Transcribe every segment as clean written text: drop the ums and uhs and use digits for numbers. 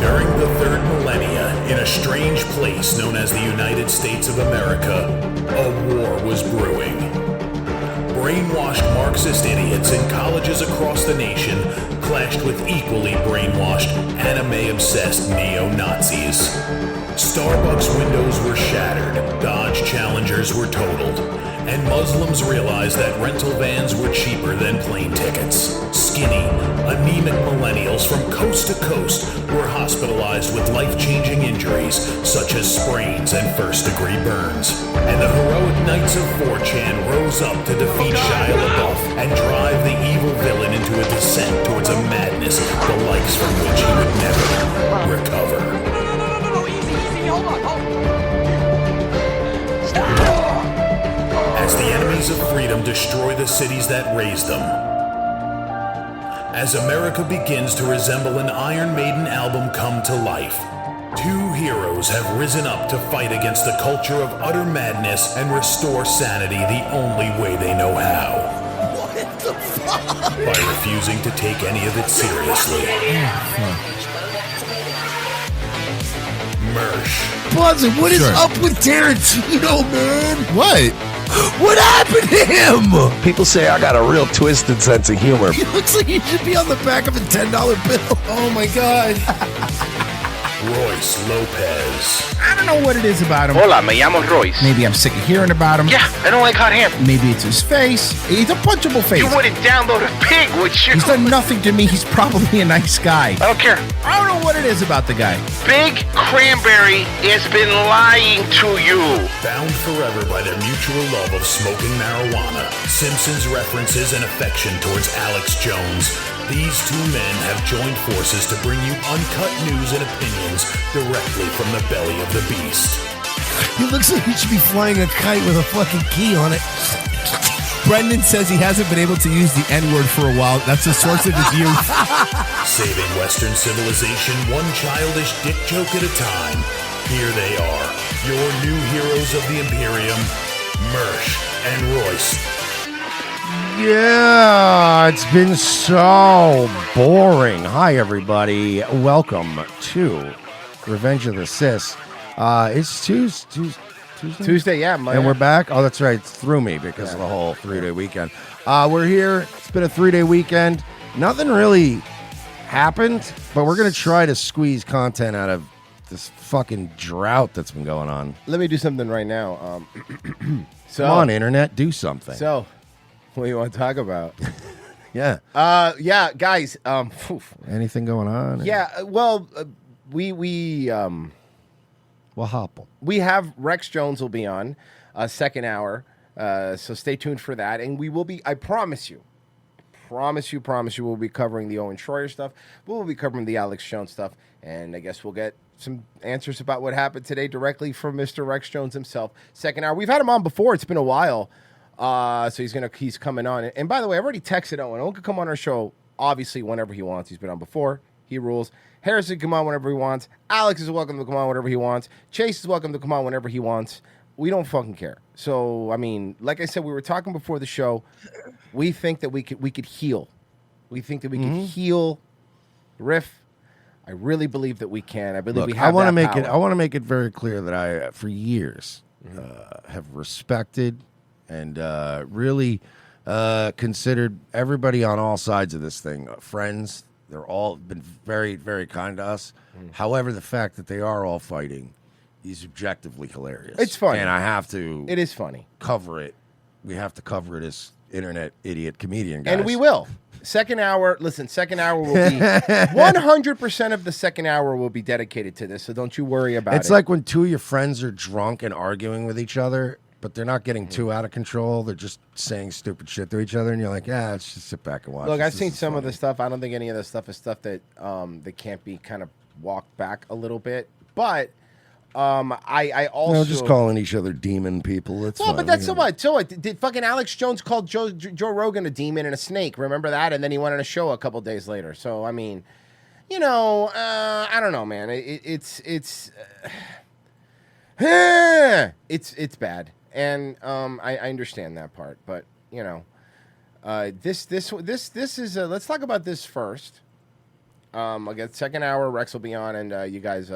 During the third millennia, in a strange place known as the United States of America, a war was brewing. Brainwashed Marxist idiots in colleges across the nation clashed with equally brainwashed, anime-obsessed neo-Nazis. Starbucks windows were shattered, Dodge Challengers were totaled, and Muslims realized that rental vans were cheaper than plane tickets. Skinny, anemic millennials from coast to coast were hospitalized with life-changing injuries such as sprains and first-degree burns. And the heroic knights of 4chan rose up to defeat Shia LaBeouf and drive the evil villain into a descent towards a madness the likes from which he would never recover. No, easy, hold on. As the enemies of freedom destroy the cities that raised them. As America begins to resemble an Iron Maiden album come to life, two heroes have risen up to fight against the culture of utter madness and restore sanity the only way they know how. What the fuck? By refusing to take any of it seriously. Mersh. Buzzin', what is up with Tarantino, man? What? What happened to him? People say I got a real twisted sense of humor. He looks like he should be on the back of a $10 bill. Oh my God. Royce Lopez. I don't know what it is about him. Hola, me llamo Royce. Maybe I'm sick of hearing about him. Yeah, I don't like hot hair. Maybe it's his face. He's a punchable face. You wouldn't download a pig, would you? He's done nothing to me. He's probably a nice guy. I don't care. I don't know what it is about the guy. Big Cranberry has been lying to you. Bound forever by their mutual love of smoking marijuana, Simpsons references and affection towards Alex Jones, these two men have joined forces to bring you uncut news and opinions directly from the belly of the beast. He looks like he should be flying a kite with a fucking key on it. Brendan says he hasn't been able to use the N-word for a while. That's the source of his youth. Saving Western civilization one childish dick joke at a time. Here they are, your new heroes of the Imperium, Mersh and Royce. Yeah, it's been so boring. Hi, everybody. Welcome to Revenge of the Sis. It's Tuesday? Tuesday, yeah. And we're back? Oh, that's right. It threw me because of the whole 3-day weekend. We're here. It's been a 3-day weekend. Nothing really happened, but we're going to try to squeeze content out of this fucking drought that's been going on. Let me do something right now. Come on, Internet. Do something. So, what do you want to talk about? Yeah. Yeah, guys. Anything going on? Yeah, well, we Well, hop. we have Rex Jones will be on second hour, so stay tuned for that. And we will be, I promise you, we'll be covering the Owen Schroyer stuff. We'll be covering the Alex Jones stuff. And I guess we'll get some answers about what happened today directly from Mr. Rex Jones himself. Second hour. We've had him on before. It's been a while. So he's coming on. And by the way, I've already texted Owen. Owen can come on our show, obviously, whenever he wants. He's been on before. He rules. Harrison can come on whenever he wants. Alex is welcome to come on whenever he wants. Chase is welcome to come on whenever he wants. We don't fucking care. So, I mean, like I said, we were talking before the show. We think that we could heal. We think that we can heal Riff. I really believe that we can. I believe we have that power. I want to make it very clear that I, for years, have respected and really considered everybody on all sides of this thing friends. They're all been very, very kind to us. However, the fact that they are all fighting is objectively hilarious. It's funny. And I have to... It is funny. Cover it. We have to cover it as internet idiot comedian guys. And we will. Second hour will be 100% of the second hour will be dedicated to this, so don't you worry about it. It's like when two of your friends are drunk and arguing with each other, but they're not getting too out of control. They're just saying stupid shit to each other, and you're like, yeah, let's just sit back and watch. Look, I've seen some of the stuff. I don't think any of the stuff is stuff that that can't be kind of walked back a little bit. But I also just calling each other demon people. That's fine. But that's so what. So what? Did fucking Alex Jones call Joe Rogan a demon and a snake? Remember that? And then he went on a show a couple days later. So I mean, I don't know, man. It's bad. And I understand that part, but this is let's talk about this first. Again, second hour, Rex will be on, and you guys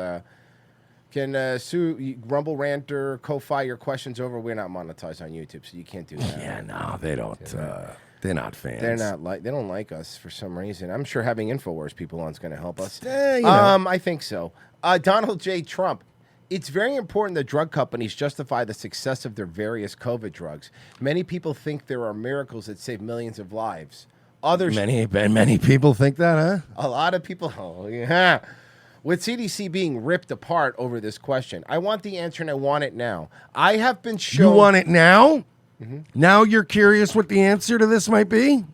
can sue Rumble Ranter, Ko-Fi your questions over. We're not monetized on YouTube, so you can't do that. Yeah, no, they don't. They're not fans. They don't like us for some reason. I'm sure having InfoWars people on is going to help us. You know. I think so. Donald J. Trump. It's very important that drug companies justify the success of their various COVID drugs. Many people think there are miracles that save millions of lives. Others, many people think that, huh? a lot of people. Oh yeah. With CDC being ripped apart over this question, I want the answer and I want it now. I have been shown. You want it now? Mm-hmm. Now you're curious what the answer to this might be?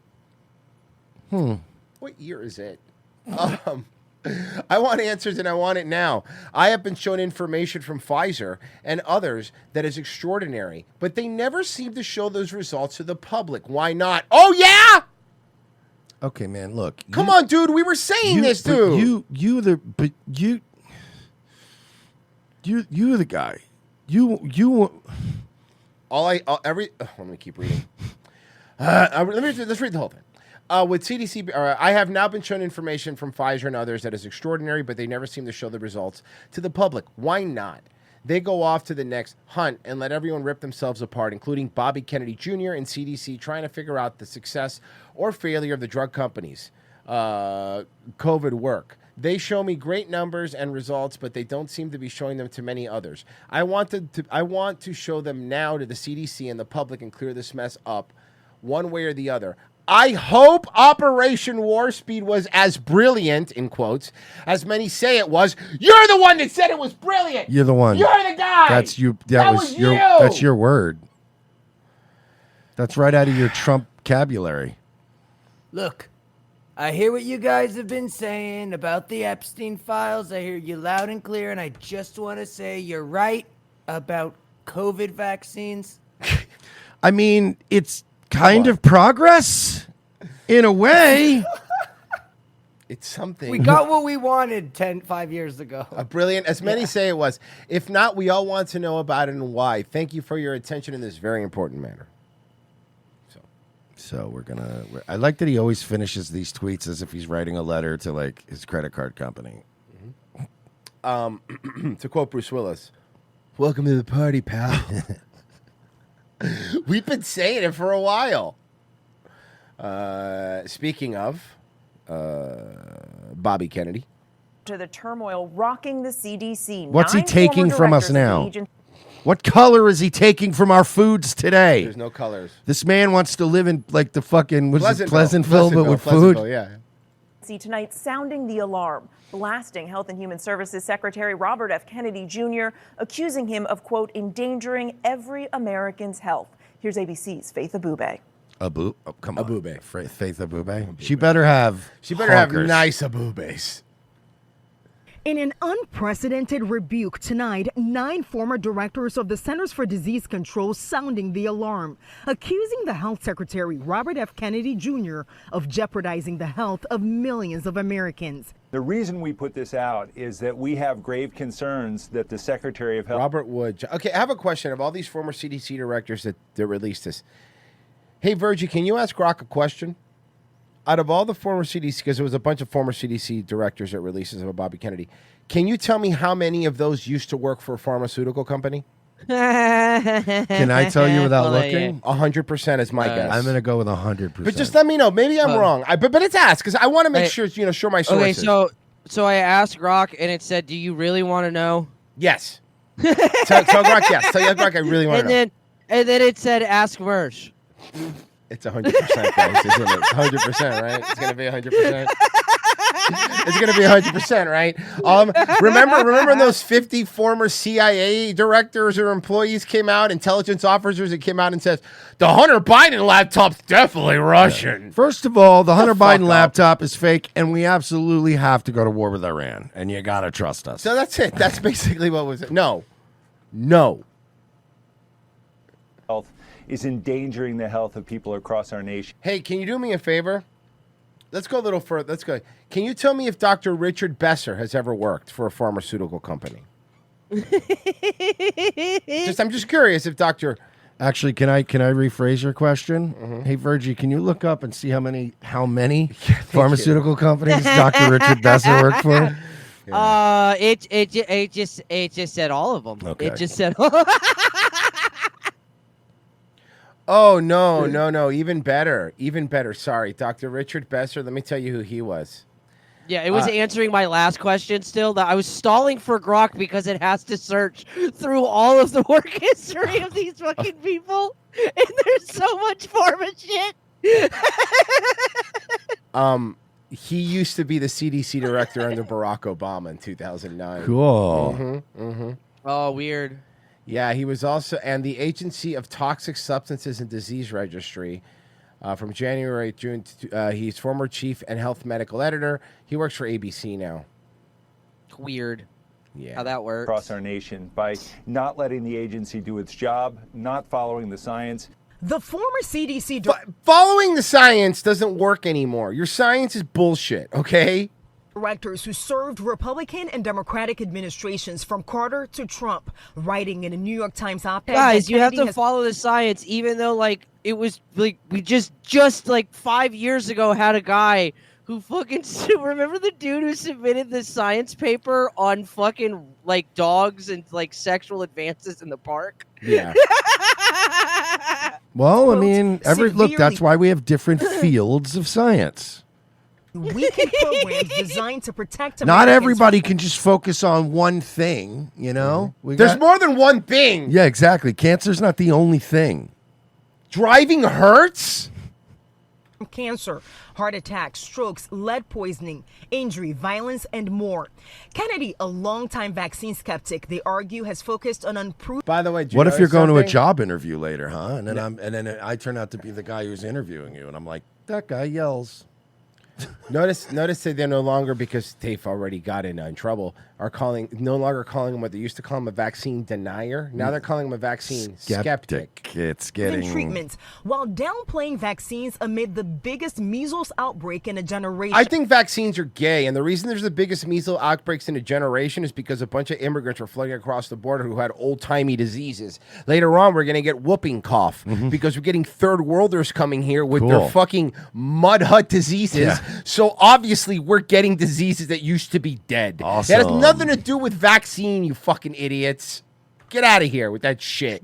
What year is it? I want answers and I want it now. I have been shown information from Pfizer and others that is extraordinary, but they never seem to show those results to the public. Why not? Oh, yeah! Okay, man, look. Come on, dude. We were saying this, dude. You're the guy. Let me keep reading. Let's read the whole thing. With CDC, I have now been shown information from Pfizer and others that is extraordinary, but they never seem to show the results to the public. Why not? They go off to the next hunt and let everyone rip themselves apart, including Bobby Kennedy Jr. and CDC, trying to figure out the success or failure of the drug companies' COVID work. They show me great numbers and results, but they don't seem to be showing them to many others. I want to show them now to the CDC and the public and clear this mess up one way or the other. I hope Operation Warp Speed was as brilliant, in quotes, as many say it was. You're the one that said it was brilliant. You're the one. You're the guy. That's you. That was you. That's your word. That's right out of your Trump vocabulary. Look, I hear what you guys have been saying about the Epstein files. I hear you loud and clear, and I just want to say you're right about COVID vaccines. I mean, it's kind of progress in a way. It's something. We got what we wanted 5 years ago. Brilliant, as many say it was. If not, we all want to know about it and why. Thank you for your attention in this very important matter. So I like that he always finishes these tweets as if he's writing a letter to like his credit card company. To quote Bruce Willis, "Welcome to the party, pal." We've been saying it for a while. Speaking of Bobby Kennedy. To the turmoil rocking the CDC. What's he taking from us now? What color is he taking from our foods today? There's no colors. This man wants to live in like the fucking Pleasantville, but with food. Yeah. See tonight sounding the alarm, blasting Health and Human Services Secretary Robert F. Kennedy Jr., accusing him of, quote, endangering every American's health. Here's ABC's Faith Abube. Come on. Abube. Faith Abube. She better have nice abubes. In an unprecedented rebuke tonight, 9 former directors of the Centers for Disease Control sounding the alarm, accusing the Health Secretary, Robert F. Kennedy Jr., of jeopardizing the health of millions of Americans. The reason we put this out is that we have grave concerns that the Secretary of Health... Robert Wood. Okay, I have a question of all these former CDC directors that released this. Hey, Virgie, can you ask Rock a question? Out of all the former CDC, because there was a bunch of former CDC directors that releases of Bobby Kennedy, can you tell me how many of those used to work for a pharmaceutical company? Can I tell you without looking? 100% is my guess. I'm going to go with 100%. But just let me know. Maybe I'm wrong. But it's asked because I want to make sure sure my sources. Okay, so I asked Rock, and it said, "Do you really want to know?" Yes. Tell Rock yes. Tell Rock I really want to know. And then it said, "Ask Mersh." It's 100%, guys, isn't it? 100%, right? It's going to be 100%. It's going to be 100%, right? Remember those 50 former CIA directors or employees came out, intelligence officers that came out and says, the Hunter Biden laptop's definitely Russian. Yeah. First of all, the Hunter Biden laptop is fake, and we absolutely have to go to war with Iran, and you got to trust us. So that's it. That's basically what was it. No. Health is endangering the health of people across our nation. Hey, can you do me a favor? Let's go a little further. Let's go. Can you tell me if Dr. Richard Besser has ever worked for a pharmaceutical company? I'm just curious if Dr. Actually, can I rephrase your question? Hey, Virgie, can you look up and see how many pharmaceutical companies Dr. Richard Besser worked for? It just said all of them. Okay. It just said. Oh, no. Even better. Sorry. Dr. Richard Besser. Let me tell you who he was. Yeah, it was answering my last question still. That I was stalling for Grok because it has to search through all of the work history of these fucking people. And there's so much pharma shit. He used to be the CDC director under Barack Obama in 2009. Cool. Oh, weird. Yeah, he was also, and the Agency of Toxic Substances and Disease Registry from January to June. He's former chief and health medical editor. He works for ABC now. Weird. Yeah. How that works. Across our nation by not letting the agency do its job, not following the science. The former CDC following the science doesn't work anymore. Your science is bullshit, okay? directors who served Republican and Democratic administrations from Carter to Trump, writing in a New York Times op-ed. Guys, you have to follow the science, even though, like, it was, like, we just like, 5 years ago had a guy who fucking, remember the dude who submitted the science paper on fucking, like, dogs and, like, sexual advances in the park? Yeah. Well, I mean, look, that's why we have different fields of science. Weekend programs designed to protect Not Americans. everybody can just focus on one thing, you know? There's more than one thing. Yeah, exactly. Cancer's not the only thing. Driving hurts? Cancer, heart attacks, strokes, lead poisoning, injury, violence, and more. Kennedy, a longtime vaccine skeptic, they argue, has focused on unproven. By the way, What if you're going to a job interview later, huh? And then I turn out to be the guy who's interviewing you, and I'm like, that guy yells. Notice that they're no longer, because they've already got in trouble, are no longer calling him what they used to call him, a vaccine denier. Now they're calling him a vaccine skeptic. It's getting treatments while downplaying vaccines amid the biggest measles outbreak in a generation. I think vaccines are gay, and the reason there's the biggest measles outbreaks in a generation is because a bunch of immigrants were flooding across the border who had old-timey diseases. Later on, we're going to get whooping cough because we're getting third worlders coming here with their fucking mud hut diseases. Yeah. So obviously, we're getting diseases that used to be dead. Awesome. That has nothing to do with vaccine, you fucking idiots. Get out of here with that shit.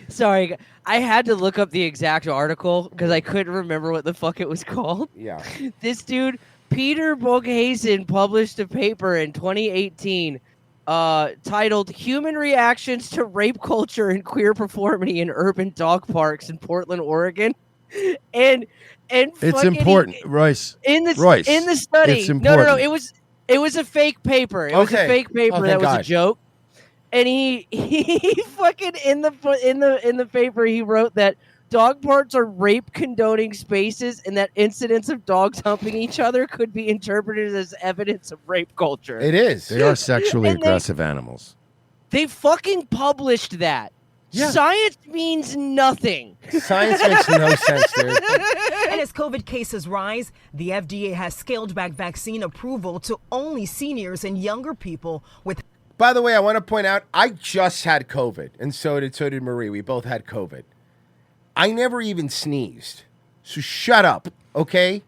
Sorry, I had to look up the exact article because I couldn't remember what the fuck it was called. Yeah. This dude, Peter Boghazen, published a paper in 2018 titled Human Reactions to Rape Culture and Queer Performity in Urban Dog Parks in Portland, Oregon. And it's important, Royce. In the study. It's important. No. It was a fake paper. It was a fake paper that was a joke. And he fucking in the paper he wrote that dog parks are rape condoning spaces and that incidents of dogs humping each other could be interpreted as evidence of rape culture. It is. They are sexually aggressive animals. They fucking published that. Yeah. Science means nothing. Science makes no sense, dude. And as COVID cases rise, the FDA has scaled back vaccine approval to only seniors and younger people with. By the way, I want to point out, I just had COVID, and so did Marie. We both had COVID. I never even sneezed. So shut up, okay?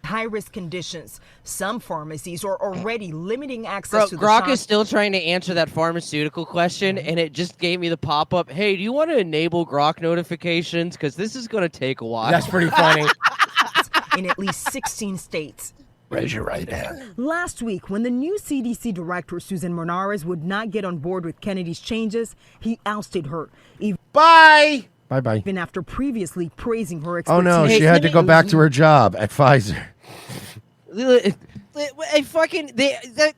High-risk conditions. Some pharmacies are already limiting access to the Grok shop. is still trying to answer that pharmaceutical question, and it just gave me the pop-up, hey, do you want to enable Grok notifications? Because this is going to take a while. That's pretty funny. In at least 16 states. Raise your right hand. Last week, when the new CDC director, Susan Mornares, would not get on board with Kennedy's changes, he ousted her. Bye! Bye-bye. Even after previously praising her Oh, expertise. no, she had to go back to her job at Pfizer.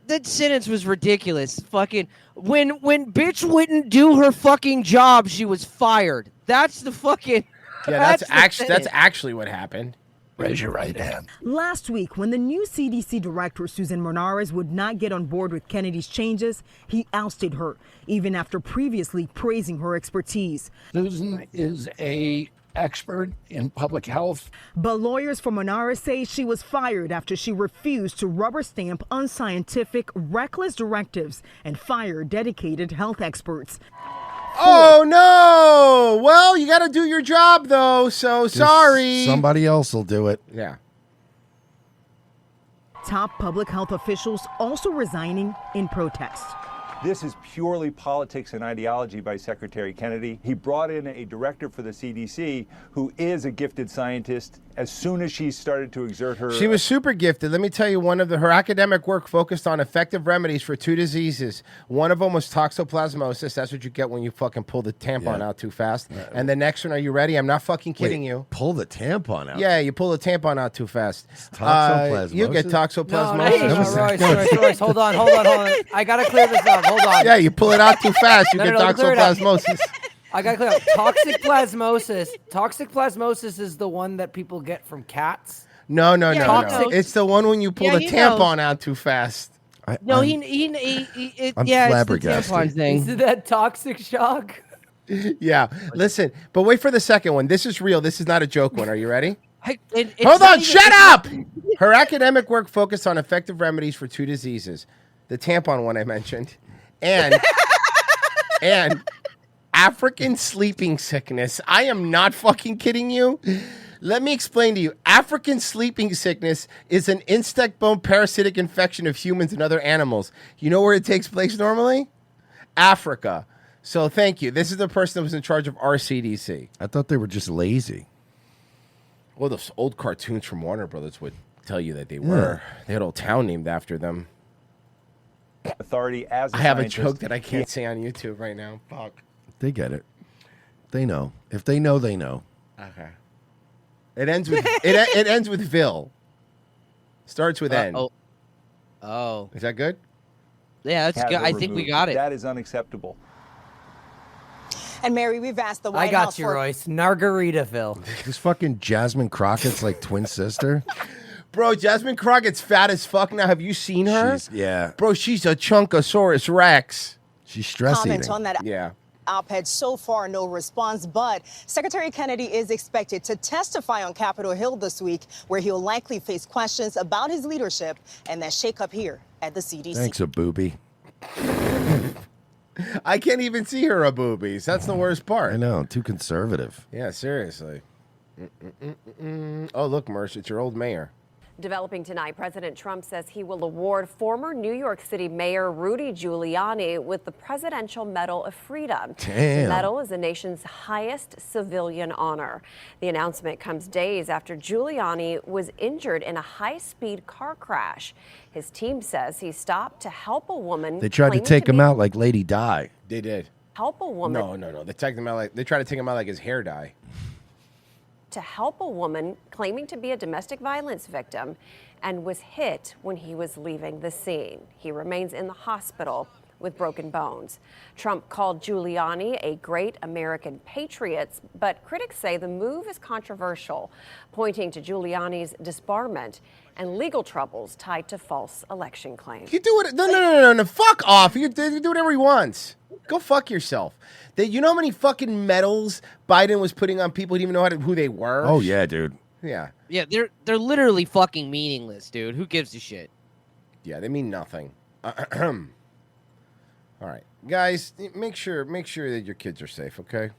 That sentence was ridiculous. Fucking when bitch wouldn't do her fucking job, she was fired. That's the fucking. Yeah, that's actually what happened. Raise your right hand. Last week, when the new CDC director, Susan Mornares, would not get on board with Kennedy's changes, he ousted her, even after previously praising her expertise. Susan is a expert in public health. But lawyers for Mornares say she was fired after she refused to rubber stamp unscientific, reckless directives and fire dedicated health experts. Oh no! Well, you got to do your job though. So sorry. Somebody else will do it. Yeah. Top public health officials also resigning in protest. This is purely politics and ideology by Secretary Kennedy. He brought in a director for the CDC who is a gifted scientist. As soon as she started to exert her... She was super gifted. Let me tell you, her academic work focused on effective remedies for 2 diseases. One of them was toxoplasmosis. That's what you get when you fucking pull the tampon out too fast. And the next one, are you ready? I'm not fucking kidding you. Pull the tampon out? Yeah, you pull the tampon out too fast. Toxoplasmosis? You get toxoplasmosis. No, Royce, hold on. I got to clear this up. Hold on. Yeah, you pull it out too fast. You get toxoplasmosis. I got to clear up. Toxic plasmosis is the one that people get from cats. No. It's the one when you pull the tampon out too fast. I'm it's the tampon thing. Is it that toxic shock? Yeah. Listen, but wait for the second one. This is real. This is not a joke one. Are you ready? Hold on. Shut up. Her academic work focused on effective remedies for 2 diseases. The tampon one I mentioned. And African sleeping sickness. I am not fucking kidding you. Let me explain to you. African sleeping sickness is an insect-borne parasitic infection of humans and other animals. You know where it takes place normally? Africa. So thank you. This is the person that was in charge of our CDC. I thought they were just lazy. Well, those old cartoons from Warner Brothers would tell you that they were. They had a whole town named after them. Authority as a I have a scientist. joke that I can't say on YouTube right now. Fuck. They get it. They know. If they know, they know. Okay. It ends with it ends with Vil. Starts with N. Oh. Is that good? Yeah, that's good. I think we got it. That is unacceptable. And Mary, we've asked the White I got House you, for... Royce. Margaritaville. This fucking Jasmine Crockett's like twin sister. Bro, Jasmine Crockett's fat as fuck now. Have you seen her? Yeah. Bro, she's a Chunkosaurus Rex. She's stress Comment eating. on that. Yeah. Op-ed. So far, no response, but Secretary Kennedy is expected to testify on Capitol Hill this week, where he'll likely face questions about his leadership and that shakeup here at the CDC. Thanks, a booby. I can't even see her a boobies. That's the worst part. I know, too conservative. Yeah, seriously. Oh, look, Merce, it's your old mayor. Developing tonight, President Trump says he will award former New York City Mayor Rudy Giuliani with the Presidential Medal of Freedom. Damn. The medal is the nation's highest civilian honor. The announcement comes days after Giuliani was injured in a high-speed car crash. His team says he stopped to help a woman. They tried to take him out like Lady Di. They did. Help a woman. No. They tried to take him out like his hair dye. To help a woman claiming to be a domestic violence victim and was hit when he was leaving the scene. He remains in the hospital with broken bones. Trump called Giuliani a great American patriot, but critics say the move is controversial, pointing to Giuliani's disbarment and legal troubles tied to false election claims. You do it. No. Fuck off. You do whatever he wants. Go fuck yourself. You know how many fucking medals Biden was putting on people who didn't even know who they were? Oh, yeah, dude. Yeah. Yeah, they're literally fucking meaningless, dude. Who gives a shit? Yeah, they mean nothing. All right. Guys, make sure that your kids are safe, okay?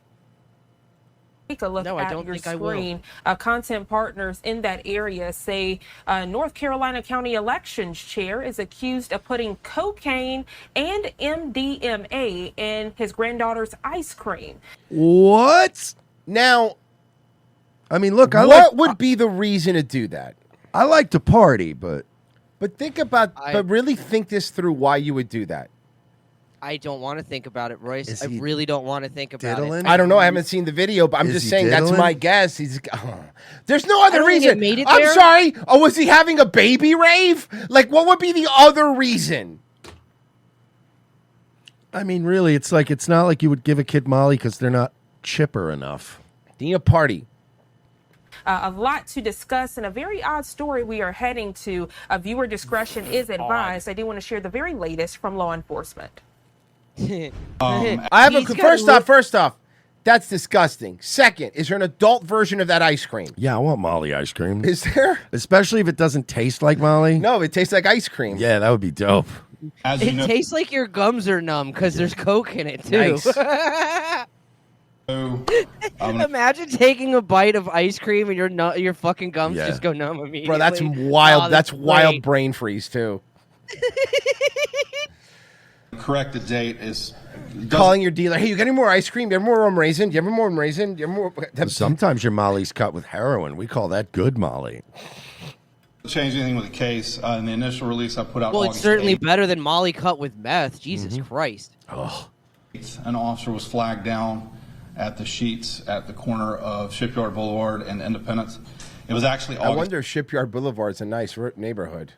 Take a look No, I at don't your think I will. screen. Content partners in that area say North Carolina County Elections Chair is accused of putting cocaine and MDMA in his granddaughter's ice cream. What? Now, I mean, look, what would be the reason to do that? I like to party, but think about, but really think this through why you would do that. I don't want to think about it, Royce. Is I he really don't want to think about it. I don't know. I haven't seen the video, but I'm Is just he saying that's diddling? my guess. There's no other don't think reason. it made it I'm there. sorry. Oh, was he having a baby rave? Like, what would be the other reason? I mean, really, it's not like you would give a kid Molly because they're not chipper enough. Need a party. A lot to discuss and a very odd story we are heading to. Viewer discretion is advised. I do want to share the very latest from law enforcement. I have first off, that's disgusting. Second, is there an adult version of that ice cream? Yeah, I want Molly ice cream. Is there? Especially if it doesn't taste like Molly. No, it tastes like ice cream. Yeah, that would be dope. As you It know, tastes like your gums are numb because there's Coke in it too. Imagine taking a bite of ice cream and your fucking gums Yeah. just go numb immediately. Bro, that's wild. Oh, that's wild great. brain freeze too. correct the date is Calling your dealer, hey, you got any more ice cream? Do you have more rum raisin? Do you have more rum raisin? Do you have more? Sometimes your Molly's cut with heroin. We call that good Molly. change anything with the case. In the initial release, I put out. Well, it's August certainly 8th. better than Molly cut with meth. Jesus Christ. Oh. An officer was flagged down at the Sheets at the corner of Shipyard Boulevard and Independence. It was actually I August wonder if Shipyard Boulevard's a nice neighborhood.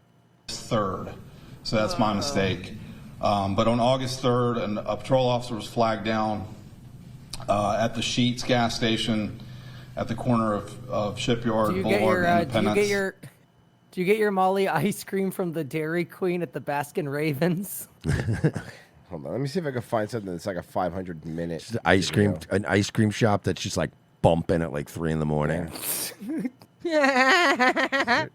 3rd, so that's my mistake. But on August 3rd, a patrol officer was flagged down at the Sheets gas station at the corner of Shipyard Boulevard and Independence. Do you get your Molly ice cream from the Dairy Queen at the Baskin Ravens? Hold on, let me see if I can find something that's like a 500-minute An ice cream shop that's just like bumping at like 3 a.m.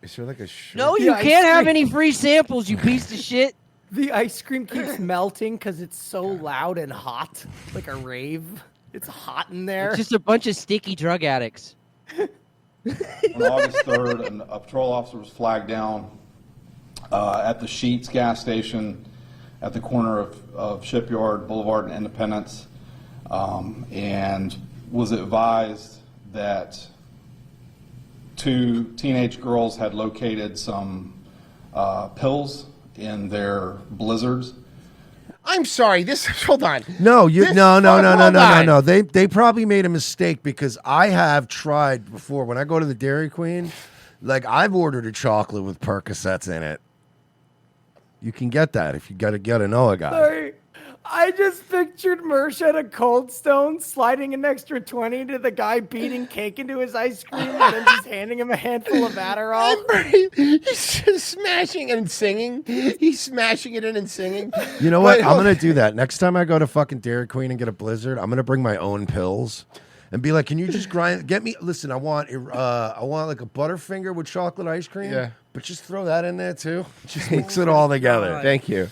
Is there like a shirt? No, you can't have any free samples, you piece of shit. The ice cream keeps melting because it's so loud and hot, like a rave. It's hot in there. It's just a bunch of sticky drug addicts. On August 3rd, a patrol officer was flagged down at the Sheets gas station at the corner of Shipyard Boulevard and Independence, and was advised that 2 teenage girls had located some pills in their blizzards. I'm sorry. Hold on. No, on. no. They probably made a mistake because I have tried before. When I go to the Dairy Queen, like I've ordered a chocolate with Percocets in it. You can get that if you gotta know a guy. Sorry. I just pictured Mersh at a Cold Stone sliding an extra 20 to the guy beating cake into his ice cream and then just handing him a handful of Adderall. He's just smashing and singing. He's smashing it in and singing. You know what? I'm gonna do that next time I go to fucking Dairy Queen and get a Blizzard. I'm gonna bring my own pills and be like, "Can you just get me? Listen, I want like a Butterfinger with chocolate ice cream. Yeah. But just throw that in there too. Just mix it all together. Thank you."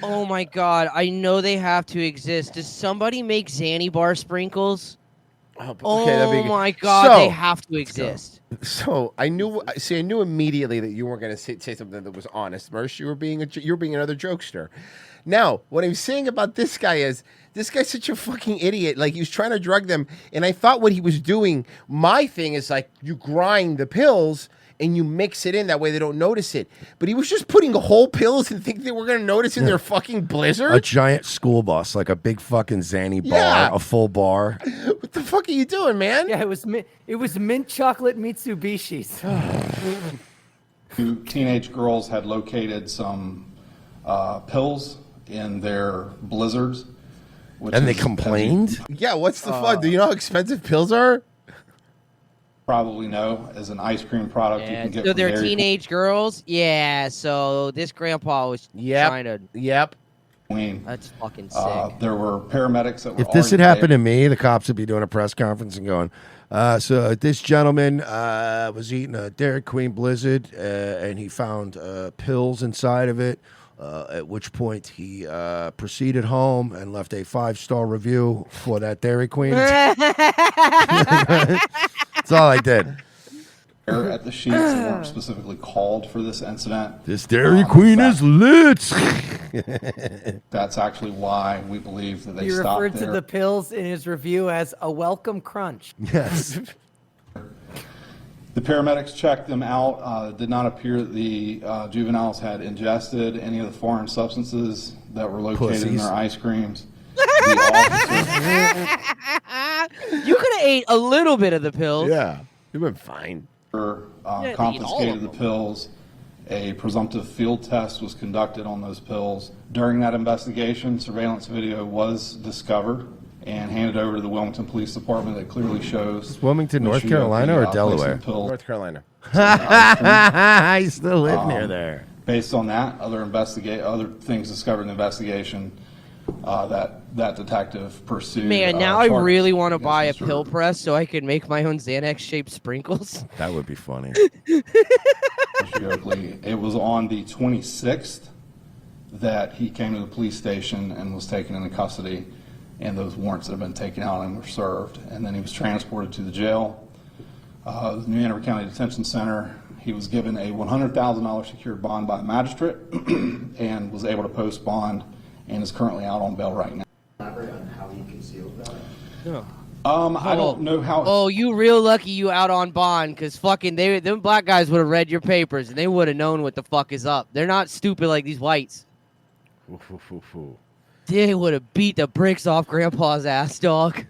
Oh my god, I know they have to exist. Does somebody make Xanny bar sprinkles? Okay, my god, they have to exist. So I knew immediately that you weren't going to say something that was honest, Mersh. You were being another jokester. Now, what I'm saying about this guy is this guy's such a fucking idiot. Like, he was trying to drug them, and I thought what he was doing. My thing is like you grind the pills and you mix it in, that way they don't notice it. But he was just putting whole pills and think they were going to notice in their fucking Blizzard. A giant school bus, like a big fucking Xanny bar, a full bar. What the fuck are you doing, man? Yeah, it was mint chocolate Mitsubishis. 2 teenage girls had located some pills in their blizzards. And they complained? Yeah, what's the fun? Do you know how expensive pills are? Probably know as an ice cream product you Yeah, can get. so from they're Dairy teenage girls? Yeah, so this grandpa was trying to... Yep. Queen. That's fucking sick. There were paramedics that were. If this had already happened to me, the cops would be doing a press conference and going, so this gentleman was eating a Dairy Queen Blizzard and he found pills inside of it, at which point he proceeded home and left a 5-star review for that Dairy Queen. That's all I did. At the Sheets that weren't specifically called for this incident. This Dairy Queen is lit. That's actually why we believe that they He stopped referred there. to the pills in his review as a welcome crunch. Yes. The paramedics checked them out. It did not appear that the juveniles had ingested any of the foreign substances that were located in Pussies. their ice creams. You could have ate a little bit of the pills. Yeah, you've been fine. Confiscated the pills. A presumptive field test was conducted on those pills. During that investigation, surveillance video was discovered and handed over to the Wilmington Police Department that clearly shows. Wilmington, North Michigan, Carolina, or placing Delaware? pills- North Carolina. I still live near there. Based on that, other things discovered in the investigation, that detective pursued. Man, now I charges really want to against buy a Mr. pill press so I can make my own Xanax-shaped sprinkles. That would be funny. Mr. Oakley. It was on the 26th that he came to the police station and was taken into custody, and those warrants that have been taken out and were served. And then he was transported to the jail, the New Hanover County Detention Center. He was given a $100,000 secured bond by a magistrate and was able to post bond and is currently out on bail right now. Elaborate on how he concealed that? No. I don't know how. Oh, you real lucky you out on bond, because fucking them black guys would have read your papers and they would have known what the fuck is up. They're not stupid like these whites. They would have beat the bricks off Grandpa's ass, dog.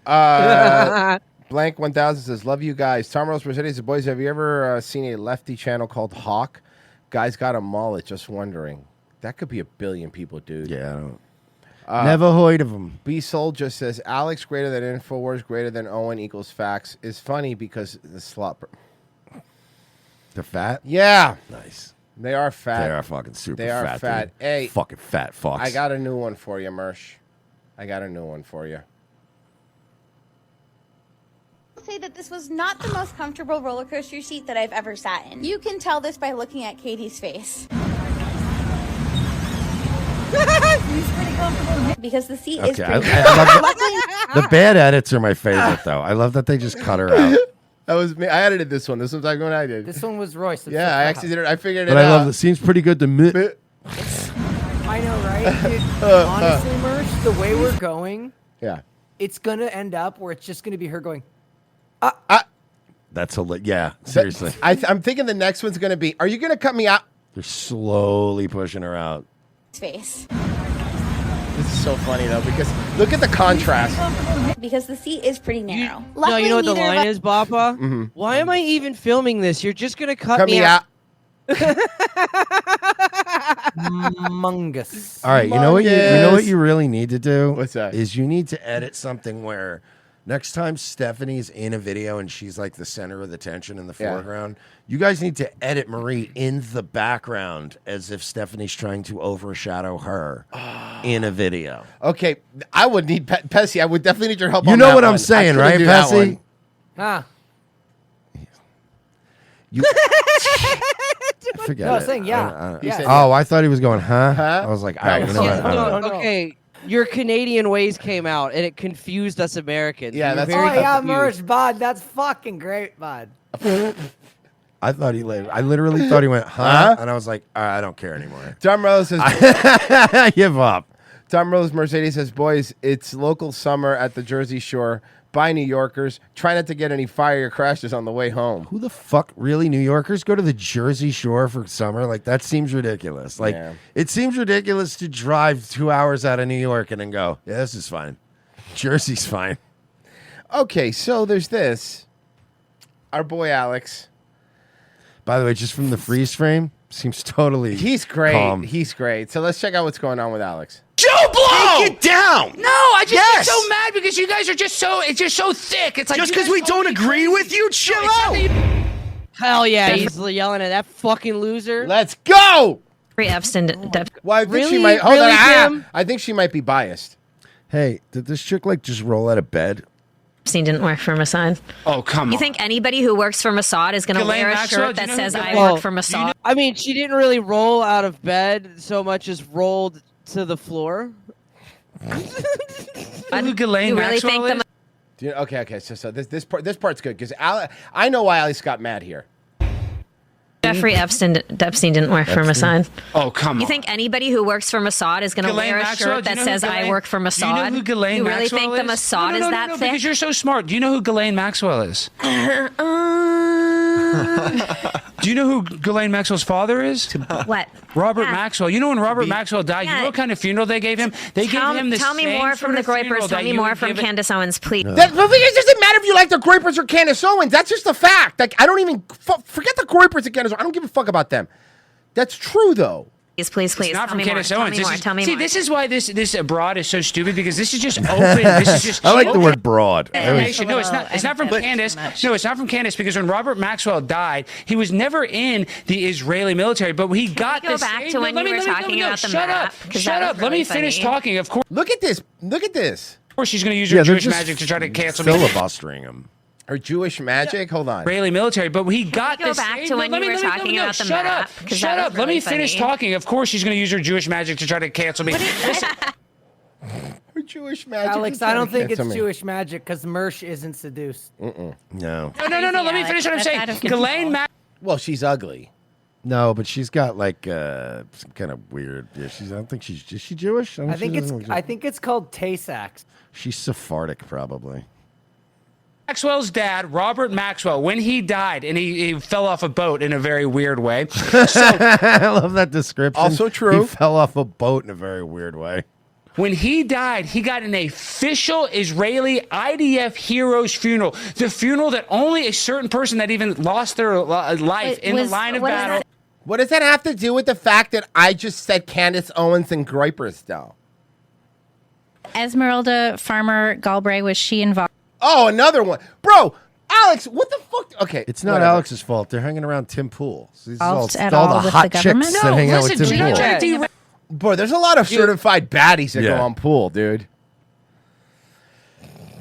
Blank 1000 says, love you guys. Tom Rose Mercedes, boys, have you ever seen a lefty channel called Hawk? Guy's got a mullet, just wondering. That could be a billion people, dude. Yeah, I don't. Never heard of him. B Soul just says, Alex greater than InfoWars, greater than Owen equals facts. Is funny because the slop. They're fat? Yeah. Nice. They are fat. They are fucking super They are fat. fat. Dude. Hey. Fucking fat fucks. I got a new one for you, Mersh. I got a new one for you. Say that this was not the most comfortable roller coaster seat that I've ever sat in. You can tell this by looking at Katie's face. He's pretty comfortable because the seat is Okay, pretty I love the bad edits are my favorite, though. I love that they just cut her out. That was me. I edited this one. This one's like when I did. This one was Royce. Yeah, I actually did it. I figured But it I out. love it. Seems pretty good to me. I know, right? Dude, honestly, Merch, the way we're going, yeah, it's gonna end up where it's just gonna be her going. That's yeah, seriously. I'm thinking the next one's going to be, are you going to cut me out? They're slowly pushing her out. face. This is so funny, though, because look at the contrast. Because the seat is pretty narrow. No, you know what the neither of line us- is, Bappa? Mm-hmm. Why am I even filming this? You're just gonna cut me out. Mungus. All right, you know what you really need to do? What's that? Is you need to edit something where next time Stephanie's in a video and she's like the center of the tension in the Yeah. foreground, you guys need to edit Marie in the background as if Stephanie's trying to overshadow her in a video. Okay, I would need Pessy. I would definitely need your help. You on know that what I'm one. I saying, couldn't right, do that Pessy? one. Ah. Forget No, I it. was saying, yeah. I Yeah. said, oh, I thought he was going, huh? I was like, all right, you know what? I don't know. Okay, your Canadian ways came out and it confused us Americans. Yeah, We were that's very Oh yeah, confused. Merch, bud. That's fucking great, bud. I thought I literally thought he went, huh? And I was like, all right, I don't care anymore. Tom Rose says, I give up. Tom Rose Mercedes says, boys, it's local summer at the Jersey Shore. Bye, New Yorkers. Try not to get any fire crashes on the way home. Who the fuck, really? New Yorkers go to the Jersey Shore for summer? Like, that seems ridiculous. Like, Yeah. it seems ridiculous to drive 2 hours out of New York and then go, yeah, this is fine. Jersey's fine. Okay, so there's this. Our boy Alex. By the way, just from the freeze frame, seems totally He's great. calm. He's great. So let's check out what's going on with Alex. Joe Blow! Take it down! No, I just Yes! get so mad because you guys are just so thick. It's like Just you 'cause guys we don't totally agree with you? Chill it's not out! that you- Hell yeah, he's yelling at that fucking loser. Let's go! Epstein. Well, I think Really? she might. Hold Really, on. Tim? I think she might be biased. Hey, did this chick, like, just roll out of bed? Epstein didn't work for Mossad. Oh, come on. You think anybody who works for Mossad is going to Ghislaine wear a Maxwell, shirt do you that know who says I Ghislaine- work for Mossad? I mean, she didn't really roll out of bed so much as rolled to the floor. Who Ghislaine You really Maxwell think is? Do you, okay. So this part's good because I know why Alex got mad here. Jeffrey Epstein didn't work for Mossad. Oh, come on. You think anybody who works for Mossad is going to Ghislaine wear a Maxwell? shirt Do you that know who says I Ghislaine- work for Mossad? Do you know who Ghislaine You really Maxwell think the is? Mossad no, is no, that no, thick? because you're so smart. Do you know who Ghislaine Maxwell is? Do you know who Ghislaine Maxwell's father is? What? Robert Yeah. Maxwell. You know when Robert Maxwell died, you Yeah. know what kind of funeral they gave him? They gave him the Tell me same more sort from the of funeral Groypers. Tell that me you more would from give it- Candace Owens, please. But it doesn't matter if you like the Groypers or Candace Owens. That's just a fact. Like I don't even forget the Groypers and Candace Owens. I don't give a fuck about them. That's true though. Please. It's not Tell from me more. Candace Tell Owens. me more. Tell me See, more. this is why this abroad is so stupid because this is just open. This is just. I like the open word broad. information. No, it's not. It's I not from think that's Candace. too much. No, it's not from Candace because when Robert Maxwell died, he was never in the Israeli military, but he got we go the back same- to when let you me- were let me- talking no, about the shut map? up. 'Cause Shut that up. was Let me really finish funny. talking. Of course. Look at this. Look at this. Of course, she's going to use her Yeah, they're Jewish just magic to try to cancel me. filibustering him. Her Jewish magic? Hold on. Israeli military, but he got go this. back to when you were talking about the shut map, up. 'cause Shut that up. was Let me really finish funny. talking. Of course, she's going to use her Jewish magic to try to cancel me. Listen, Her Jewish magic. Alex, is I trying don't to think it's cancel me. Jewish magic because Mersh isn't seduced. No. no. Let me finish what I'm saying. Ghislaine Well, she's ugly. No, but she's got like some kind of weird. Yeah, I don't think she's. Is she Jewish? I think it's called Tay-Sax. She's Sephardic, probably. Maxwell's dad, Robert Maxwell, when he died and he fell off a boat in a very weird way. I love that description. Also true. He fell off a boat in a very weird way. When he died, he got an official Israeli IDF hero's funeral. The funeral that only a certain person that even lost their life in the line of battle. What does that have to do with the fact that I just said Candace Owens and Groyper though? Esmeralda Farmer Galbraith, was she involved? Oh, another one. Bro, Alex, what the fuck? Okay. It's not whatever. Alex's fault. They're hanging around Tim Pool. These are Involved at all all the with hot the government? chicks that hang out with Tim Pool. Boy, there's a lot of certified baddies that go Yeah. on Pool, dude.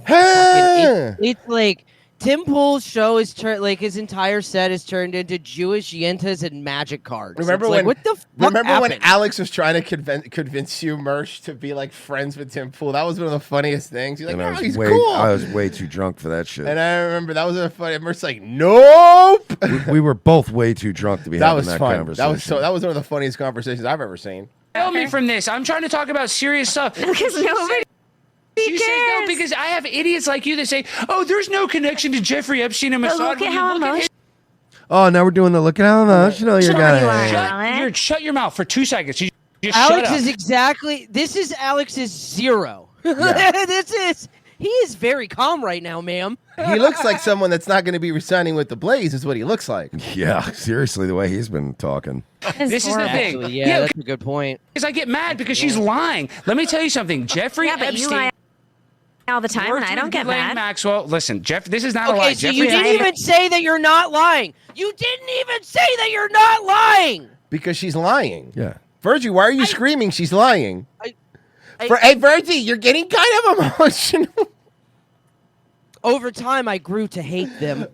It's like Tim Pool's show is like his entire set is turned into Jewish yentas and magic cards. Remember It's when? like, what the fuck remember when happened? Alex was trying to convince you, Mersh, to be like friends with Tim Pool? That was one of the funniest things. He's like, And "No, he's cool." I was way too drunk for that shit. And I remember that was a funny. Mersh's like, "Nope." we were both way too drunk to be That having was that fun. conversation. That was one of the funniest conversations I've ever seen. Tell me from this. I'm trying to talk about serious stuff. Because nobody You say no because I have idiots like you that say, "Oh, there's no connection to Jeffrey Epstein and But Mossad." look When at you how look at his- Oh, now we're doing the look at how emotional you're gonna. Shut your mouth for 2 seconds. You just Alex shut up. is exactly. This is Alex's zero. He is very calm right now, ma'am. He looks like someone that's not going to be resigning with the Blaze. Is what he looks like. Yeah, seriously, the way he's been talking. This is the thing. Actually, yeah, that's a good point. Because I get mad because she's lying. Let me tell you something. Jeffrey Yeah, but you Epstein lie all the time, and I don't get Ghislaine mad. Maxwell. Listen, Jeff. This is not a Okay, lie. so Jeffrey you didn't Epstein- even say that you're not lying. You didn't even say that you're not lying. Because she's lying. Yeah. Virgie, why are you screaming? She's lying. I- Hey, Virgie, you're getting kind of emotional. Over time, I grew to hate them.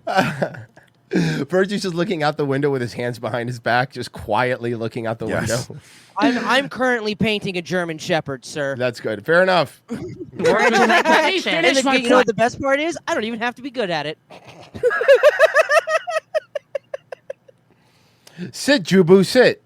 Virgie's just looking out the window with his hands behind his back, just quietly looking out the window. I'm currently painting a German Shepherd, sir. That's good. Fair enough. Let me finish my You know what the best part is? I don't even have to be good at it. Sit, Jubu, sit.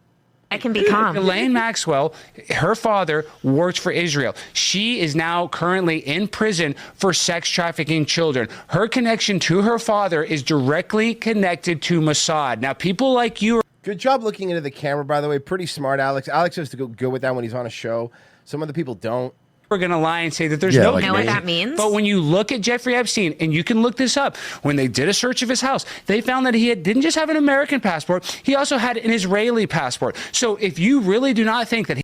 I can be calm. Ghislaine Maxwell, her father worked for Israel. She is now currently in prison for sex trafficking children. Her connection to her father is directly connected to Mossad. Now, people like you are Good job looking into the camera, by the way. Pretty smart, Alex. Alex has to go good with that when he's on a show. Some other people don't. we're going to lie and say that there's Yeah, no like know what connection. that means? But when you look at Jeffrey Epstein, and you can look this up, when they did a search of his house, they found that didn't just have an American passport, he also had an Israeli passport. So if you really do not think that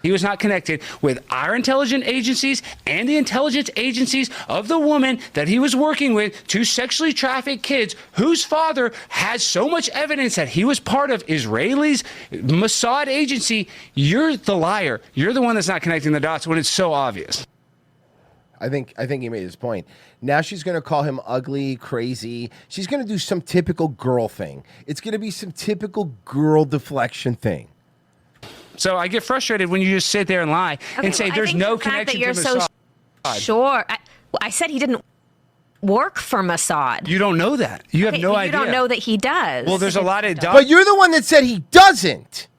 he was not connected with our intelligence agencies and the intelligence agencies of the woman that he was working with to sexually traffic kids whose father has so much evidence that he was part of Israelis Mossad agency, you're the liar. You're the one that's not connecting the dots when it's so obvious. I think he made his point. Now she's going to call him ugly, crazy. She's going to do some typical girl thing. It's going to be some typical girl deflection thing. So I get frustrated when you just sit there and lie and say well, I there's think no the fact connection that you're to so Mossad. sure. I said he didn't work for Mossad. You don't know that. You have Okay, no you idea. don't know that he does. Well, there's a lot of But you're the one that said he doesn't.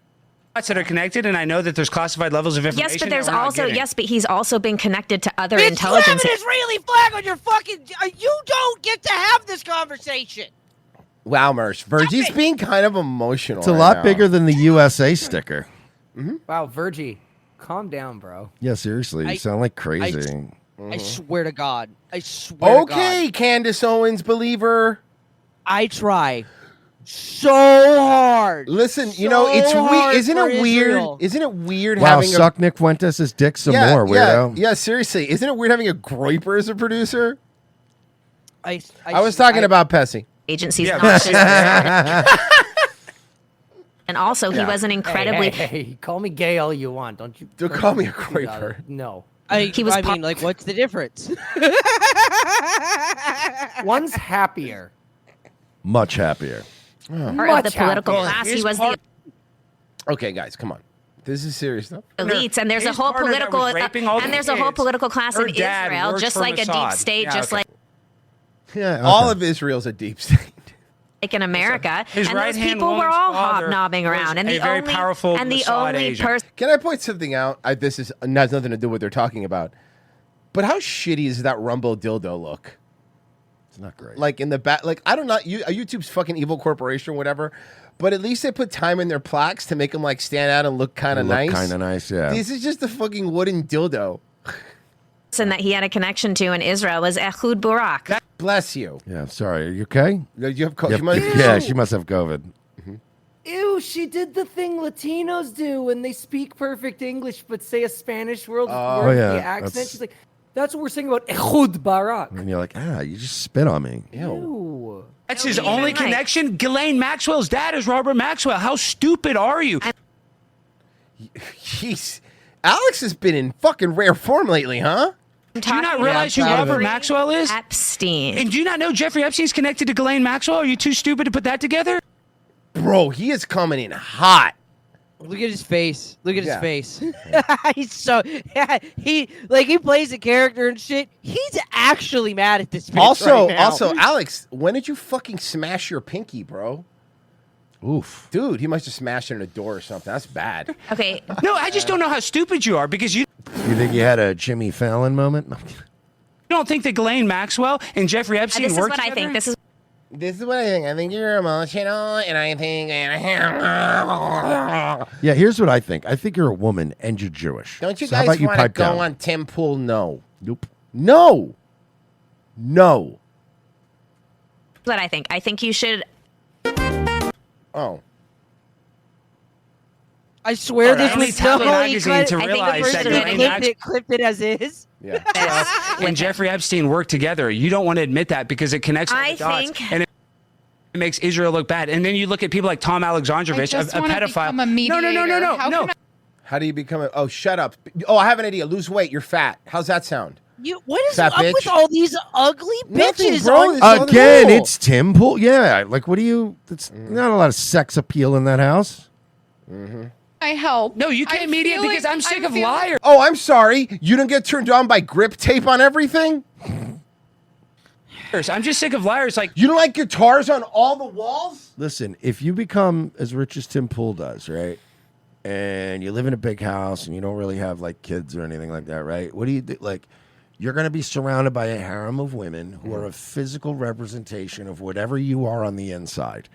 dots that are connected, and I know that there's classified levels of information. Yes, but there's that we're not also getting. but he's also been connected to other Bitch, you intelligence. have an Israeli flag on your fucking. You don't get to have this conversation. Wow, Mersh. Virgie's being kind of emotional. It's a right lot now. bigger than the USA sticker. Wow, Virgie, calm down, bro. Yeah, seriously, you sound like crazy. I swear to God. I swear to God. Okay, Candace Owens, believer. I try so hard. Listen, you know, it's So weird. hard Isn't for it weird? Israel. Isn't it weird Wow, having suck Nick Fuentes' dick some yeah, more, weirdo. Yeah, seriously. Isn't it weird having a Groyper as a producer? I was talking about Pessy. Agencies Yeah, not but- just- And also, he Yeah. was an incredibly. Hey, call me gay all you want, don't you? Don't call me a You got Groyper. it. No. I mean, like, what's the difference? One's happier. Much happier. Part of the political class. He was the Okay, guys, come on. This is serious stuff. elites, and there's a whole political political class in Israel, just like a deep state, like all of Israel's a deep state. in America. His and those right-hand people were woman's all father hobnobbing around, and was the a very only powerful and the Mossad only agent. person. Can I point something out? This has nothing to do with what they're talking about. But how shitty is that Rumble dildo look? It's not great. Like in the back, like I don't know, YouTube's fucking evil corporation or whatever. But at least they put time in their plaques to make them like stand out and look kind of nice. Kind of nice, yeah. This is just a fucking wooden dildo. Person that he had a connection to in Israel was Ehud Barak. Bless you. Yeah, sorry. Are you okay? You have yeah, she must have COVID. Ew, she did the thing Latinos do when they speak perfect English but say a Spanish word with the accent. that's- She's like, that's what we're saying about Ehud Barak. And you're like, you just spit on me. Ew. That's his only connection. Ghislaine Maxwell's dad is Robert Maxwell. How stupid are you? Jeez. Alex has been in fucking rare form lately, huh? Do you not realize who Robert Maxwell is? Epstein. And do you not know Jeffrey Epstein's connected to Ghislaine Maxwell? Are you too stupid to put that together? Bro, he is coming in hot. Look at his face. Look at his Yeah. face. He's so he plays a character and shit. He's actually mad at this bitch Also, right now. Alex, when did you fucking smash your pinky, bro? Oof. Dude, he must have smashed it in a door or something. That's bad. Okay. No, I just don't know how stupid you are because you You think you had a Jimmy Fallon moment? No. don't think that Ghislaine Maxwell and Jeffrey Epstein This is work what I together? think. This is what I think. I think you're emotional, and I think... Yeah, here's what I think. I think you're a woman and you're Jewish. Don't you So how guys about you want to pipe go down? on Tim Pool? No. Nope. No. No. what I think. I think you should. Oh. I swear All right, this I only was Time so magazine to I think the realize that person Ghislaine that clipped it as is. Yeah. And Jeffrey Epstein work together. You don't want to admit that because it connects all the I dots, think- and it makes Israel look bad. And then you look at people like Tom Alexandrovich, a pedophile. No. How do you become a... Oh, shut up. Oh, I have an idea. Lose weight. You're fat. How's that sound? What is Fat up bitch. with all these ugly Nothing, bitches? bro. on- Again, it's Tim Pool. Yeah, like what do you? It's not a lot of sex appeal in that house. I help. No, you can't mediate because I'm sick of liars. Oh, I'm sorry. You don't get turned on by grip tape on everything? I'm just sick of liars. Like you don't like guitars on all the walls? Listen, if you become as rich as Tim Pool does, right, and you live in a big house and you don't really have like kids or anything like that, right? What do you do? Like, you're going to be surrounded by a harem of women who are a physical representation of whatever you are on the inside.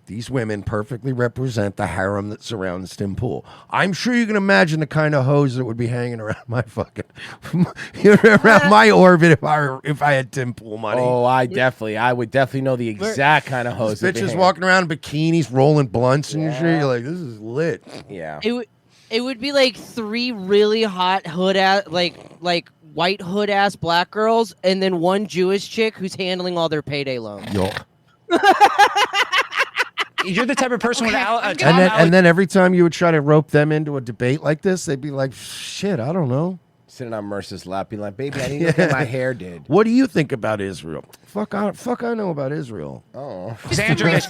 These women perfectly represent the harem that surrounds Tim Pool. I'm sure you can imagine the kind of hoes that would be hanging around my fucking around my orbit if I had Tim Pool money. Oh, I would definitely know the exact kind of hose. that'd be Bitches hanging. walking around in bikinis, rolling blunts and shit. You're like, this is lit. Yeah. It would be like three really hot hood ass like white hood ass black girls, and then one Jewish chick who's handling all their payday loans. Yo. You're the type of person with And then every time you would try to rope them into a debate like this, they'd be like, shit, I don't know. Sitting on Mercer's lap, being like, baby, I need to get my hair did. What do you think about Israel? Fuck, I know about Israel. Oh. Sandra,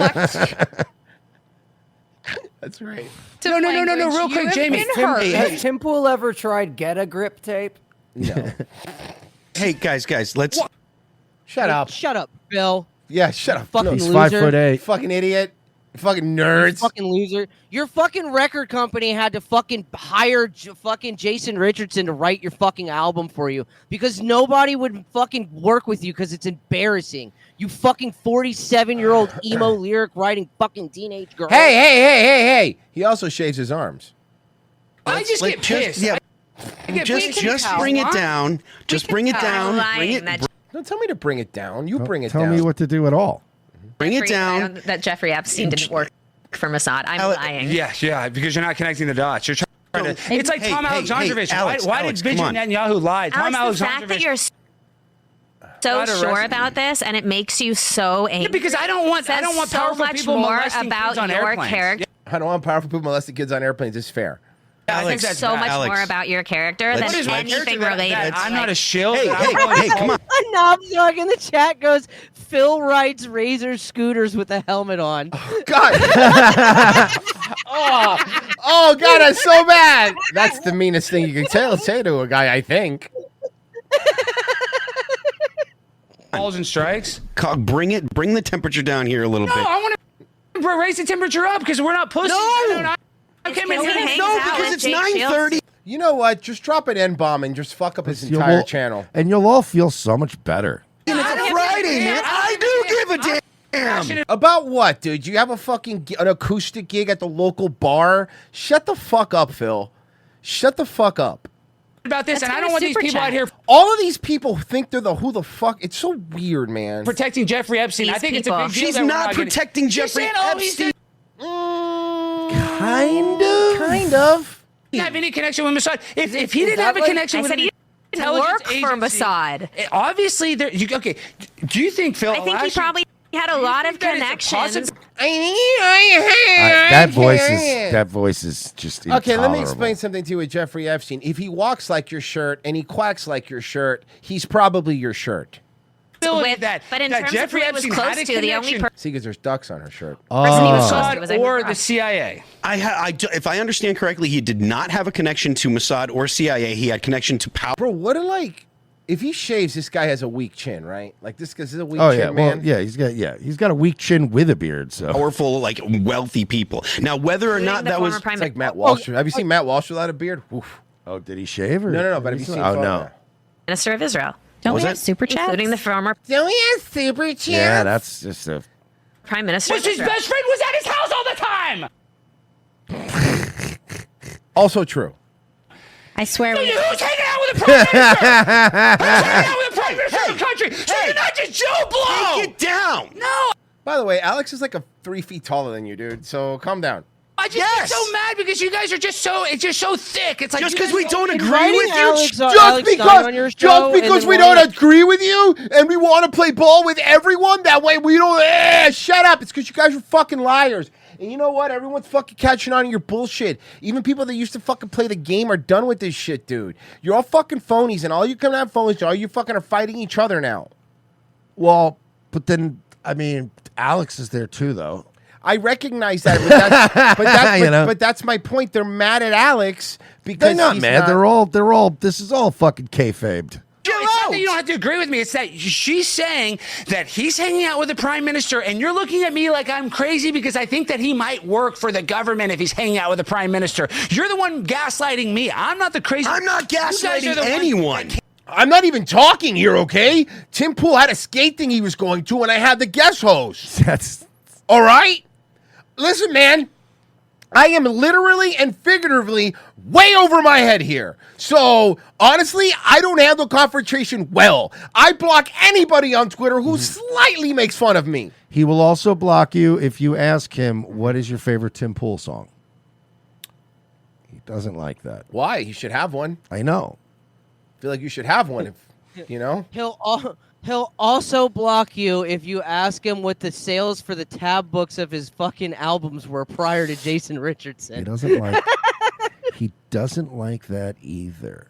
That's right. No, real quick, Jamie. Has Tim Pool ever tried get a grip tape? No. Hey, guys, let's... Shut up. Shut up, Bill. Yeah, shut up. Fucking He's loser. 5'8". Fucking idiot. Fucking You nerds. fucking loser. Your fucking record company had to fucking hire fucking Jason Richardson to write your fucking album for you because nobody would fucking work with you because it's embarrassing. You fucking 47-year-old emo lyric writing fucking teenage girl. Hey. He also shaves his arms. I just get pissed. Yeah. I Just bring it down. Just bring it down. Don't tell me to bring it down. You bring it Tell down. me what to do at all. Bring it down. That Jeffrey Epstein didn't work for Mossad. I'm lying. Yeah, because you're not connecting the dots. You're trying to. It's like Hey, Tom hey, Alexandrovich. hey, Alex, why Alex, did come on. Netanyahu lie? Tom Alex, the fact that Alexandrovich. you're so Got sure arrested. about this and it makes you so angry. Yeah, because I don't want says powerful so much people more molesting about kids on your airplanes. character. I don't want powerful people molesting kids on airplanes. It's fair. I think that's so much Alex. more about your character Let's- than What is my anything character related. that I'm not a shield. Hey, come on. Knobsdog in the chat goes, Phil rides Razor scooters with a helmet on. God. oh, God, I'm so mad. That's the meanest thing you can say to a guy, I think. Balls and strikes. Bring the temperature down here a little No, bit. I want to raise the temperature up because we're not pussies. No! Okay, because it's 9:30. You know what? Just drop an N-bomb and just fuck up his entire channel. And you'll all feel so much better. And it's a Friday, man. I do give a damn. About what, dude? You have a fucking an acoustic gig at the local bar? Shut the fuck up, Phil. Shut the fuck up. About this, and I don't want these people out here All of these people think they're the who the fuck. It's so weird, man. protecting Jeffrey Epstein. I think it's a big deal. She's that we're not getting- protecting She's Jeffrey saying, oh, he's Epstein. Kind of. Didn't have any connection with Mossad. If he didn't have a connection with he intelligence work for agency, Mossad. Obviously, there. Okay, do you think Phil? I think he probably had a lot of connections. That voice is just intolerable. Okay, let me explain something to you with Jeffrey Epstein. If he walks like your shirt and he quacks like your shirt, he's probably your shirt. But in terms of who he was close to, the only person See, because there's ducks on her shirt. he was close to was Edward or Ross. the CIA. If I understand correctly, he did not have a connection to Mossad or CIA. He had connection to power. Bro, what if he shaves, this guy has a weak chin, right? Like this guy's a weak Oh chin, yeah, man. well he's got a weak chin with a beard. So Powerful, like wealthy people. Now, whether or not that was, It's like Matt Walsh. Have you seen Matt Walsh without a beard? Oof. Oh, did he shave? Or No, but have you seen? Oh no. Minister of Israel. Don't we have super chats? Including the former Don't we have super chats? Yeah, that's just a. Prime Minister. Which his best friend was at his house all the time. Also true. I swear. Who's hanging out with the prime minister? Who's hanging out with the prime minister of the country? So you're not just Joe Blow. Take it down. No. By the way, Alex is like 3 feet taller than you, dude. So calm down. I just get so mad because you guys are just so thick. It's like Just you because guys we don't agree Inviting with you. Alex on your show Just and because then we wanting don't agree with you and we want to play ball with everyone, that way we don't. Shut up! It's because you guys are fucking liars. And you know what? Everyone's fucking catching on to your bullshit. Even people that used to fucking play the game are done with this shit, dude. You're all fucking phonies, and all you can have phonies. All you fucking are fighting each other now. Well, but then I mean, Alex is there too, though. I recognize that, but that's my point. They're mad at Alex because They're not he's mad. They're all. This is all fucking kayfabed. It's not that you don't have to agree with me. It's that she's saying that he's hanging out with the prime minister, and you're looking at me like I'm crazy because I think that he might work for the government if he's hanging out with the prime minister. You're the one gaslighting me. I'm not the crazy. I'm not gaslighting anyone. I'm not even talking here, okay? Tim Pool had a skate thing he was going to, and I had the guest host. That's all right. Listen, man, I am literally and figuratively way over my head here. So, honestly, I don't handle confrontation well. I block anybody on Twitter who slightly makes fun of me. He will also block you if you ask him what is your favorite Tim Pool song. He doesn't like that. Why? He should have one. I know. I feel like you should have one, if you know. He'll also block you if you ask him what the sales for the tab books of his fucking albums were prior to Jason Richardson. He doesn't like. He doesn't like that either.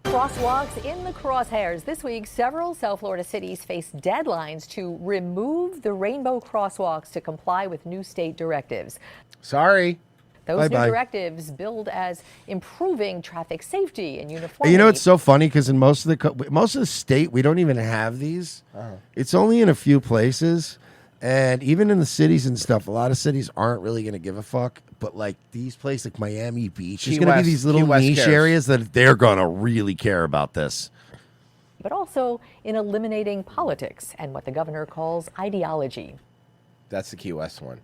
Crosswalks in the crosshairs. This week, several South Florida cities face deadlines to remove the rainbow crosswalks to comply with new state directives. Sorry. Those Bye-bye. new directives billed as improving traffic safety and uniformity. You know, it's so funny because in most of the state, we don't even have these. It's only in a few places, and even in the cities and stuff, a lot of cities aren't really going to give a fuck. But like these places, like Miami Beach, there's Key going to be West- these little Key West niche cares. areas that they're going to really care about this. but also in eliminating politics and what the governor calls ideology. That's the Key West one.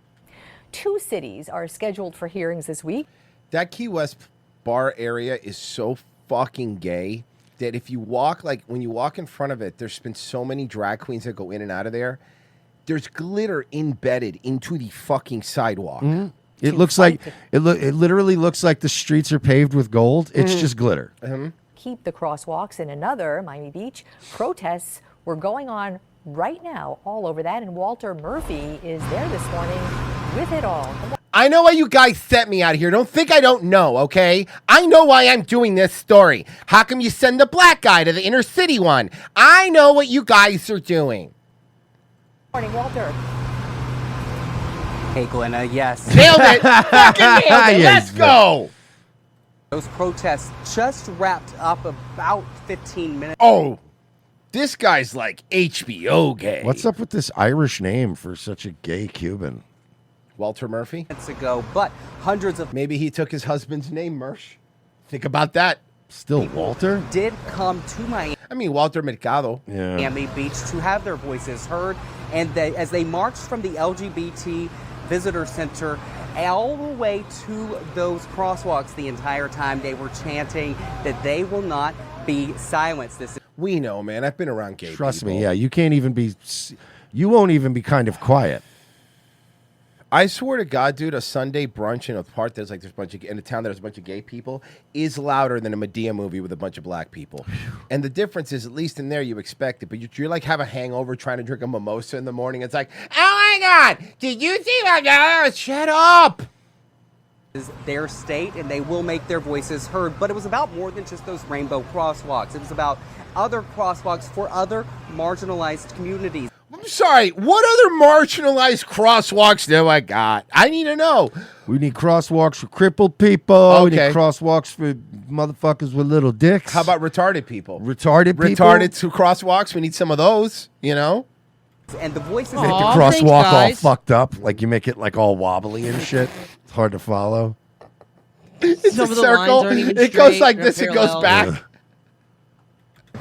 2 cities are scheduled for hearings this week. That Key West bar area is so fucking gay that if you walk, like when you walk in front of it, there's been so many drag queens that go in and out of there. There's glitter embedded into the fucking sidewalk. It looks like it literally looks like the streets are paved with gold. It's just glitter. Keep the crosswalks. In another, Miami Beach, protests were going on right now all over that, and Walter Murphy is there this morning with it all. I know why you guys sent me out here. Don't think I don't know, okay? I know why I'm doing this story. How come you send the black guy to the inner city one? I know what you guys are doing. Morning, Walter. Hey, Glenna, yes. Nailed it. Fucking nailed it. Let's go. Those protests just wrapped up about 15 minutes. Oh, this guy's like HBO gay. What's up with this Irish name for such a gay Cuban? Walter Murphy? Ago, but hundreds of... Maybe he took his husband's name, Mersh. Think about that. Still Walter? Did come to Miami. I mean, Walter Mercado. Yeah. Miami Beach to have their voices heard. And as they marched from the LGBT Visitor Center all the way to those crosswalks, the entire time they were chanting that they will not be silenced. We know, man. I've been around gay Trust people. me, yeah. You won't even be kind of quiet. I swear to God, dude, a Sunday brunch in a part in a town that there's a bunch of gay people is louder than a Medea movie with a bunch of black people. And the difference is, at least in there, you expect it. But you're like have a hangover trying to drink a mimosa in the morning. It's like, oh my God, did you see my God? Shut up. Is their state, and they will make their voices heard. But it was about more than just those rainbow crosswalks. It was about other crosswalks for other marginalized communities. I'm sorry, what other marginalized crosswalks do I got? I need to know. We need crosswalks for crippled people. Okay. We need crosswalks for motherfuckers with little dicks. How about retarded people? Retarded people? Retarded to crosswalks. We need some of those, you know? And the voices... Make the crosswalk all fucked up. Like you make it like all wobbly and shit. It's hard to follow. It's a circle. It goes like this. It goes back.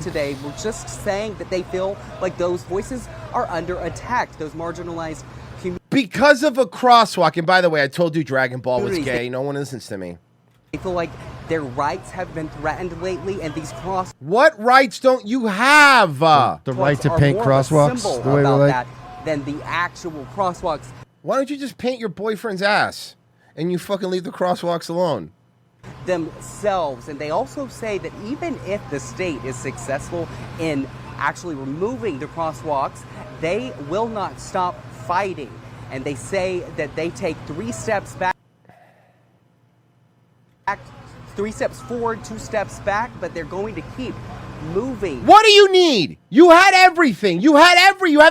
Today, we're just saying that they feel like those voices are under attack, those marginalized communities. Because of a crosswalk. And by the way, I told you Dragon Ball was gay. No one listens to me. They feel like their rights have been threatened lately, and these cross... What rights don't you have? The right to paint crosswalks the way we like. That than the actual crosswalks. Why don't you just paint your boyfriend's ass and you fucking leave the crosswalks alone? Themselves. And they also say that even if the state is successful in actually removing the crosswalks, they will not stop fighting. And they say that they take 3 steps back, 3 steps forward, 2 steps back, but they're going to keep moving. What do you need? You had everything. You have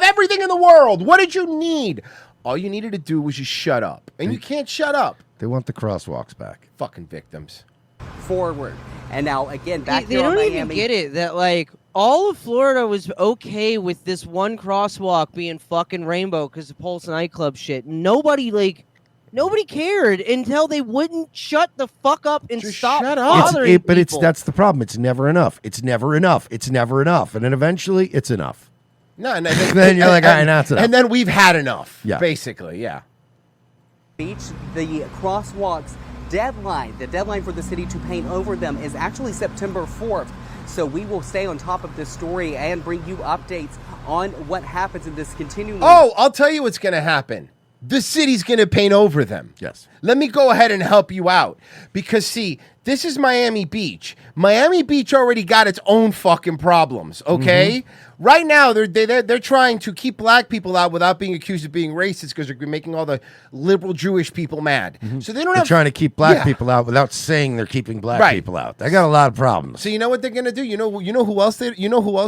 everything in the world. What did you need? All you needed to do was just shut up. And you can't shut up. They want the crosswalks back. Fucking victims. Forward. And now, again, back they here on don't Miami. even get it that, like, all of Florida was okay with this one crosswalk being fucking rainbow because of Pulse nightclub shit. Nobody cared until they wouldn't shut the fuck up and stop bothering people. That's the problem. It's never enough. It's never enough. It's never enough. And then eventually, it's enough. No, and then you're like, all right, now it's enough. And then we've had enough. Yeah. Basically, yeah. Beach, the crosswalks deadline, the deadline for the city to paint over them is actually September 4th. So we will stay on top of this story and bring you updates on what happens in this continuing. Oh, I'll tell you what's going to happen. The city's going to paint over them. Yes. Let me go ahead and help you out. Because, see, this is Miami Beach. Miami Beach already got its own fucking problems, okay? Right now, they're trying to keep black people out without being accused of being racist because they're making all the liberal Jewish people mad. So they're trying to keep black people out without saying they're keeping black people out. They got a lot of problems. So you know what they're gonna do? You know who else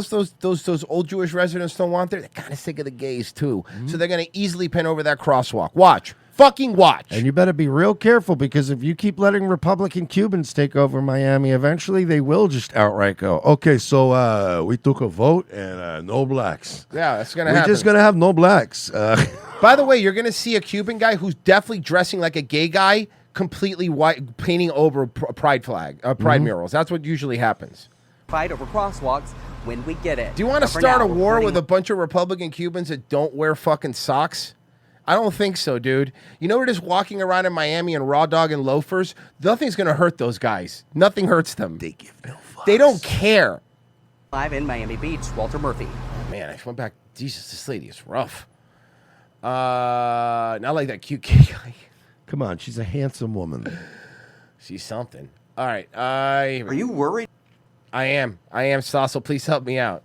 those old Jewish residents don't want there? They're kind of sick of the gays too. So they're gonna easily pen over that crosswalk. Watch. Fucking watch. And you better be real careful because if you keep letting Republican Cubans take over Miami, eventually they will just outright go, okay, so we took a vote and no blacks. Yeah, that's going to happen. We're just going to have no blacks. By the way, you're going to see a Cuban guy who's definitely dressing like a gay guy, completely white, painting over pride murals. That's what usually happens. Fight over crosswalks when we get it. Do you want to start a war with a bunch of Republican Cubans that don't wear fucking socks? I don't think so, dude. You know, we're just walking around in Miami in raw dog and loafers. Nothing's going to hurt those guys. Nothing hurts them. They give no fucks. They don't care. Live in Miami Beach, Walter Murphy. Oh, man, I went back. Jesus, this lady is rough. Not like that cute gay guy. Come on, she's a handsome woman. She's something. All right. Are you worried? I am, Stossel. Please help me out.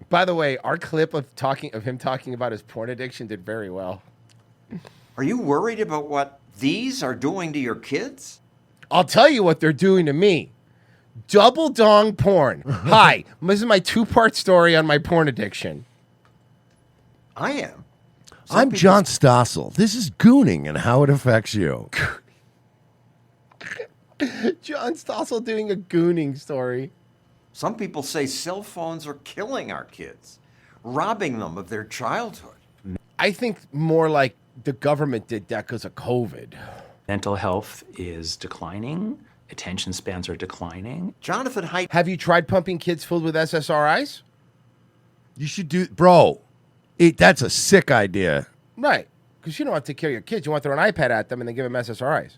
By the way, our clip of him talking about his porn addiction did very well. Are you worried about what these are doing to your kids? I'll tell you what they're doing to me. Double dong porn. Hi, this is my 2-part story on my porn addiction. I am. I'm John Stossel. This is gooning and how it affects you. John Stossel doing a gooning story. Some people say cell phones are killing our kids, robbing them of their childhood. I think more like the government did that because of COVID. Mental health is declining. Attention spans are declining. Jonathan Haidt. Have you tried pumping kids filled with SSRIs? You should do, bro. That's a sick idea. Right, because you don't want to take care of your kids. You want to throw an iPad at them and then give them SSRIs.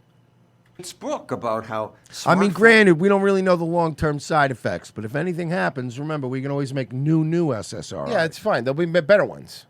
It's book about how. I mean, granted, we don't really know the long-term side effects, but if anything happens, remember, we can always make new SSRIs. Yeah, it's fine. There'll be better ones.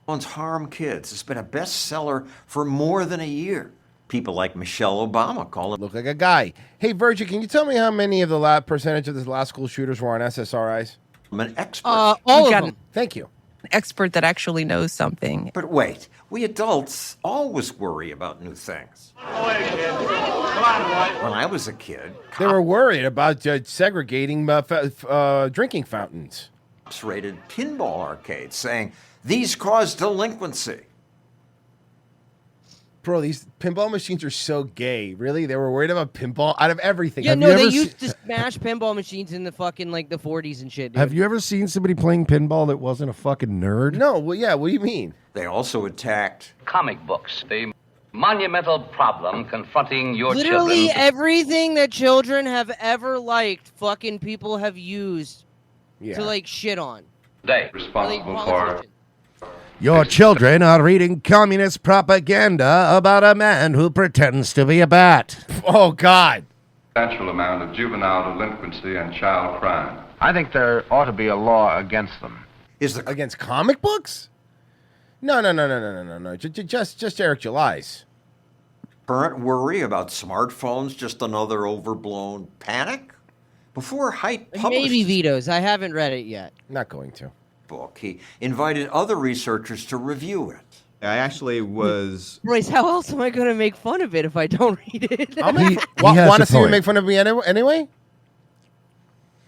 Phones harm kids. It's been a bestseller for more than a year. People like Michelle Obama call it. Look like a guy. Hey, Virgil, can you tell me how many of the percentage of the last school shooters were on SSRIs? I'm an expert. All of them. Thank you. An expert that actually knows something. But wait, we adults always worry about new things. When I was a kid, They were worried about segregating drinking fountains. cops raided pinball arcades, saying these cause delinquency. Bro, these pinball machines are so gay. Really? They were worried about pinball out of everything. Yeah, no, they used to smash pinball machines in the fucking the 40s and shit. Dude. Have you ever seen somebody playing pinball that wasn't a fucking nerd? No, well, yeah, what do you mean? They also attacked comic books, the monumental problem confronting your Literally children. everything that children have ever liked, fucking people have used to shit on. They responsible for. Your children are reading communist propaganda about a man who pretends to be a bat. Oh, God. Substantial amount of juvenile delinquency and child crime. I think there ought to be a law against them. Is there against comic books? No. Just Eric July's. Current worry about smartphones, just another overblown panic? Before Haidt published Maybe vetoes. I haven't read it yet. Not going to. book, he invited other researchers to review it. I actually was. Royce, how else am I going to make fun of it if I don't read it? Want to see me make fun of me anyway?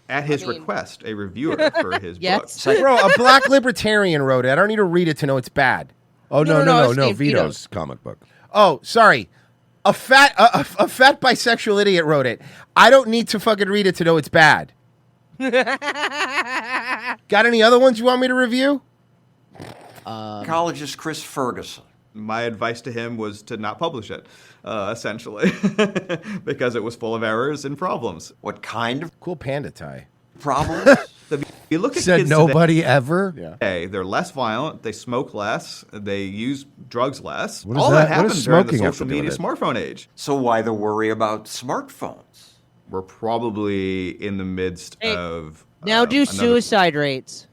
At his request, a reviewer for his book. Bro, a black libertarian wrote it. I don't need to read it to know it's bad. Oh, no. Vito's comic book. Oh, sorry. A fat bisexual idiot wrote it. I don't need to fucking read it to know it's bad. Got any other ones you want me to review? Psychologist Chris Ferguson. My advice to him was to not publish it, essentially, because it was full of errors and problems. What kind of cool panda tie? Problems? You look at Said kids nobody today, ever? Yeah. They're less violent, they smoke less, they use drugs less. What is All that? that What happened does during the smoking have social to do media with it? smartphone age. So why the worry about smartphones? We're probably in the midst of Now do another suicide rates.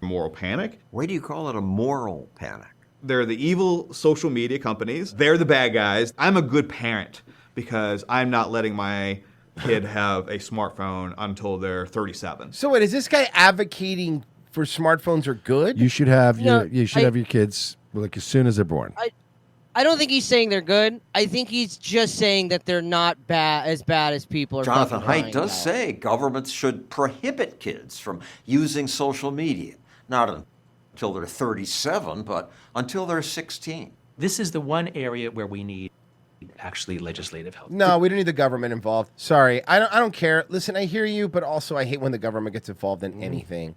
moral panic. Why do you call it a moral panic? They're the evil social media companies. They're the bad guys. I'm a good parent because I'm not letting my kid have a smartphone until they're 37. So wait, is this guy advocating for smartphones are good? You should have No, your have your kids like as soon as they're born. I don't think he's saying they're good. I think he's just saying that they're not as bad as people are. Jonathan fucking Haidt crying does about. say governments should prohibit kids from using social media, not until they're 37, but until they're 16. This is the one area where we need actually legislative help. No, we don't need the government involved. Sorry, I don't care. Listen, I hear you, but also I hate when the government gets involved in anything.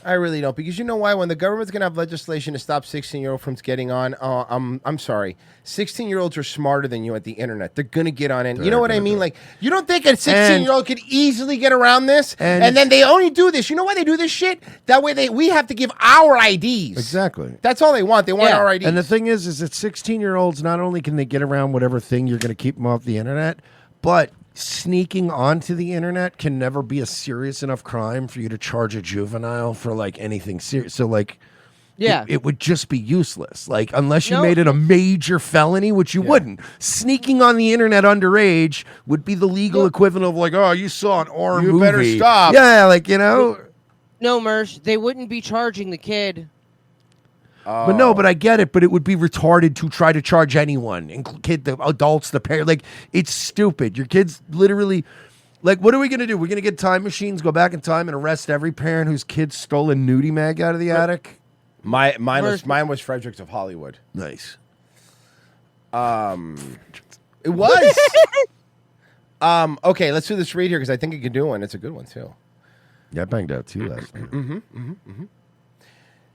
I really don't, because you know why? When the government's gonna have legislation to stop 16-year-olds from getting on, I'm sorry, 16-year-olds are smarter than you at the internet. They're gonna get on it. You know what I mean? Like, you don't think a 16-year-old could easily get around this, and then they only do this. You know why they do this shit? That way we have to give our IDs. Exactly. That's all they want. They want our IDs. And the thing is that 16-year-olds, not only can they get around whatever thing you're going to keep them off the internet, but sneaking onto the internet can never be a serious enough crime for you to charge a juvenile for like anything serious. So like, yeah, it would just be useless. Like unless you made it a major felony, which you wouldn't. Sneaking on the internet underage would be the legal equivalent of like, oh, you saw an R movie. You better stop. Yeah, like you know. No, Mersh, they wouldn't be charging the kid. But no, but I get it. But it would be retarded to try to charge anyone, the adults, the parents. Like, it's stupid. Your kids literally, like, what are we gonna do? We're gonna get time machines, go back in time, and arrest every parent whose kid stole a nudie mag out of the attic. Mine was Fredericks of Hollywood. Nice. It was. Okay, let's do this read here because I think you can do one. It's a good one too. Yeah, I banged out 2 last night.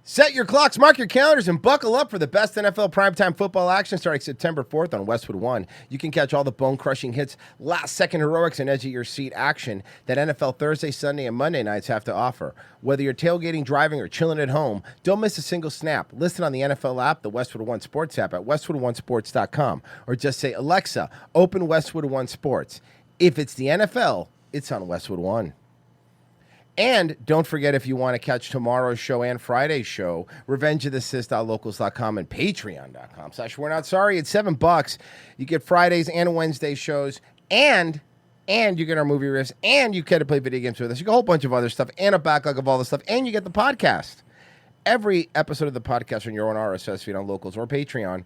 Set your clocks, mark your calendars, and buckle up for the best NFL primetime football action starting September 4th on Westwood One. You can catch all the bone-crushing hits, last-second heroics, and edge-of-your-seat action that NFL Thursday, Sunday, and Monday nights have to offer. Whether you're tailgating, driving, or chilling at home, don't miss a single snap. Listen on the NFL app, the Westwood One Sports app at westwoodonesports.com, or just say, Alexa, open Westwood One Sports. If it's the NFL, it's on Westwood One. And don't forget, if you want to catch tomorrow's show and Friday's show, revengeofthesys.locals.com and patreon.com/we're not sorry. It's $7. You get Fridays and Wednesday shows, and you get our movie riffs, and you get to play video games with us. You get a whole bunch of other stuff, and a backlog of all the stuff, and you get the podcast. Every episode of the podcast on your own RSS feed on Locals or Patreon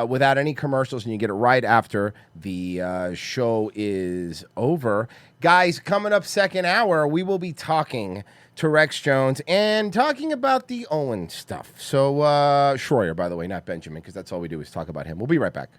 without any commercials, and you get it right after the show is over. Guys, coming up second hour, we will be talking to Rex Jones and talking about the Owen stuff. So, Schroyer, by the way, not Benjamin, because that's all we do is talk about him. We'll be right back.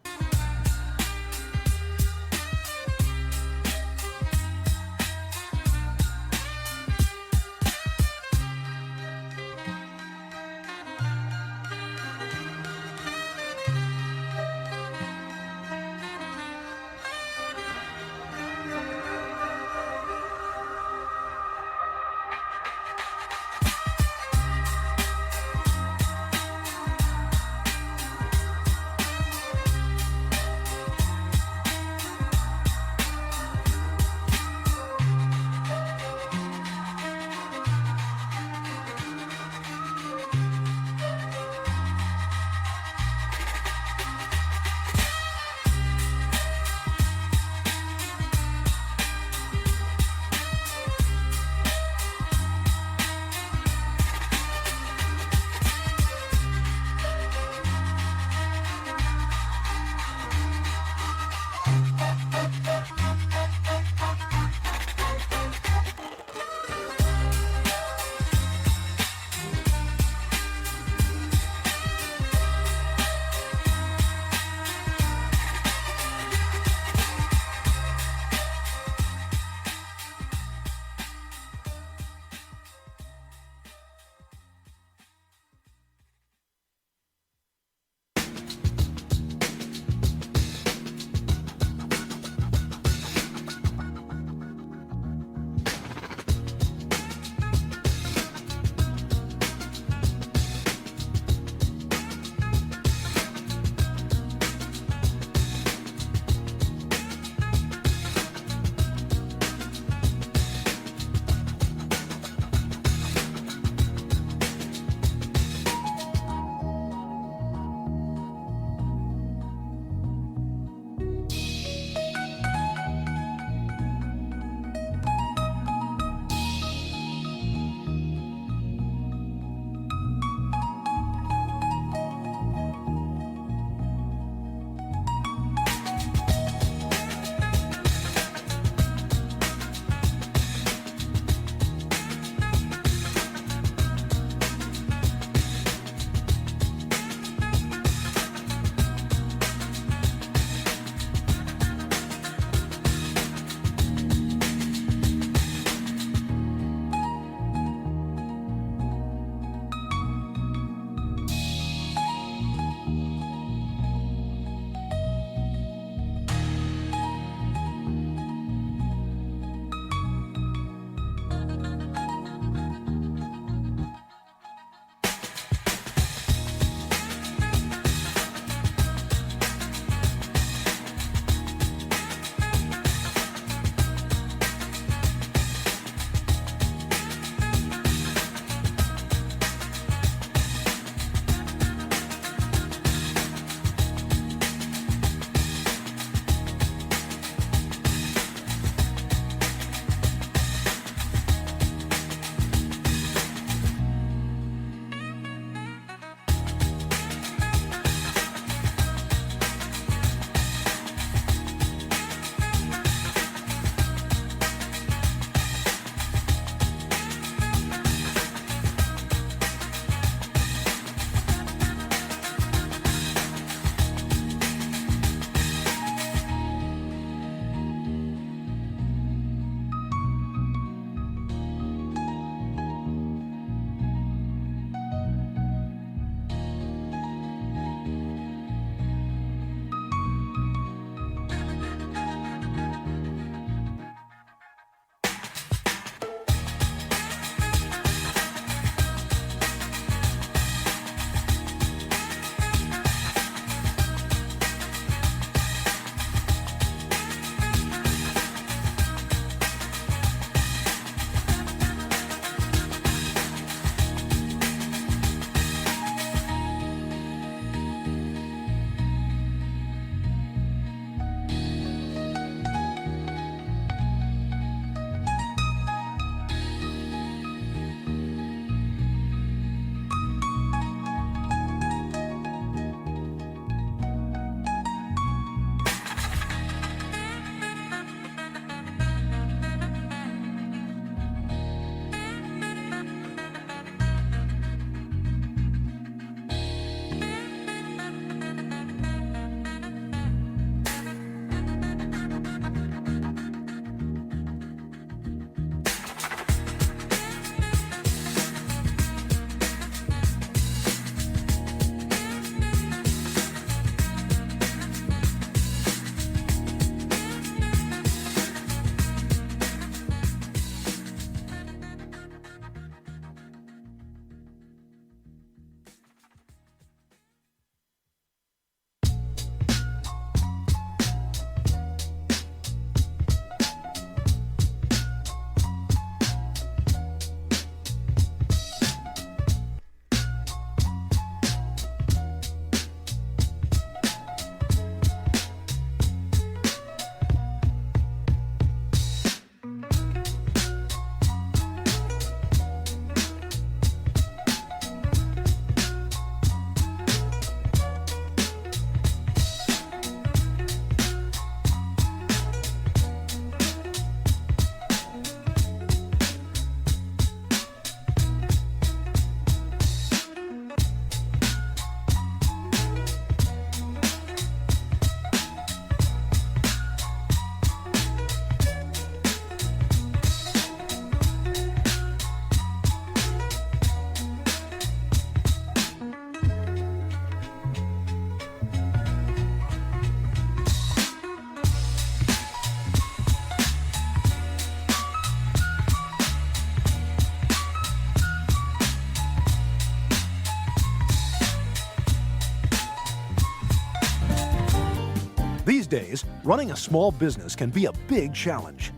days, running a small business can be a big challenge.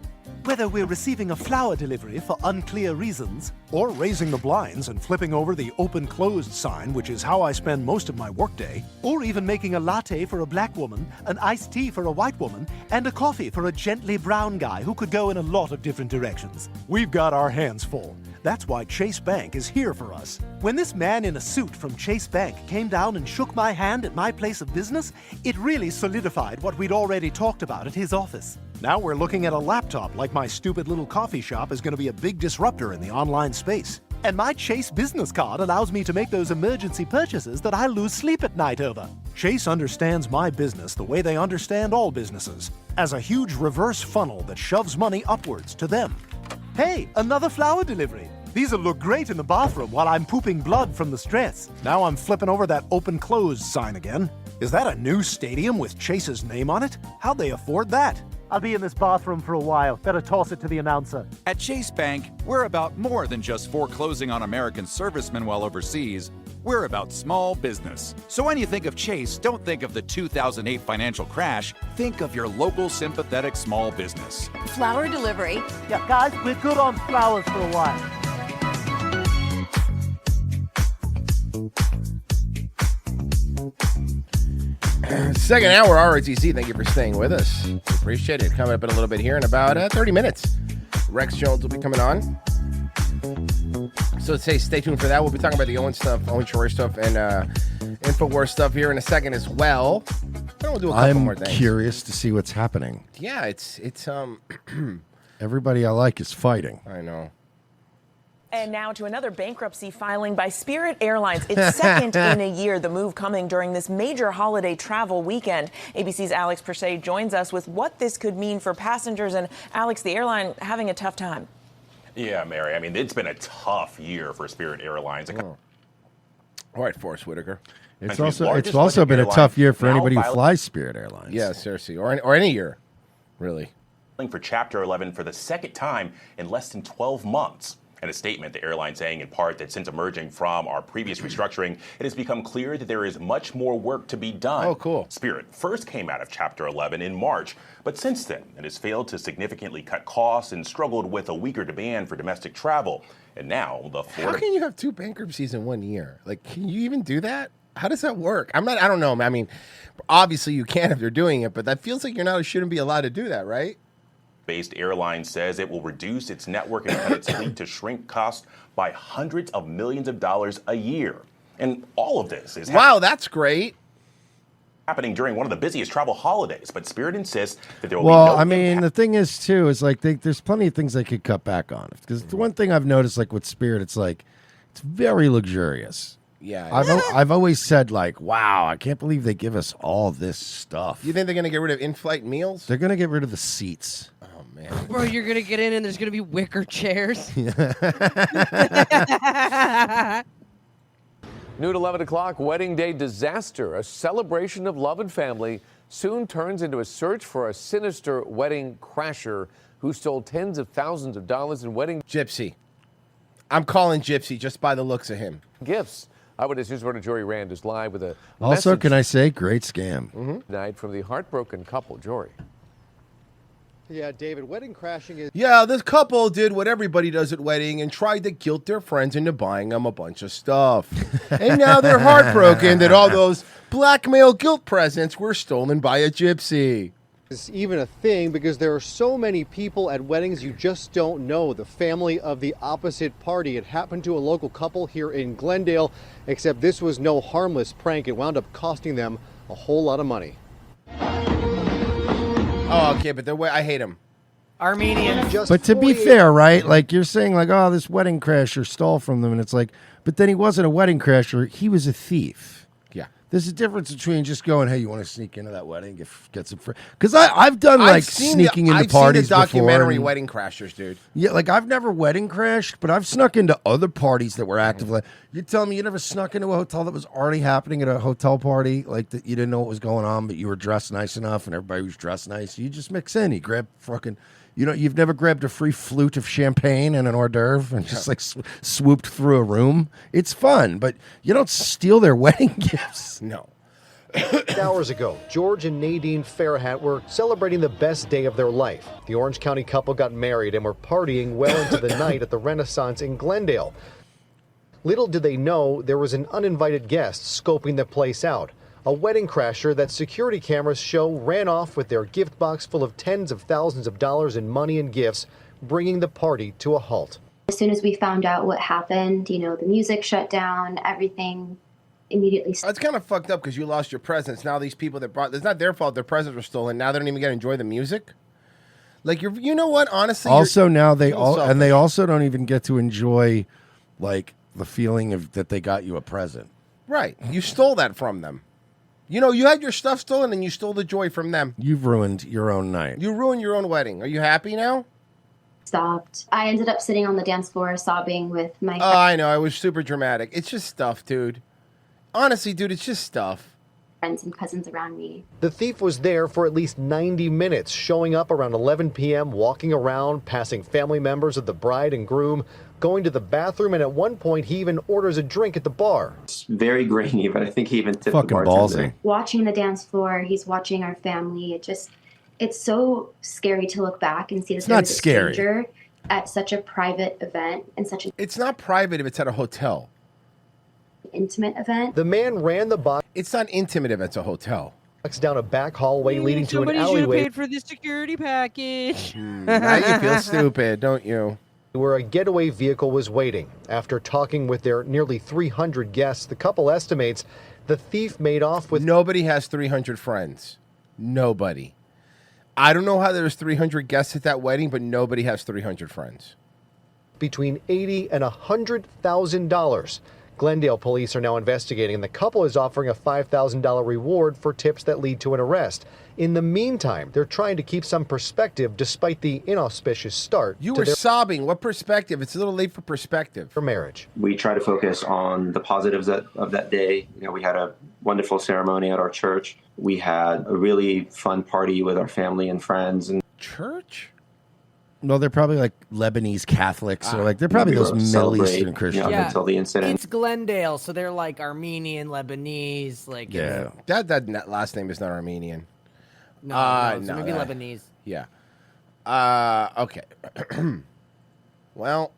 Whether we're receiving a flower delivery for unclear reasons, or raising the blinds and flipping over the open-closed sign, which is how I spend most of my workday, or even making a latte for a black woman, an iced tea for a white woman, and a coffee for a gently brown guy who could go in a lot of different directions. We've got our hands full. That's why Chase Bank is here for us. When this man in a suit from Chase Bank came down and shook my hand at my place of business, it really solidified what we'd already talked about at his office. Now we're looking at a laptop like my stupid little coffee shop is going to be a big disruptor in the online space. And my Chase business card allows me to make those emergency purchases that I lose sleep at night over. Chase understands my business the way they understand all businesses, as a huge reverse funnel that shoves money upwards to them. Hey, another flower delivery. These'll look great in the bathroom while I'm pooping blood from the stress. Now I'm flipping over that open-closed sign again. Is that a new stadium with Chase's name on it? How'd they afford that? I'll be in this bathroom for a while. Better toss it to the announcer. At Chase Bank, we're about more than just foreclosing on American servicemen while overseas. We're about small business. So when you think of Chase, don't think of the 2008 financial crash. Think of your local sympathetic small business. Flower delivery. Yeah, guys, we're good on flowers for a while. Second hour ROTC. Thank you for staying with us. Appreciate it. Coming up in a little bit here in about 30 minutes. Rex Jones will be coming on. So stay tuned for that. We'll be talking about the Owen stuff, Owen Troyer stuff, and InfoWars stuff here in a second as well. We'll do a couple more things. I'm curious to see what's happening. Yeah, it's Everybody I like is fighting. I know. And now to another bankruptcy filing by Spirit Airlines. It's second in a year, the move coming during this major holiday travel weekend. ABC's Alex Persay joins us with what this could mean for passengers. And Alex, the airline having a tough time. Yeah, Mary. I mean, it's been a tough year for Spirit Airlines. All right, Forrest Whitaker. It's also been a tough year for anybody who flies Spirit Airlines. Yeah, seriously. Or any year, really. For Chapter 11 for the second time in less than 12 months. In a statement, the airline saying in part that since emerging from our previous restructuring, it has become clear that there is much more work to be done. Oh, cool. Spirit first came out of Chapter 11 in March, but since then it has failed to significantly cut costs and struggled with a weaker demand for domestic travel. And now the How can you have two bankruptcies in 1 year? Like, can you even do that? How does that work? I don't know. I mean, obviously you can if you're doing it, but that feels like shouldn't be allowed to do that, right? Based airline says it will reduce its network and cut its fleet to shrink costs by hundreds of millions of dollars a year. And all of this is that's great. Happening during one of the busiest travel holidays, but Spirit insists that there will be no the thing is too is like there's plenty of things they could cut back on, because the one thing I've noticed, like with Spirit, it's very luxurious. Yeah, I've always said, like, wow, I can't believe they give us all this stuff. You think they're going to get rid of in-flight meals? They're going to get rid of the seats. Oh, man. Bro, you're going to get in and there's going to be wicker chairs. New at 11 o'clock, wedding day disaster. A celebration of love and family soon turns into a search for a sinister wedding crasher who stole tens of thousands of dollars in wedding Gypsy. I'm calling Gypsy just by the looks of him. Gifts. Eyewitness News reporter Jory Rand is live with a also, message can I say, great scam. Tonight from the heartbroken couple, Jory. Yeah, David, wedding crashing is... Yeah, this couple did what everybody does at wedding and tried to guilt their friends into buying them a bunch of stuff. And now they're heartbroken that all those blackmail guilt presents were stolen by a gypsy. Is even a thing because there are so many people at weddings you just don't know the family of the opposite party. It happened to a local couple here in Glendale, except this was no harmless prank. It wound up costing them a whole lot of money. Oh, okay, but I hate them. Armenian. But to be fair, right? Like, you're saying, like, oh, this wedding crasher stole from them, and it's like, but then he wasn't a wedding crasher, he was a thief. Yeah. There's a difference between just going, hey, you want to sneak into that wedding, get some free... Because I've done, sneaking into parties before. I've seen the documentary Wedding Crashers, dude. Yeah, like, I've never wedding crashed, but I've snuck into other parties that were active. Like, you're telling me you never snuck into a hotel that was already happening at a hotel party? Like, that you didn't know what was going on, but you were dressed nice enough, and everybody was dressed nice. You just mix in. You grab fucking... you've never grabbed a free flute of champagne and an hors d'oeuvre and just, like, swooped through a room? It's fun, but you don't steal their wedding gifts. No. Hours ago, George and Nadine Fairhat were celebrating the best day of their life. The Orange County couple got married and were partying well into the night at the Renaissance in Glendale. Little did they know there was an uninvited guest scoping the place out. A wedding crasher that security cameras show ran off with their gift box full of tens of thousands of dollars in money and gifts, bringing the party to a halt. As soon as we found out what happened, the music shut down, everything immediately It's kind of fucked up because you lost your presents. Now these people that brought, it's not their fault their presents were stolen. Now they don't even get to enjoy the music. Like, you know what, honestly. Also, now they selfish. also don't even get to enjoy, like, the feeling of that they got you a present. Right. You stole that from them. You had your stuff stolen and you stole the joy from them. You've ruined your own night. You ruined your own wedding. Are you happy now? stopped. I ended up sitting on the dance floor sobbing with my Oh, I know. I was super dramatic. It's just stuff, dude. Honestly, dude, it's just stuff. Friends and cousins around me. The thief was there for at least 90 minutes, showing up around 11 p.m., walking around, passing family members of the bride and groom, going to the bathroom, and at one point he even orders a drink at the bar. It's very grainy, but I think he even tipped Fucking the bartender. ballsy. Watching the dance floor, he's watching our family. It's so scary to look back and see that there not was a scary. stranger at such a private event and such an It's not private if it's at a hotel. intimate event. The man ran the box. It's not intimate if it's a hotel. Down a back hallway leading to an Somebody should have alleyway. paid for the security package. Now you feel stupid, don't you? Where a getaway vehicle was waiting. After talking with their nearly 300 guests, the couple estimates the thief made off with. Nobody has 300 friends. Nobody. I don't know how there was 300 guests at that wedding, but nobody has 300 friends. Between $80,000 and $100,000. Glendale police are now investigating, and the couple is offering a $5,000 reward for tips that lead to an arrest. In the meantime, they're trying to keep some perspective despite the inauspicious start. You to were their sobbing. What perspective? It's a little late for perspective. For marriage. We try to focus on the positives of that day. You know, we had a wonderful ceremony at our church. We had a really fun party with our family and friends. And church? No, they're probably like Lebanese Catholics, or like they're probably we those were Middle celebrate, Eastern Christians. Yeah, until the incident. It's Glendale, so they're like Armenian, Lebanese, like Yeah. That last name is not Armenian. No, so maybe Lebanese. Yeah. Okay. Well,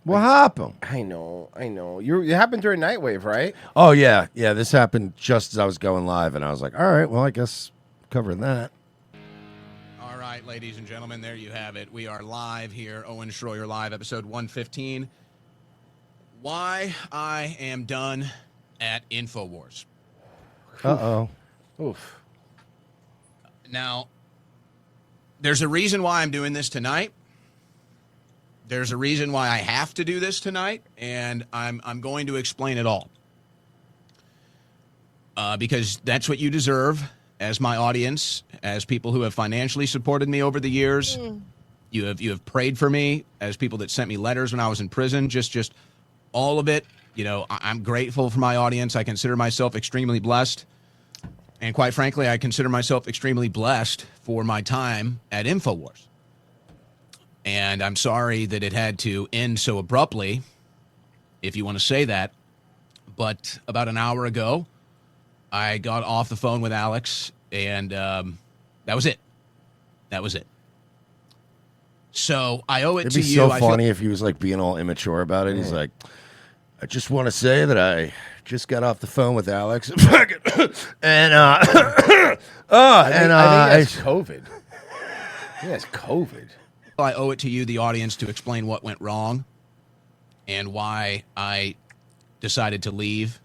what happened? I know. It happened during Nightwave, right? Oh yeah, yeah. This happened just as I was going live, and I was like, all right, well, I guess covering that. All right, ladies and gentlemen, there you have it. We are live here, Owen Schroyer Live, episode 115. Why I am done at InfoWars. Uh-oh. Oof. Now, there's a reason why I'm doing this tonight. There's a reason why I have to do this tonight, and I'm going to explain it all. Because that's what you deserve as my audience, as people who have financially supported me over the years. You have prayed for me, as people that sent me letters when I was in prison, just all of it. You know, I'm grateful for my audience. I consider myself extremely blessed. And quite frankly, I consider myself extremely blessed for my time at InfoWars. And I'm sorry that it had to end so abruptly, if you want to say that. But about an hour ago, I got off the phone with Alex, and that was it. That was it. So I owe it It'd to be you. so I feel- funny if he was like being all immature about it. He's like, I just want to say that I just got off the phone with Alex, and I think that's COVID. He has COVID. I owe it to you, the audience, to explain what went wrong and why I decided to leave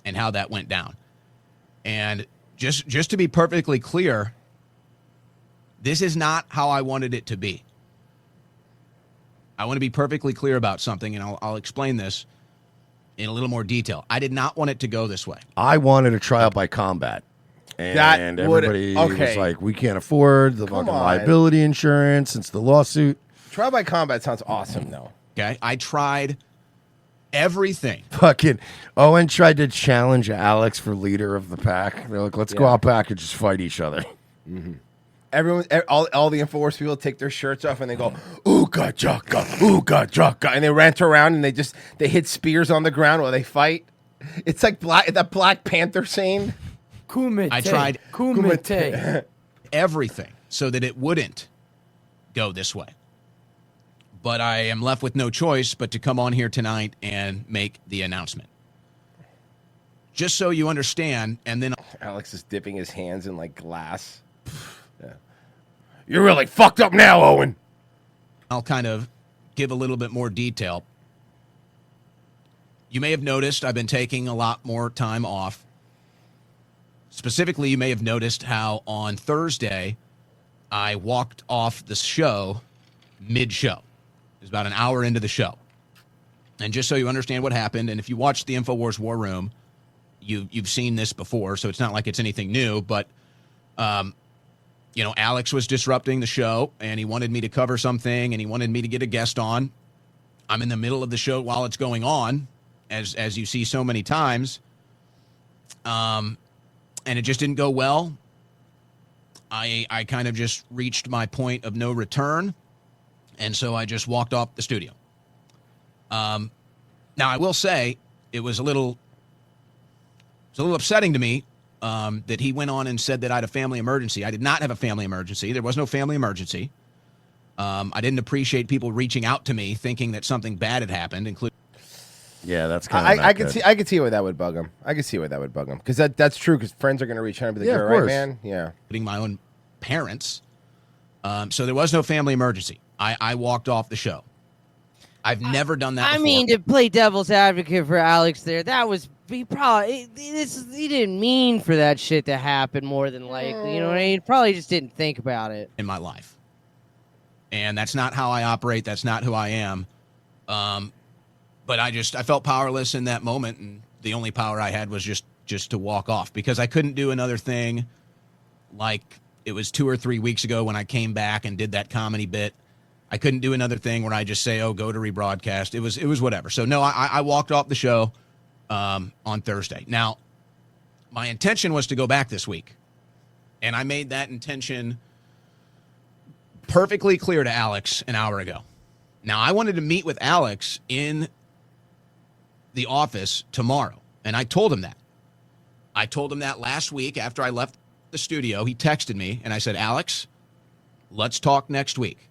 and how that went down. And just to be perfectly clear, this is not how I wanted it to be. I want to be perfectly clear about something, and I'll explain this in a little more detail. I did not want it to go this way. I wanted a trial by combat. And everybody was like, we can't afford the fucking liability insurance since the lawsuit. Trial by combat sounds awesome, though. Okay, I tried everything. Fucking Owen tried to challenge Alex for leader of the pack. They're like, let's go out back and just fight each other. Mm-hmm. Everyone, all the InfoWars people take their shirts off and they go, ooga jaka, and they rant around and they hit spears on the ground while they fight. It's like that Black Panther scene. Kumite. I tried Kumite. everything so that it wouldn't go this way. But I am left with no choice but to come on here tonight and make the announcement. Just so you understand, and then Alex is dipping his hands in like glass. Yeah. You're really fucked up now, Owen. I'll kind of give a little bit more detail. You may have noticed I've been taking a lot more time off. Specifically, you may have noticed how on Thursday I walked off the show mid-show. It was about an hour into the show. And just so you understand what happened, and if you watched the InfoWars War Room, you've seen this before, so it's not like it's anything new, but Alex was disrupting the show, and he wanted me to cover something, and he wanted me to get a guest on. I'm in the middle of the show while it's going on, as you see so many times. And it just didn't go well. I kind of just reached my point of no return, and so I just walked off the studio. Now, I will say it was a little upsetting to me that he went on and said that I had a family emergency. I did not have a family emergency. There was no family emergency. I didn't appreciate people reaching out to me thinking that something bad had happened, including. Yeah, that's kind of. I could see why that would bug him. I could see why that would bug him because that's true. Because friends are going to reach out and be like, Yeah, "You're of right, course. man." Yeah. Including my own parents. So there was no family emergency. I walked off the show. I've never done that before. I mean, to play devil's advocate for Alex there, that was he didn't mean for that shit to happen more than likely. You know what I mean? He probably just didn't think about it. In my life. And that's not how I operate. That's not who I am. But I felt powerless in that moment, and the only power I had was just to walk off because I couldn't do another thing like it was 2 or 3 weeks ago when I came back and did that comedy bit. I couldn't do another thing where I just say, "Oh, go to rebroadcast." It was whatever. So no, I walked off the show on Thursday. Now, my intention was to go back this week, and I made that intention perfectly clear to Alex an hour ago. Now, I wanted to meet with Alex in the office tomorrow, and I told him that. I told him that last week after I left the studio. He texted me, and I said, "Alex, let's talk next week."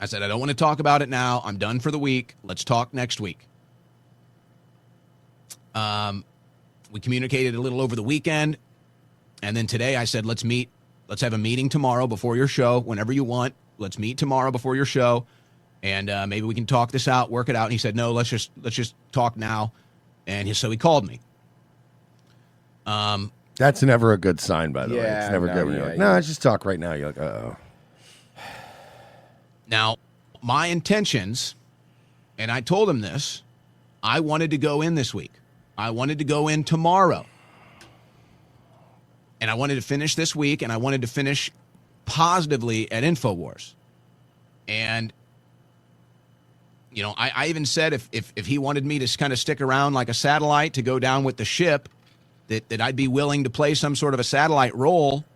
I said, "I don't want to talk about it now. I'm done for the week. Let's talk next week." We communicated a little over the weekend, and then today I said, "Let's meet. Let's have a meeting tomorrow before your show, whenever you want. Let's meet tomorrow before your show, and maybe we can talk this out, work it out." And he said, "No, let's just talk now." And so he called me. That's never a good sign, by the way. It's never no, good when you're yeah, like, yeah. "No, let's just talk right now." You're like, "Uh-oh." Now, my intentions, and I told him this, I wanted to go in this week. I wanted to go in tomorrow. And I wanted to finish this week, and I wanted to finish positively at InfoWars. And, I even said if he wanted me to kind of stick around like a satellite to go down with the ship, that I'd be willing to play some sort of a satellite role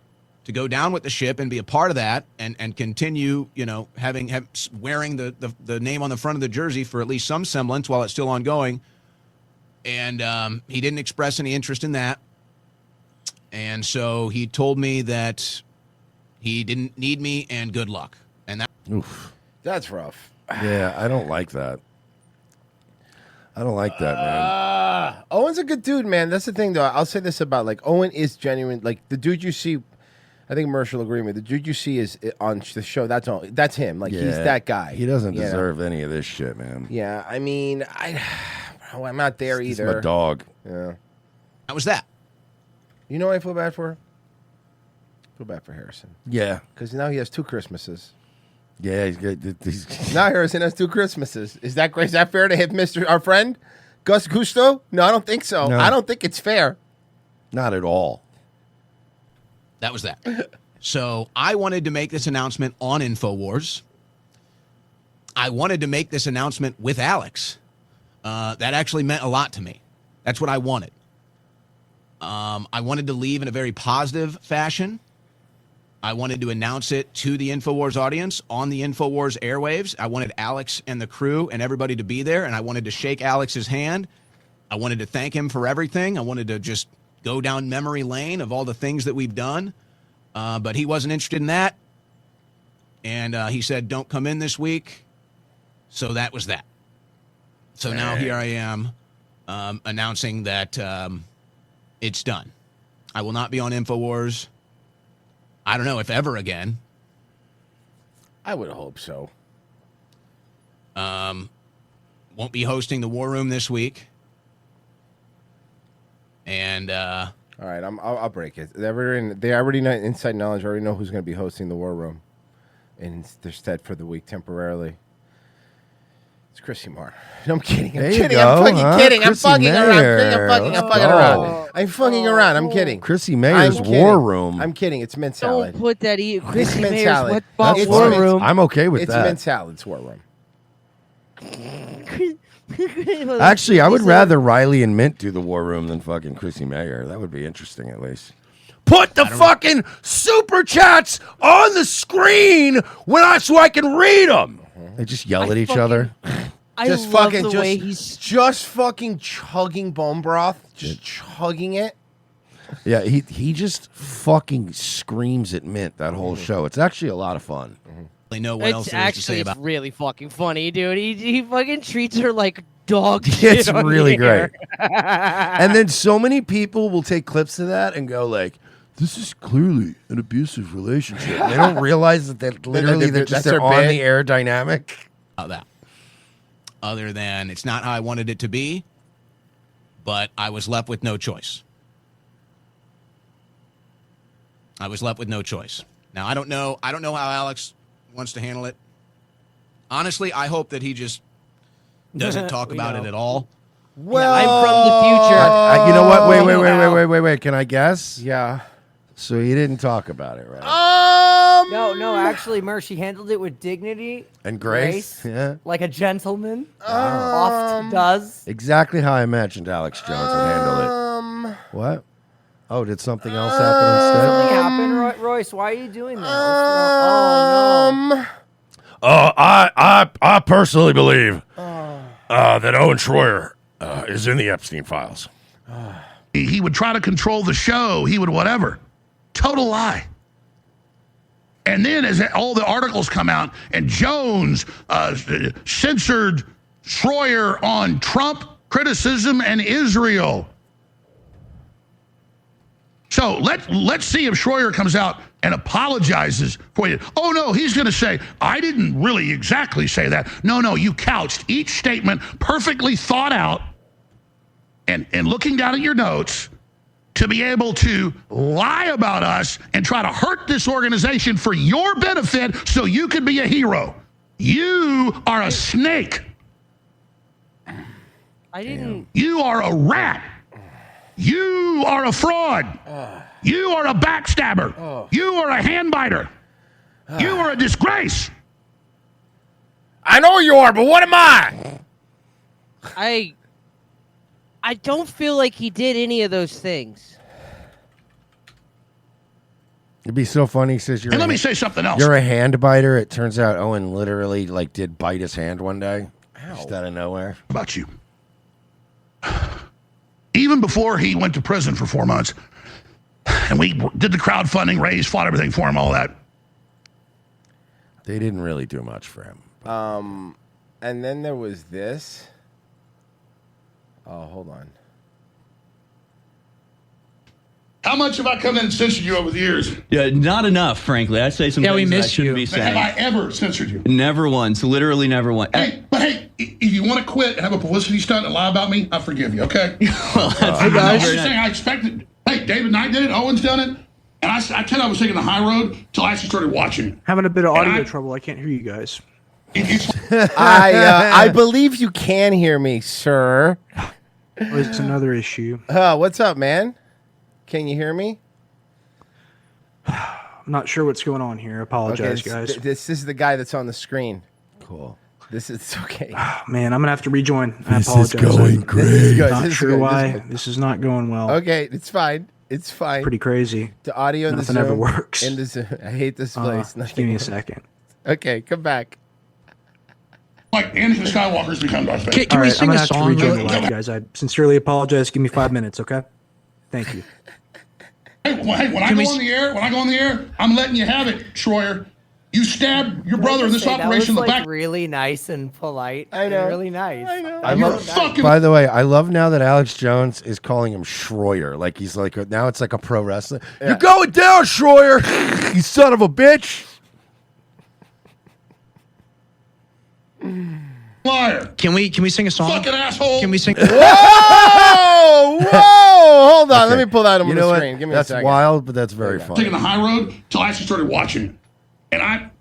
to go down with the ship and be a part of that and continue, wearing the name on the front of the jersey for at least some semblance while it's still ongoing. And he didn't express any interest in that. And so he told me that he didn't need me and good luck. And that's rough. Yeah, I don't like that. I don't like that, man. Owen's a good dude, man. That's the thing, though. I'll say this about Owen is genuine. Like the dude you see. I think Mercer will agree with me. The dude you see is on the show. That's him. He's that guy. He doesn't deserve any of this shit, man. Yeah, I mean, I'm not there He's either. my dog. Yeah. How was that? You know what I feel bad for? I feel bad for Harrison. Yeah. Because now he has 2 Christmases. Yeah, he's good. Now Harrison has 2 Christmases. Is that great? Is that fair to hit our friend Gus Gusto? No, I don't think so. No. I don't think it's fair. Not at all. That was that. So I wanted to make this announcement on InfoWars. I wanted to make this announcement with Alex. That actually meant a lot to me. That's what I wanted. I wanted to leave in a very positive fashion. I wanted to announce it to the InfoWars audience on the InfoWars airwaves. I wanted Alex and the crew and everybody to be there, and I wanted to shake Alex's hand I wanted to thank him for everything. I wanted to just go down memory lane of all the things that we've done. But he wasn't interested in that. And he said, don't come in this week. So that was that. So now here I am announcing that it's done. I will not be on InfoWars. I don't know if ever again. I would hope so. Won't be hosting the War Room this week. And all right, I'll break it. They already know inside knowledge. Already know who's going to be hosting the War Room in their stead for the week temporarily. It's Chrissy Moore. No, I'm kidding. I'm kidding. I'm fucking kidding. I'm fucking around. I'm fucking around. I'm kidding. Chrissy Mayer's War Room. I'm kidding. It's mint salad. Don't put that Chrissy mint Mayer's salad. what Bob It's War mint- Room. I'm okay with it's that. mint salad's War Room. Actually, I would rather Riley and Mint do the War Room than fucking Chrissy Mayer. That would be interesting, at least. Put the fucking super chats on the screen so I can read them. They just yell at each other. I just love fucking the way he's just fucking chugging bone broth, just chugging it. Yeah, he just fucking screams at Mint that whole show. It's actually a lot of fun. They know what else there is to say about It's really fucking funny, dude. He fucking treats her like dog shit. It's on really the air. great. And then so many people will take clips of that and go like, this is clearly an abusive relationship. And they don't realize that they're literally they're on the air dynamic. About that. Other than it's not how I wanted it to be, but I was left with no choice. I was left with no choice. Now I don't know how Alex wants to handle it. Honestly, I hope that he just doesn't talk about it at all. Well, I'm from the future. You know what? Wait. Can I guess? Yeah. So he didn't talk about it, right? No, actually, Mercy handled it with dignity And grace? Yeah. like a gentleman oft does. Exactly how I imagined Alex Jones would handle it. What? Oh, did something else happen instead? Something happened, Royce. Why are you doing that? Oh no! I personally believe that Owen Schroyer is in the Epstein files. He would try to control the show. He would whatever. Total lie. And then as all the articles come out and Jones censored Schroyer on Trump criticism and Israel. So let's see if Schroyer comes out and apologizes for you. Oh, no, he's going to say, I didn't really exactly say that. No, you couched each statement perfectly thought out and looking down at your notes to be able to lie about us and try to hurt this organization for your benefit so you could be a hero. You are a snake. I didn't. You are a rat. You are a fraud. You are a backstabber. You are a handbiter. You are a disgrace. I know you are, but what am I? I don't feel like he did any of those things. It'd be so funny. He says you're. And let me say something else. You're a hand biter. It turns out Owen literally did bite his hand one day, just out of nowhere. How about you? Even before he went to prison for 4 months, and we did the crowdfunding, raised, fought everything for him, all that. They didn't really do much for him. And then there was this. Oh, hold on. How much have I come in and censored you over the years? Yeah, not enough, frankly. I'd say some Yeah, we things that I missed shouldn't you. be saying. Have I ever censored you? Never once. Literally never once. But hey, if you want to quit and have a publicity stunt and lie about me, I forgive you, okay? Well, that's I'm very just nice. saying I expected. Hey, David Knight did it. Owen's done it. And I tell you, I was taking the high road until I actually started watching it. Having a bit of audio trouble. I can't hear you guys. I believe you can hear me, sir. It's another issue. What's up, man? Can you hear me? I'm not sure what's going on here. I apologize, guys. This is the guy that's on the screen. Cool. This is okay. Man, I'm gonna have to rejoin. I This is apologize. going great. Not This is sure good. why. This is not going well. Okay, it's fine. It's fine. Pretty crazy. The audio in the Nothing Zoom. ever works. In the Zoom. I hate this place. Just give me a second. Okay, come back. Like Anakin Skywalker's become Darth Vader. All right, I'm gonna have to rejoin the live, guys. I sincerely apologize. Give me 5 minutes, okay? Thank you. Hey, when I go on the air, I'm letting you have it, Schroyer. You stabbed your brother in this operation in the back. Really nice and polite. I know. Really nice. I know. I love, by the way, I love now that Alex Jones is calling him Schroyer. Like he's like now it's like a pro wrestler. Yeah. You're going down, Schroyer. You son of a bitch. Liar. Can we sing a song? Fucking asshole. Can we sing? Whoa! Hold on. Okay. Let me pull that on You the know what? screen. Give me That's a second. wild, but that's very funny. Taking the high road till I actually started watching it. And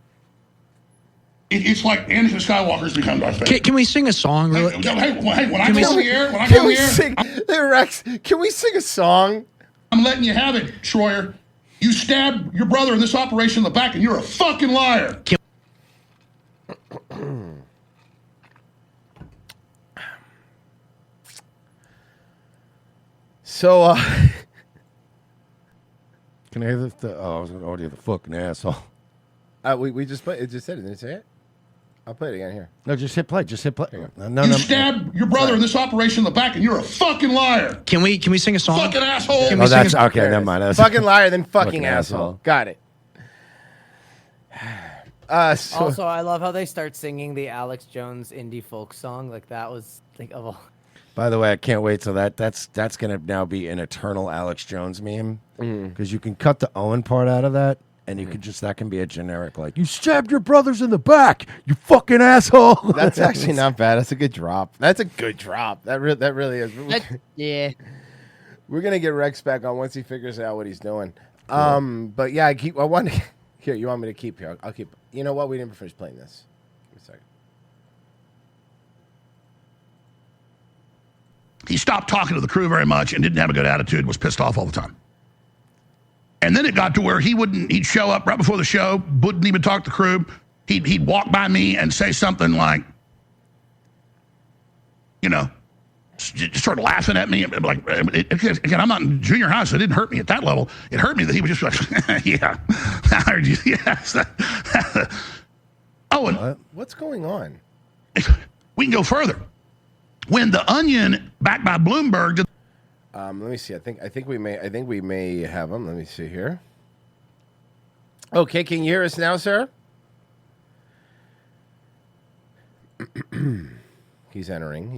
it's like Anakin Skywalker's become Darth Vader. Can we sing a song? Hey, when I go on the air, sing, hey, Rex, can we sing a song? I'm letting you have it, Schroyer. You stabbed your brother in this operation in the back, and you're a fucking liar. So, Can I hear the I was going to audio the fucking asshole. we just played. It just said it. Didn't it say it? I'll play it again here. No, just hit play. Just hit play. No, You stabbed your brother in this operation in the back, and you're a fucking liar. Can we sing a song? Fucking asshole. Can we Oh, sing that's a- okay. Never mind. That's Fucking liar, then fucking Fucking asshole. asshole. Got it. Also, I love how they start singing the Alex Jones indie folk song. Like that was like of all. By the way, I can't wait till that's going to now be an eternal Alex Jones meme Mm-hmm. because you can cut the Owen part out of that, and you could that can be a generic like you stabbed your brothers in the back, you fucking asshole. That's actually not bad. That's a good drop. That's a good drop. That really is. Yeah. We're gonna get Rex back on once he figures out what he's doing. But yeah, I want to. Here, you want me to keep here? I'll keep. You know what? We didn't finish playing this. Give me a second. He stopped talking to the crew very much and didn't have a good attitude, was pissed off all the time. And then it got to where he'd show up right before the show, wouldn't even talk to the crew. He'd walk by me and say something like, just start laughing at me. Like, again, I'm not in junior high, so it didn't hurt me at that level. It hurt me that he was just like, yeah, I heard you. Yes. Oh, and What's going on? we can go further. When the Onion, backed by Bloomberg, did Let me see. I think we may have him. Let me see here. Okay, can you hear us now, sir? He's entering.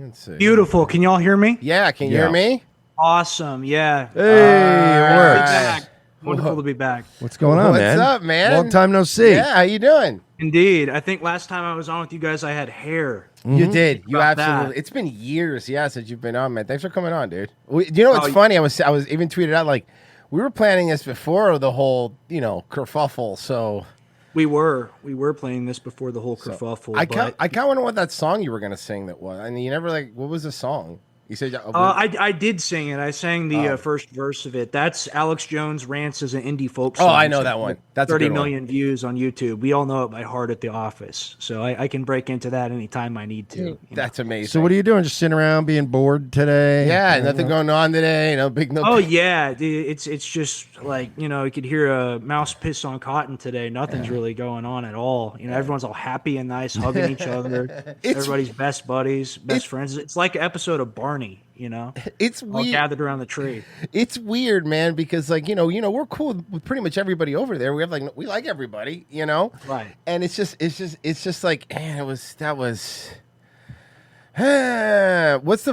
Let's see. Beautiful. Can y'all hear me? Yeah, can you hear me? Awesome. Yeah. Hey, it works. Back. Wonderful to be back. What's going on, man? What's up, man? Long time no see. Yeah, how you doing? Indeed. I think last time I was on with you guys, I had hair. You did. You About absolutely. that. It's been years, since you've been on, man. Thanks for coming on, dude. You know what's funny? I was even tweeted out like we were planning this before the whole kerfuffle. So We were playing this before the whole kerfuffle. I kind of wonder what that song you were gonna sing that was. I mean, you never what was the song? You said I did sing it. I sang the first verse of it. That's Alex Jones Rants as an indie folk Oh, song. I know that one. That's a 30 good one. million views on YouTube. We all know it by heart at the office. So I can break into that anytime I need to. That's amazing. So what are you doing? Just sitting around being bored today? Yeah, nothing going on today. Oh yeah, dude, it's just like you could hear a mouse piss on cotton today. Nothing's really going on at all. Everyone's all happy and nice, hugging each other. Everybody's best buddies, best friends. It's like an episode of Barney. It's all weird. gathered around the tree. It's weird, man, because we're cool with pretty much everybody over there. We have we like everybody, Right. And it's just like, man, what's the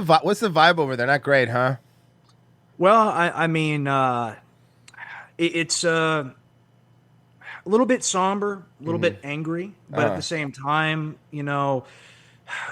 vibe over there? Not great, huh? Well, I mean, it's a little bit somber, a little bit angry, but at the same time,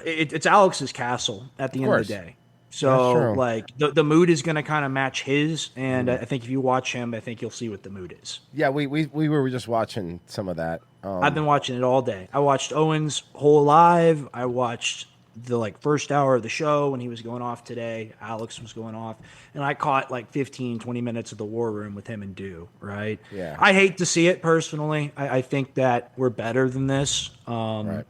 it's Alex's castle at the end of the day. So, the mood is going to kind of match his, and I think if you watch him, I think you'll see what the mood is. Yeah, we were just watching some of that. I've been watching it all day. I watched Owen's whole live. I watched the first hour of the show when he was going off today. Alex was going off, and I caught 15, 20 minutes of the War Room with him and Dew. Right? Yeah. I hate to see it personally. I think that we're better than this. Right.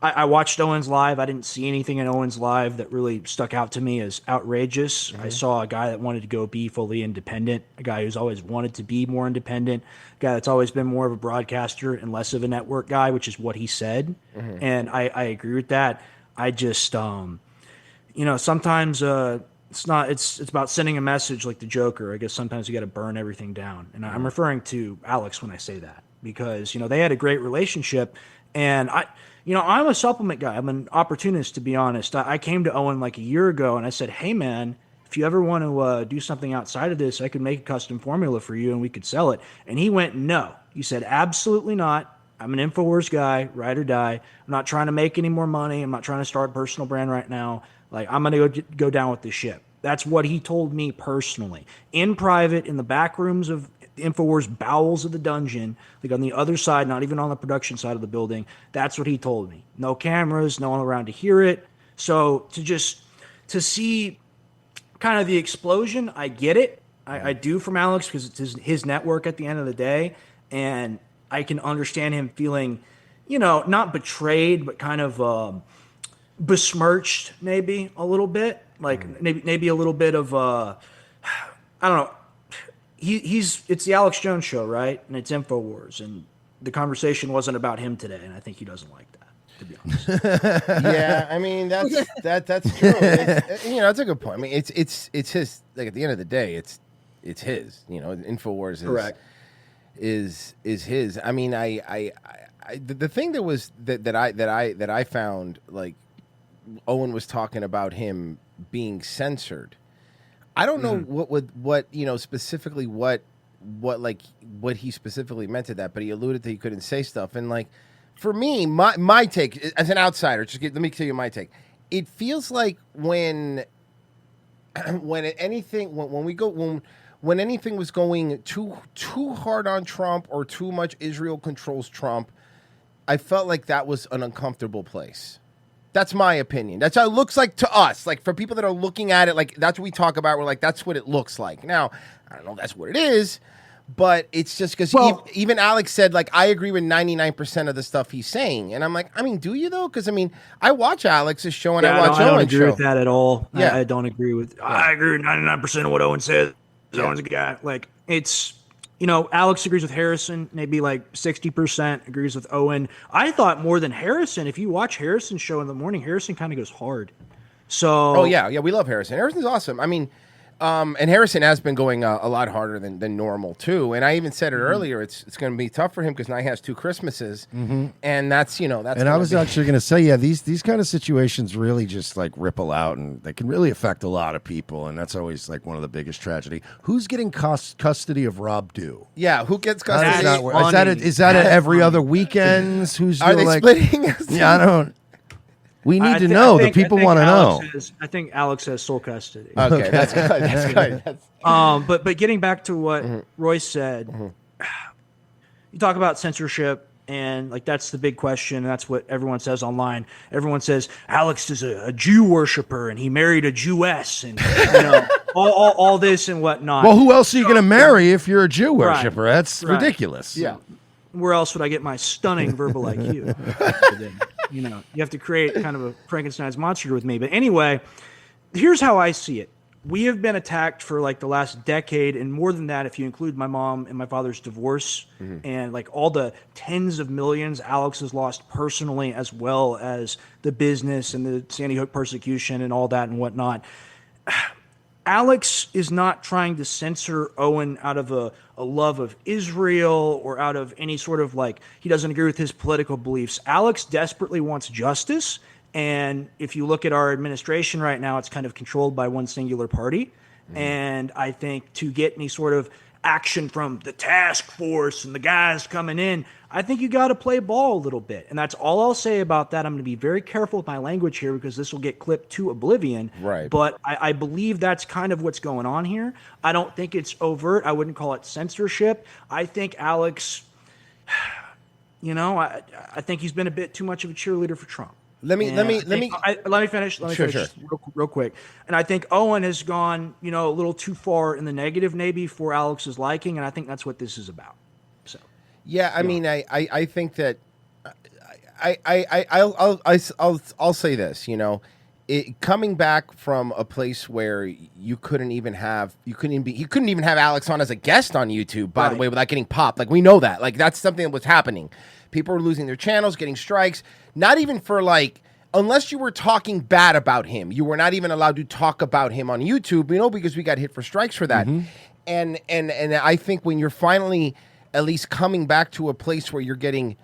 I watched Owens live. I didn't see anything in Owens live that really stuck out to me as outrageous. I saw a guy that wanted to go be fully independent, a guy who's always wanted to be more independent, a guy that's always been more of a broadcaster and less of a network guy, which is what he said. And I agree with that. I just, sometimes it's about sending a message like the Joker. I guess sometimes you got to burn everything down. And I'm referring to Alex when I say that because, they had a great relationship. And I'm a supplement guy. I'm an opportunist, to be honest. I came to Owen like a year ago and I said, hey, man, if you ever want to do something outside of this, I could make a custom formula for you and we could sell it. And he went, no. He said, absolutely not. I'm an InfoWars guy, ride or die. I'm not trying to make any more money. I'm not trying to start a personal brand right now. Like, I'm going to go down with the ship. That's what he told me personally. In private, in the back rooms of InfoWars bowels of the dungeon, like on the other side, not even on the production side of the building. That's what he told me. No cameras, no one around to hear it. So to see kind of the explosion, I get it. I do from Alex because it's his network at the end of the day. And I can understand him feeling, not betrayed, but kind of besmirched maybe a little bit. Like maybe a little bit of, I don't know. It's the Alex Jones show, right? And it's InfoWars, and the conversation wasn't about him today, and I think he doesn't like that, to be honest. Yeah, I mean that's true. That's a good point. I mean, it's his. Like at the end of the day, it's his. InfoWars is his. I mean, the thing that I found, like Owen was talking about him being censored. I don't know what specifically what he specifically meant to that, but he alluded that he couldn't say stuff. And like for me, my take as an outsider, let me tell you my take. It feels like when anything was going too hard on Trump or too much Israel controls Trump, I felt like that was an uncomfortable place. That's my opinion. That's how it looks like to us. Like for people that are looking at it, like that's what we talk about. We're like, that's what it looks like. Now, I don't know if that's what it is, but it's just because even Alex said, like, I agree with 99% of the stuff he's saying. And I'm like, I mean, do you though? Because I mean, I watch Alex's show and I watch Owen's show. I don't agree with that at all. Yeah. I don't agree with. I agree with 99% of what Owen says. Owen's a guy. Like it's. Alex agrees with Harrison, maybe like 60% agrees with Owen. I thought more than Harrison. If you watch Harrison's show in the morning, Harrison kind of goes hard. So. Oh, yeah, we love Harrison. Harrison's awesome. I mean, and Harrison has been going a lot harder than normal, too. And I even said it earlier, it's going to be tough for him because now he has 2 Christmases. And that's. And I was actually going to say, these kind of situations really just like ripple out and they can really affect a lot of people. And that's always like one of the biggest tragedy. Who's getting custody of Rob Dew? Yeah, who gets custody? Is that every other weekends? Who's Are they splitting? Yeah, I don't. We need to know. The people want to know. I think Alex has sole custody. Okay, that's good. That's good. But getting back to what Royce said, you talk about censorship, and like that's the big question. And that's what everyone says online. Everyone says Alex is a Jew worshiper, and he married a Jewess, and all this and whatnot. Well, who else are you going to marry if you're a Jew worshiper? Right. That's ridiculous. Yeah. Where else would I get my stunning verbal IQ? You have to create kind of a Frankenstein's monster with me. But anyway, here's how I see it. We have been attacked for like the last decade, and more than that if you include my mom and my father's divorce and like all the tens of millions Alex has lost personally, as well as the business and the Sandy Hook persecution and all that and whatnot. Alex is not trying to censor Owen out of a love of Israel or out of any sort of like he doesn't agree with his political beliefs. Alex desperately wants justice. And if you look at our administration right now, it's kind of controlled by one singular party. And I think to get any sort of action from the task force and the guys coming in, I think you got to play ball a little bit. And that's all I'll say about that. I'm going to be very careful with my language here because this will get clipped to oblivion. Right. But I believe that's kind of what's going on here. I don't think it's overt. I wouldn't call it censorship. I think Alex, I think he's been a bit too much of a cheerleader for Trump. Let me finish. Sure. Just real quick. And I think Owen has gone, a little too far in the negative maybe for Alex's liking, and I think that's what this is about. So. Yeah, I mean, I think that I'll say this. You know, coming back from a place where he couldn't even have Alex on as a guest on YouTube. By the way, without getting popped. Like we know that. Like that's something that was happening. People were losing their channels, getting strikes. Not even for like. Unless you were talking bad about him, you were not even allowed to talk about him on YouTube, you know, because we got hit for strikes for that. And I think when you're finally at least coming back to a place where you're getting,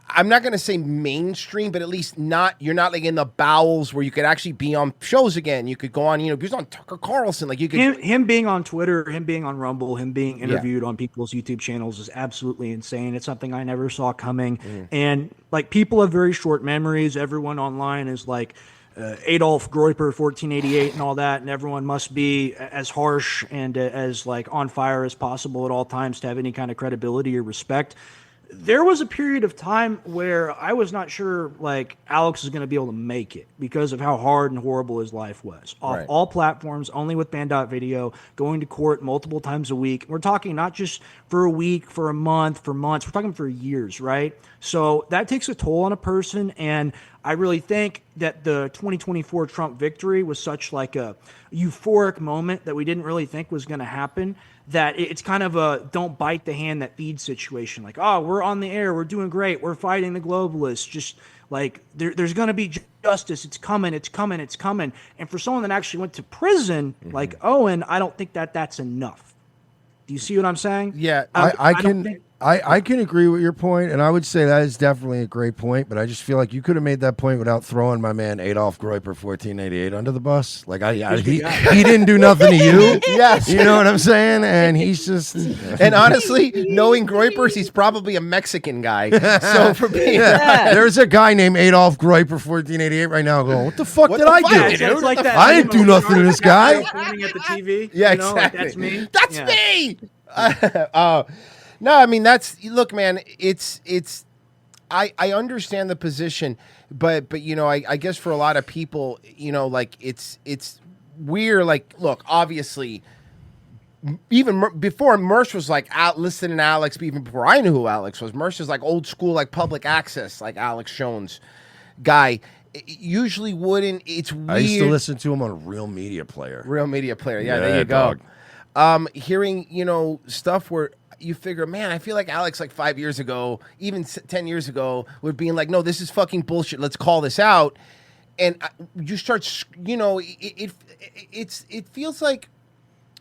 I'm not going to say mainstream, but at least you're not like in the bowels where you could actually be on shows again. You could go on, you know, he was on Tucker Carlson. Like you could. Him being on Twitter, him being on Rumble, him being interviewed on people's YouTube channels is absolutely insane. It's something I never saw coming. And like people have very short memories. Everyone online is like Adolf Groiper 1488 and all that. And everyone must be as harsh and as like on fire as possible at all times to have any kind of credibility or respect. There was a period of time where I was not sure like Alex is going to be able to make it because of how hard and horrible his life was. Off all platforms, only with Band.video, going to court multiple times a week. We're talking not just for a week, for a month, for months. We're talking for years, right? So that takes a toll on a person. And I really think that the 2024 Trump victory was such like a euphoric moment that we didn't really think was going to happen, that it's kind of a don't bite the hand that feeds situation. Like, oh, we're on the air. We're doing great. We're fighting the globalists. Just like there's going to be justice. It's coming. It's coming. It's coming. And for someone that actually went to prison like Owen, I don't think that that's enough. Do you see what I'm saying? Yeah, I can agree with your point, and I would say that is definitely a great point, but I just feel like you could have made that point without throwing my man Adolf Groiper 1488 under the bus. Like he didn't do nothing to you. Yes. You know what I'm saying? And he's just And honestly, knowing Groipers, he's probably a Mexican guy. So for being there's a guy named Adolf Groiper 1488 right now going, what the fuck did I do? It's like that I didn't do nothing to this guy. Pointing at the TV. Yeah, you know, like, exactly. that's me. That's me. No, I mean look, man. I understand the position, but you know, I guess for a lot of people, you know, like it's weird. Like, look, obviously, even before Mersh was like out listening to Alex, even before I knew who Alex was, Mersh is like old school, like public access, like Alex Jones guy. Usually wouldn't. It's weird. I used to listen to him on Real Media Player. Yeah, there you go. Hearing, you know, stuff where you figure, man, I feel like Alex like 5 years ago, even 10 years ago, would being like, no, this is fucking bullshit. Let's call this out. And you start, you know, it feels like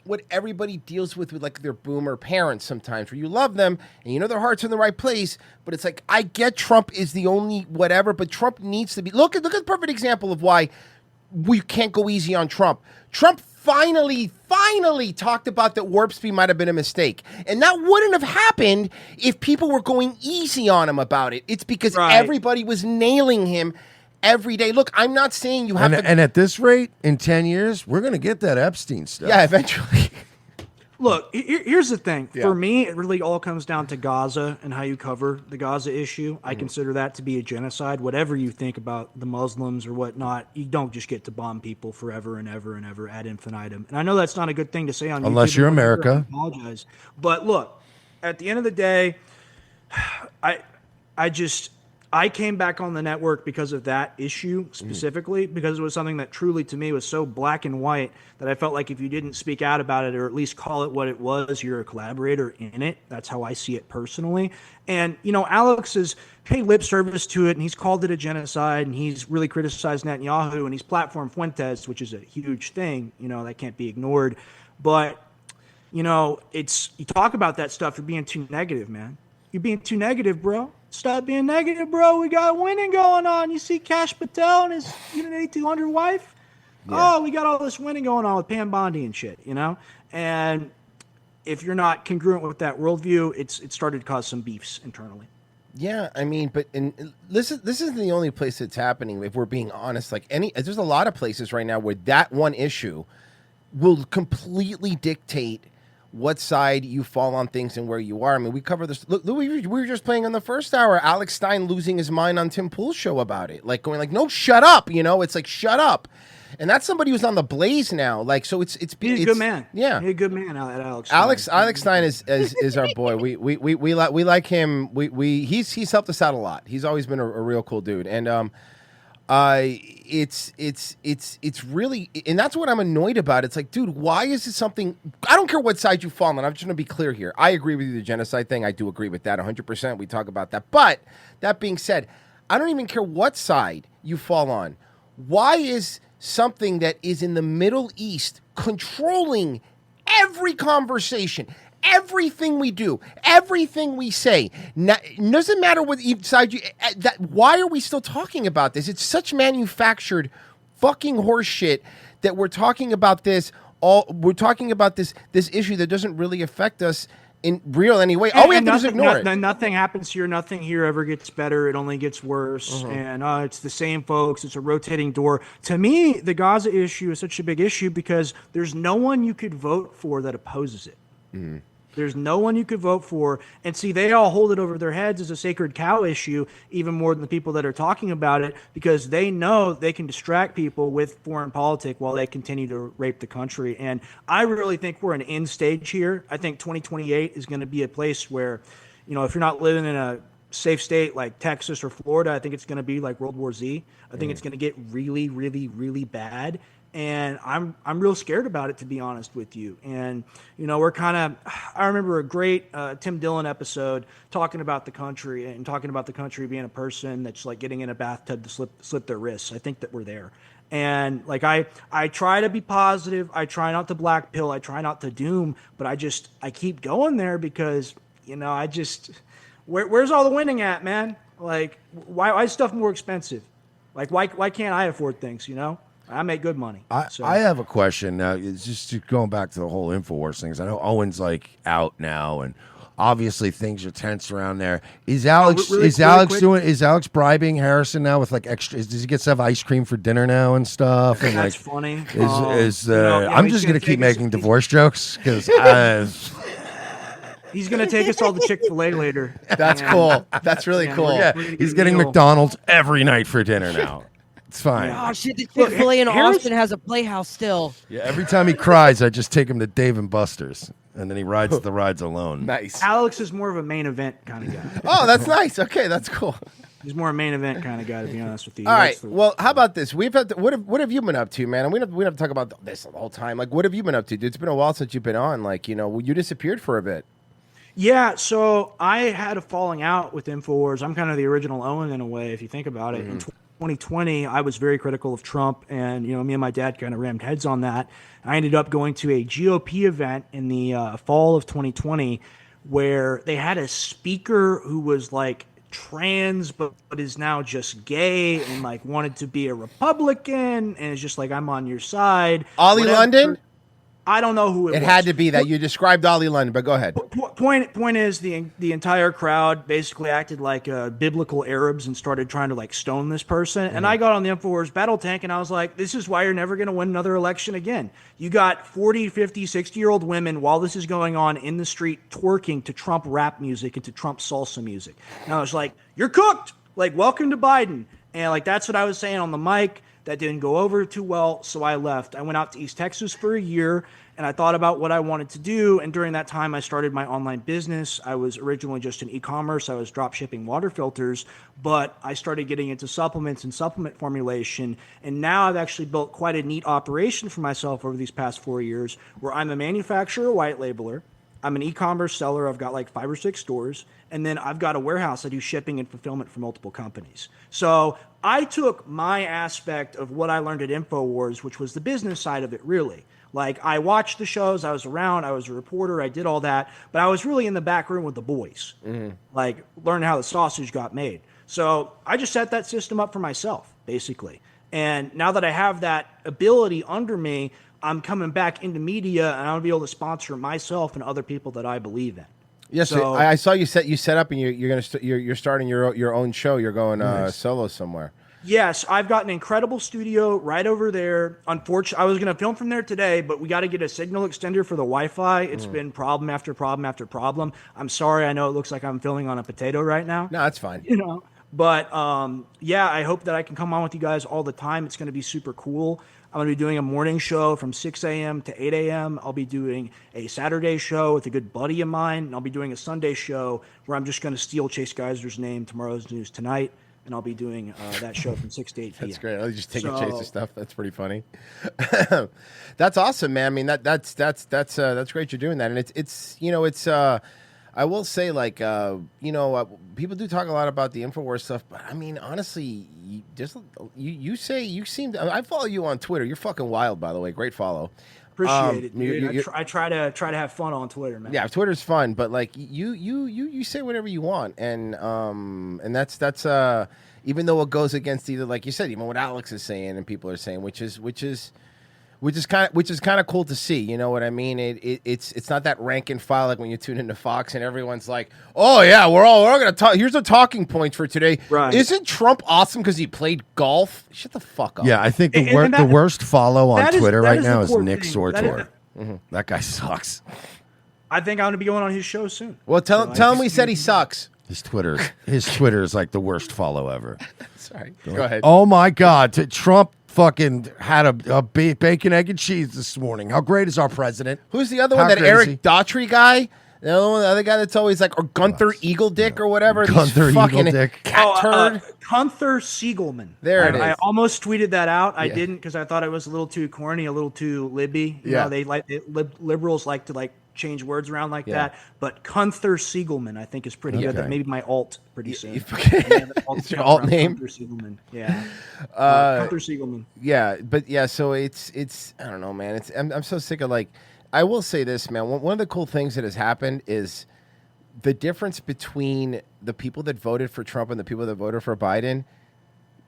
what everybody deals with like their boomer parents sometimes, where you love them and you know their heart's in the right place, but it's like, I get Trump is the only whatever, but Trump needs to be, look at the perfect example of why we can't go easy on Trump. Trump finally talked about that warp speed might have been a mistake. And that wouldn't have happened if people were going easy on him about it. It's because everybody was nailing him every day. Look, I'm not saying you have to... And at this rate, in 10 years, we're going to get that Epstein stuff. Yeah, eventually. Look, here's the thing. For me, it really all comes down to Gaza and how you cover the Gaza issue. I consider that to be a genocide. Whatever you think about the Muslims or whatnot, you don't just get to bomb people forever and ever and ever ad infinitum. And I know that's not a good thing to say on YouTube. Unless you're America. I apologize. But look, at the end of the day, I came back on the network because of that issue specifically, because it was something that truly to me was so black and white that I felt like if you didn't speak out about it or at least call it what it was, you're a collaborator in it. That's how I see it personally. And, you know, Alex has paid lip service to it and he's called it a genocide and he's really criticized Netanyahu and he's platformed Fuentes, which is a huge thing, you know, that can't be ignored. But, you know, you talk about that stuff, you're being too negative, man. You're being too negative, bro. Stop being negative, bro. We got winning going on. You see Kash Patel and his Unit 8200 wife? Yeah. Oh, we got all this winning going on with Pam Bondi and shit, you know? And if you're not congruent with that worldview, it started to cause some beefs internally. Yeah, I mean, but this isn't the only place it's happening, if we're being honest. Like there's a lot of places right now where that one issue will completely dictate what side you fall on things and where you are. I mean, we cover this. Look, we were just playing on the first hour. Alex Stein losing his mind on Tim Pool's show about it, like going like, "No, shut up!" You know, it's like shut up, and that's somebody who's on the Blaze now. Like, so it's He's a good man. Yeah, he's a good man. Alex Stein is our boy. We like him. He's helped us out a lot. He's always been a real cool dude, and it's really, and that's what I'm annoyed about. It's like, dude, why is it something? I don't care what side you fall on. I'm just going to be clear here. I agree with you, the genocide thing. I do agree with that 100%. We talk about that. But that being said, I don't even care what side you fall on. Why is something that is in the Middle East controlling every conversation, everything we do, everything we say? Doesn't matter what side you. Why are we still talking about this? It's such manufactured fucking horse shit that we're talking about this. We're talking about this issue that doesn't really affect us in real any way. All we have to do is ignore it. Nothing happens here. Nothing here ever gets better. It only gets worse. And it's the same folks. It's a rotating door. To me, the Gaza issue is such a big issue because there's no one you could vote for that opposes it. There's no one you could vote for. And see, they all hold it over their heads as a sacred cow issue, even more than the people that are talking about it, because they know they can distract people with foreign politics while they continue to rape the country. And I really think we're an end stage here. I think 2028 is going to be a place where, you know, if you're not living in a safe state like Texas or Florida, I think it's going to be like World War Z. I think it's going to get really, really, really bad. And I'm real scared about it, to be honest with you. And, you know, I remember a great Tim Dillon episode talking about the country and talking about the country being a person that's like getting in a bathtub to slip their wrists. I think that we're there. And like, I try to be positive. I try not to black pill. I try not to doom, but I keep going there because, you know, where's all the winning at, man? Like, why is stuff more expensive? Like, why can't I afford things, you know? I make good money. I have a question now. It's just going back to the whole InfoWars things. I know Owen's like out now, and obviously things are tense around there. Is Alex Alex bribing Harrison now with like extra? Does he get to have ice cream for dinner now and stuff? And that's like, funny. I'm just gonna keep making divorce jokes because he's gonna take us all to Chick-fil-A later. That's cool. That's really cool. Yeah, he's getting McDonald's every night for dinner now. It's fine. Oh shit! The Chick-fil-A in Austin has a playhouse still. Yeah, every time he cries, I just take him to Dave and Buster's, and then he rides the rides alone. Nice. Alex is more of a main event kind of guy. Oh, that's nice. Okay, that's cool. He's more a main event kind of guy, to be honest with you. All right. Well, how about this? What have you been up to, man? And we don't have to talk about this the whole time. Like, what have you been up to, dude? It's been a while since you've been on. Like, you know, you disappeared for a bit. Yeah, so I had a falling out with InfoWars. I'm kind of the original Owen in a way, if you think about it. In 2020, I was very critical of Trump, and, you know, me and my dad kind of rammed heads on that. I ended up going to a GOP event in the fall of 2020 where they had a speaker who was like trans but is now just gay and like wanted to be a Republican, and it's just like, I'm on your side. Ollie London? I don't know who it was. It had to be that. You described Ollie London, but go ahead. Point is, the entire crowd basically acted like biblical Arabs and started trying to like stone this person. And I got on the InfoWars battle tank and I was like, this is why you're never going to win another election again. You got 40, 50, 60-year-old women while this is going on in the street twerking to Trump rap music and to Trump salsa music. And I was like, you're cooked. Like, welcome to Biden. And like, that's what I was saying on the mic. That didn't go over too well, so I left. I went out to East Texas for a year, and I thought about what I wanted to do. And during that time, I started my online business. I was originally just in e-commerce. I was drop shipping water filters, but I started getting into supplements and supplement formulation. And now I've actually built quite a neat operation for myself over these past 4 years, where I'm a manufacturer, white labeler. I'm an e-commerce seller. I've got like 5 or 6 stores. And then I've got a warehouse. I do shipping and fulfillment for multiple companies. So I took my aspect of what I learned at InfoWars, which was the business side of it, really. Like, I watched the shows. I was around. I was a reporter. I did all that. But I was really in the back room with the boys, like learning how the sausage got made. So I just set that system up for myself, basically. And now that I have that ability under me, I'm coming back into media, and I'll be able to sponsor myself and other people that I believe in. Yes, so, I saw you set up, and you're starting your own show. You're going solo somewhere. Yes, I've got an incredible studio right over there. Unfortunately, I was going to film from there today, but we got to get a signal extender for the Wi-Fi. It's been problem after problem after problem. I'm sorry. I know it looks like I'm filming on a potato right now. No, that's fine. You know, but yeah, I hope that I can come on with you guys all the time. It's going to be super cool. I'm going to be doing a morning show from 6 a.m. to 8 a.m. I'll be doing a Saturday show with a good buddy of mine, and I'll be doing a Sunday show where I'm just going to steal Chase Geiser's name, Tomorrow's News Tonight, and I'll be doing that show from 6 to 8 p.m. That's great. I'll just take Chase's stuff. That's pretty funny. That's awesome, man. I mean, that's great you're doing that, and it's I will say, like, people do talk a lot about the InfoWars stuff, but I mean, honestly, I follow you on Twitter. You're fucking wild, by the way. Great follow. Appreciate it, dude. I try to have fun on Twitter, man. Yeah, Twitter's fun, but like you say whatever you want, and that's even though it goes against either, like you said, even what Alex is saying and people are saying, which is kind of cool to see. You know what I mean? It's not that rank and file like when you tune into Fox and everyone's like, oh yeah, we're all gonna talk. Here's the talking points for today. Right? Isn't Trump awesome because he played golf? Shut the fuck up. Yeah, I think the worst follow on Twitter right now is Nick Sortor. That guy sucks. I think I'm gonna be going on his show soon. Well, tell him we said he sucks. His Twitter is like the worst follow ever. Sorry, go ahead. Oh my God, Trump fucking had a bacon, egg, and cheese this morning. How great is our president? Who's the other one? That Eric Daughtry guy? The other guy that's always like, or Gunther Eagle Dick or whatever. Gunther Eagle Dick. Cat turd. Gunther Siegelman. There it is. I almost tweeted that out. I didn't because I thought it was a little too corny, a little too libby. You know, liberals like to change words around like that. But Gunther Siegelman, I think, is pretty good. That maybe my alt pretty soon. It's your alt name? Gunther Siegelman. Yeah. Gunther Siegelman. Yeah, but yeah, so it's I don't know, man. I'm so sick of, like, I will say this, man. One of the cool things that has happened is the difference between the people that voted for Trump and the people that voted for Biden.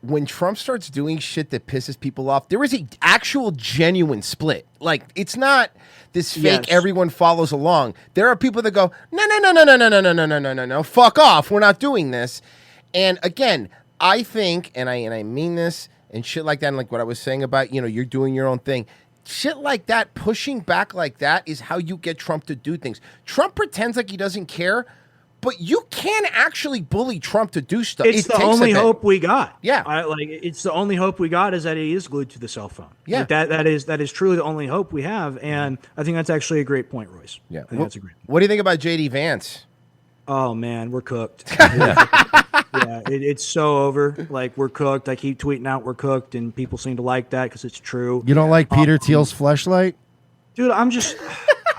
When Trump starts doing shit that pisses people off, there is a actual genuine split. Like, it's not this fake everyone follows along. There are people that go, no, fuck off. We're not doing this. And again, I think, and I mean this, and shit like that, and like what I was saying about, you're doing your own thing. Shit like that, pushing back like that is how you get Trump to do things. Trump pretends like he doesn't care, but you can actually bully Trump to do stuff. It's the only hope we got. Yeah, it's the only hope we got is that he is glued to the cell phone. Yeah, like that is truly the only hope we have, and I think that's actually a great point, Royce. Yeah, I think that's a great point. What do you think about JD Vance? Oh man, we're cooked. It's so over. Like, we're cooked. I keep tweeting out we're cooked, and people seem to like that because it's true. You don't like Peter Thiel's fleshlight? Dude, I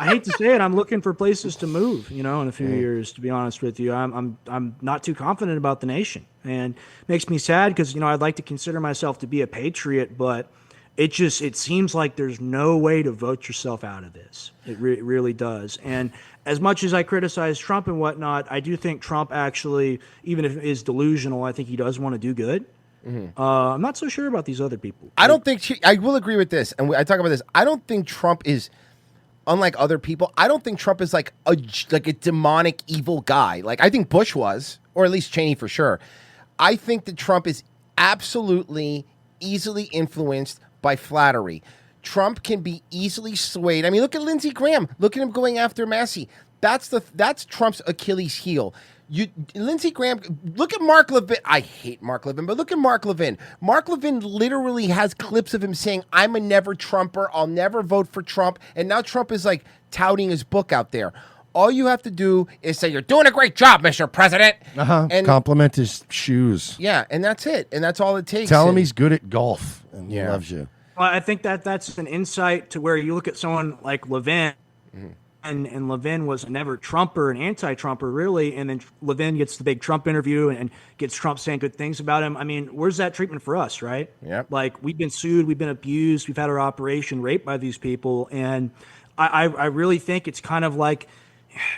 hate to say it, I'm looking for places to move, in a few years, to be honest with you. I'm not too confident about the nation, and it makes me sad because, I'd like to consider myself to be a patriot, but it seems like there's no way to vote yourself out of this. It really does. And as much as I criticize Trump and whatnot, I do think Trump actually, even if is delusional, I think he does want to do good. Mm-hmm. I'm not so sure about these other people. I don't think I will agree with this, and I talk about this. I don't think Trump is, unlike other people, I don't think Trump is like a demonic evil guy. Like, I think Bush was, or at least Cheney for sure. I think that Trump is absolutely easily influenced by flattery. Trump can be easily swayed. I mean, look at Lindsey Graham. Look at him going after Massey. That's Trump's Achilles heel. Lindsey Graham, look at Mark Levin. I hate Mark Levin, but look at Mark Levin. Mark Levin literally has clips of him saying, I'm a never Trumper. I'll never vote for Trump. And now Trump is like touting his book out there. All you have to do is say, you're doing a great job, Mr. President. And compliment his shoes. Yeah, and that's it. And that's all it takes. Tell him he's good at golf and he loves you. Well, I think that's an insight to where you look at someone like Levin, and Levin was a never Trumper, an anti-Trumper, really, and then Levin gets the big Trump interview and gets Trump saying good things about him. I mean, where's that treatment for us, right? Yeah. Like, we've been sued, we've been abused, we've had our operation raped by these people, and I really think it's kind of like,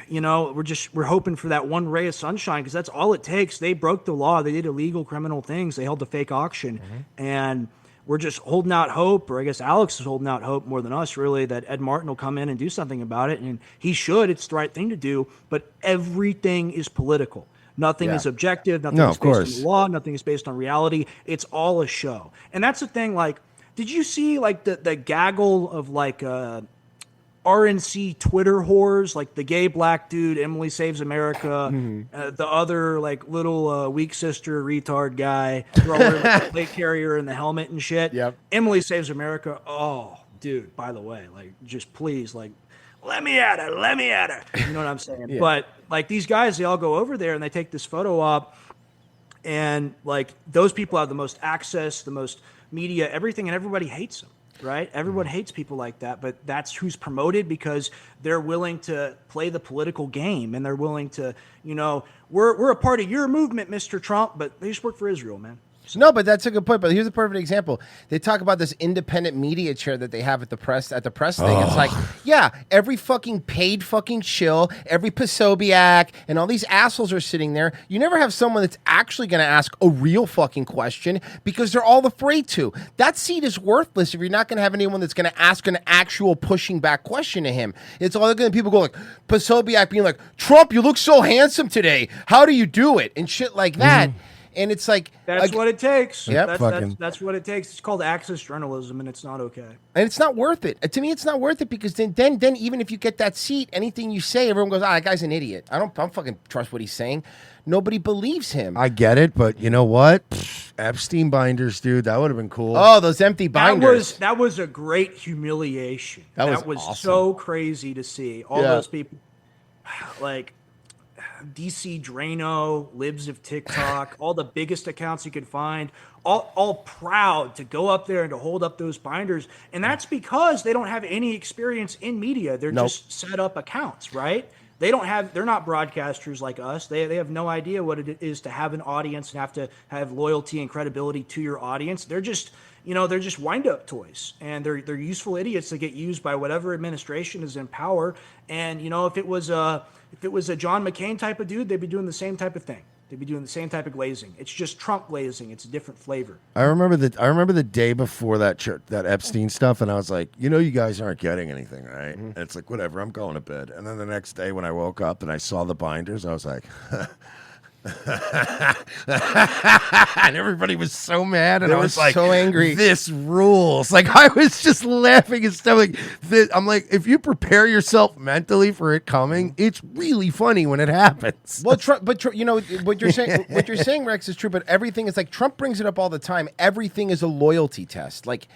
we're hoping for that one ray of sunshine because that's all it takes. They broke the law. They did illegal criminal things. They held a fake auction. And we're just holding out hope, or I guess Alex is holding out hope more than us, really, that Ed Martin will come in and do something about it. And he should. It's the right thing to do. But everything is political. Nothing Yeah. is objective. Nothing No, is of based course. on the law. Nothing is based on reality. It's all a show. And that's the thing. Like, did you see like the gaggle of like RNC Twitter whores, like the gay black dude, Emily Saves America, the other like little weak sister retard guy, who are wearing like, the plate carrier and the helmet and shit. Yep. Emily Saves America. Oh, dude, by the way, like, just please, like, let me at her, let me at her. You know what I'm saying? Yeah. But like these guys, they all go over there and they take this photo op, and like those people have the most access, the most media, everything, and everybody hates them. Right? Everyone hates people like that, but that's who's promoted because they're willing to play the political game, and they're willing to, you know, we're a part of your movement, Mr. Trump, but they just work for Israel, man. No, but that's a good point. But here's a perfect example. They talk about this independent media chair that they have at the press thing. It's like, yeah, every fucking paid fucking shill, every Posobiec, and all these assholes are sitting there. You never have someone that's actually going to ask a real fucking question because they're all afraid to. That seat is worthless if you're not going to have anyone that's going to ask an actual pushing back question to him. It's all going to people go like Posobiec being like, Trump, you look so handsome today. How do you do it? And shit like that. And it's like That's what it takes. Yep. That's what it takes. It's called access journalism, and it's not okay. And it's not worth it. To me, it's not worth it because then even if you get that seat, anything you say, everyone goes, that guy's an idiot. I don't fucking trust what he's saying. Nobody believes him. I get it, but you know what? Epstein binders, dude. That would have been cool. Oh, those empty binders. That was a great humiliation. That was awesome. so crazy to see. All Yeah. those people, like DC Drano, Libs of TikTok, all the biggest accounts you could find, all proud to go up there and to hold up those binders. And that's because they don't have any experience in media. They're just set up accounts, right? They're not broadcasters like us. They have no idea what it is to have an audience and have to have loyalty and credibility to your audience. They're just, they're just wind-up toys, and they're useful idiots that get used by whatever administration is in power. And if it was a John McCain type of dude, they'd be doing the same type of thing. They'd be doing the same type of glazing. It's just Trump glazing. It's a different flavor. I remember the day before that Epstein stuff, and I was like, you guys aren't getting anything, right? And it's like, whatever, I'm going to bed. And then the next day when I woke up and I saw the binders, I was like, and everybody was so mad, and I was like, so angry. This rules. Like, I was just laughing and stuff. Like, I'm like, if you prepare yourself mentally for it coming, it's really funny when it happens. Well, what you're saying, Rex, is true. But everything is like Trump brings it up all the time. Everything is a loyalty test. Like,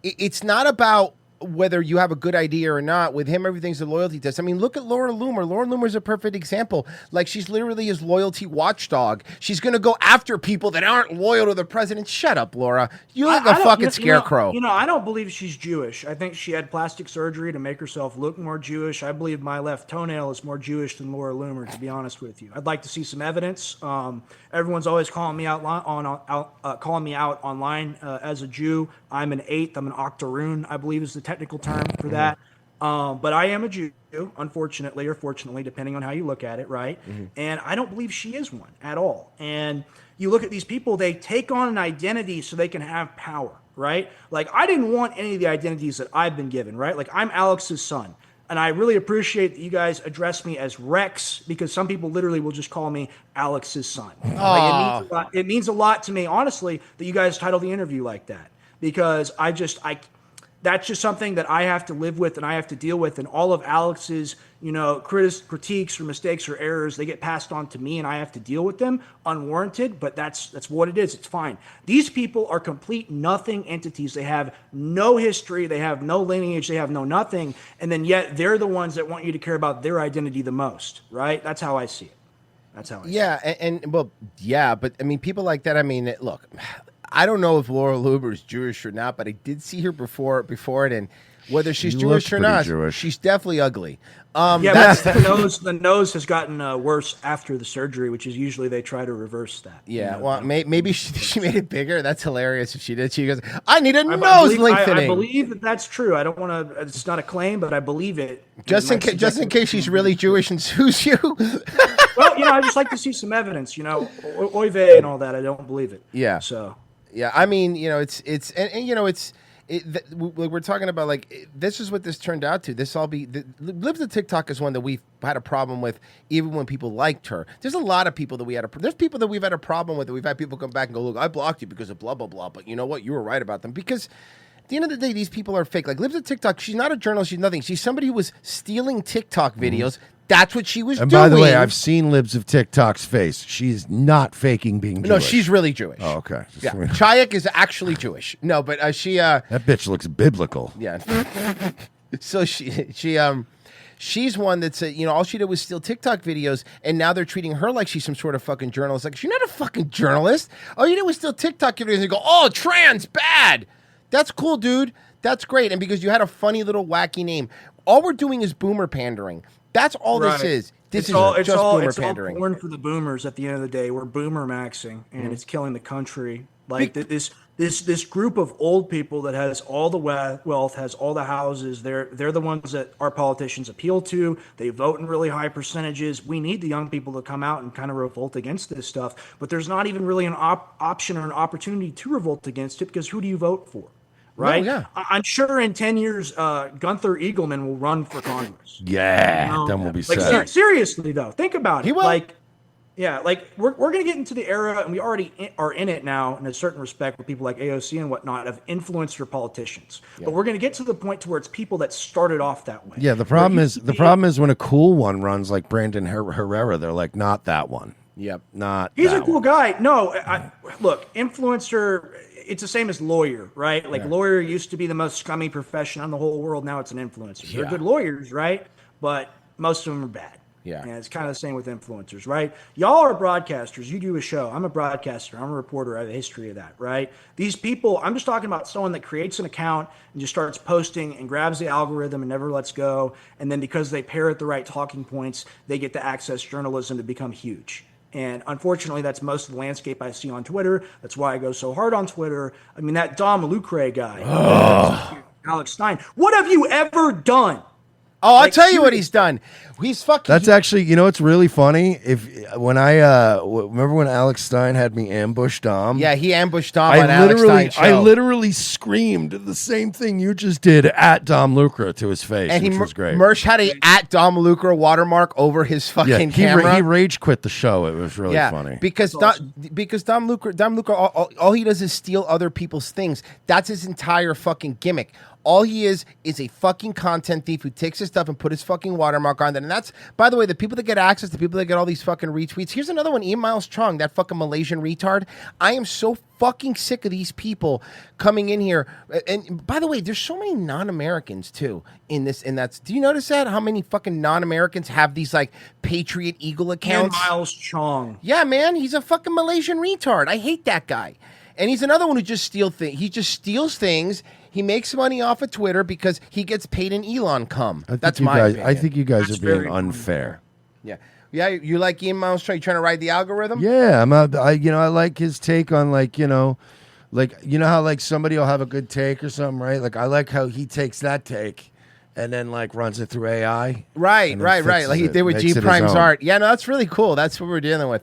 it's not about whether you have a good idea or not. With him, everything's a loyalty test. I mean, look at Laura Loomer. Laura Loomer's a perfect example. Like, she's literally his loyalty watchdog. She's going to go after people that aren't loyal to the president. Shut up, Laura. You look like a fucking scarecrow. I don't believe she's Jewish. I think she had plastic surgery to make herself look more Jewish. I believe my left toenail is more Jewish than Laura Loomer, to be honest with you. I'd like to see some evidence. Everyone's always calling me out online as a Jew. I'm an eighth. I'm an octoroon, I believe is the technical term for that. But I am a Jew, unfortunately or fortunately, depending on how you look at it, right? And I don't believe she is one at all. And you look at these people, they take on an identity so they can have power, right? Like, I didn't want any of the identities that I've been given, right? Like, I'm Alex's son. And I really appreciate that you guys address me as Rex, because some people literally will just call me Alex's son. Like, it means a lot to me, honestly, that you guys title the interview like that, because that's just something that I have to live with and I have to deal with. And all of Alex's, critiques or mistakes or errors, they get passed on to me and I have to deal with them unwarranted. But that's what it is. It's fine. These people are complete nothing entities. They have no history. They have no lineage. They have no nothing. And then yet they're the ones that want you to care about their identity the most, right? That's how I see it. That's how I see it. But I mean, people like that, I mean, look, I don't know if Laura Loomer is Jewish or not, but I did see her before it, and whether she's Jewish or not, she's definitely ugly. The nose has gotten worse after the surgery, which is usually they try to reverse that. Yeah, maybe she made it bigger. That's hilarious if she did. She goes, I need a nose lengthening. I believe that that's true. I don't want to. It's not a claim, but I believe it. Just in case she's really Jewish and sues you. Well, I just like to see some evidence. Oy vey and all that. I don't believe it. Yeah. So. Yeah, I mean, it's we're talking about like this is what this turned out to. This all be Libs of TikTok is one that we've had a problem with, even when people liked her. There's a lot of people that there's people that we've had a problem with. That we've had people come back and go, look, I blocked you because of blah blah blah. But you know what? You were right about them because. At the end of the day, these people are fake. Like Libs of TikTok, she's not a journalist. She's nothing. She's somebody who was stealing TikTok videos. That's what she was And doing. by the way, I've seen Libs of TikTok's face. She's not faking being Jewish. No, she's really Jewish. Oh, okay. Yeah, Chayek is actually Jewish. No, but she. That bitch looks biblical. Yeah. So she's one that's all she did was steal TikTok videos, and now they're treating her like she's some sort of fucking journalist. Like she's not a fucking journalist. All you did was steal TikTok videos and go, oh, trans bad. That's cool, dude. That's great. And because you had a funny little wacky name, all we're doing is boomer pandering. That's all this is. This is just boomer pandering. All porn for the boomers. At the end of the day, we're boomer maxing, and it's killing the country. Like this group of old people that has all the wealth, has all the houses. They're the ones that our politicians appeal to. They vote in really high percentages. We need the young people to come out and kind of revolt against this stuff. But there's not even really an option or an opportunity to revolt against it because who do you vote for? Right? No, yeah. I'm sure in 10 years, Gunther Eagleman will run for Congress. Yeah, then we'll be like, set. Seriously, though, think about it. He will. We're going to get into the era, and we already are in it now, in a certain respect, with people like AOC and whatnot, of influencer politicians. Yeah. But we're going to get to the point to where it's people that started off that way. Yeah, the problem is when a cool one runs like Brandon Herrera, they're like, not that one. Yep, not. He's that a cool one. guy. No, look, influencer. It's the same as lawyer, right? Like lawyer used to be the most scummy profession in the whole world. Now it's an influencer. They're good lawyers, right? But most of them are bad. Yeah. And it's kind of the same with influencers, right? Y'all are broadcasters. You do a show. I'm a broadcaster. I'm a reporter. I have a history of that, right? These people, I'm just talking about someone that creates an account and just starts posting and grabs the algorithm and never lets go. And then because they parrot the right talking points, they get to access journalism to become huge. And unfortunately, that's most of the landscape I see on Twitter. That's why I go so hard on Twitter. I mean, that Dom Lucre guy, Alex Stein. What have you ever done? Oh, I'll tell you what he's done. He's fucking. That's actually, it's really funny. When I remember when Alex Stein had me ambush Dom. Yeah, he ambushed Dom on Alex Stein's show. I literally screamed the same thing you just did at Dom Lucre to his face, and which was great. Mersh had a at Dom Lucre watermark over his fucking camera. He rage quit the show. It was really funny. Because Dom Lucre, all he does is steal other people's things. That's his entire fucking gimmick. All he is a fucking content thief who takes his stuff and put his fucking watermark on it. And that's, by the way, the people that get access, the people that get all these fucking retweets. Here's another one, Ian Miles Chung, that fucking Malaysian retard. I am so fucking sick of these people coming in here. And by the way, there's so many non-Americans too in this. And that's, do you notice that? How many fucking non-Americans have these like Patriot Eagle accounts? Ian Miles Chung. Yeah, man, he's a fucking Malaysian retard. I hate that guy. And he's another one who just steals things. He just steals things. He makes money off of Twitter because he gets paid in Elon cum. That's my opinion. I think you guys are being unfair. Yeah. Yeah, you like Ian Miles Chung? You trying to ride the algorithm? Yeah, I like his take on how like somebody will have a good take or something, right? Like I like how he takes that take and then like runs it through AI. Right. Like he did with G Prime's art. Yeah, no, that's really cool. That's what we're dealing with.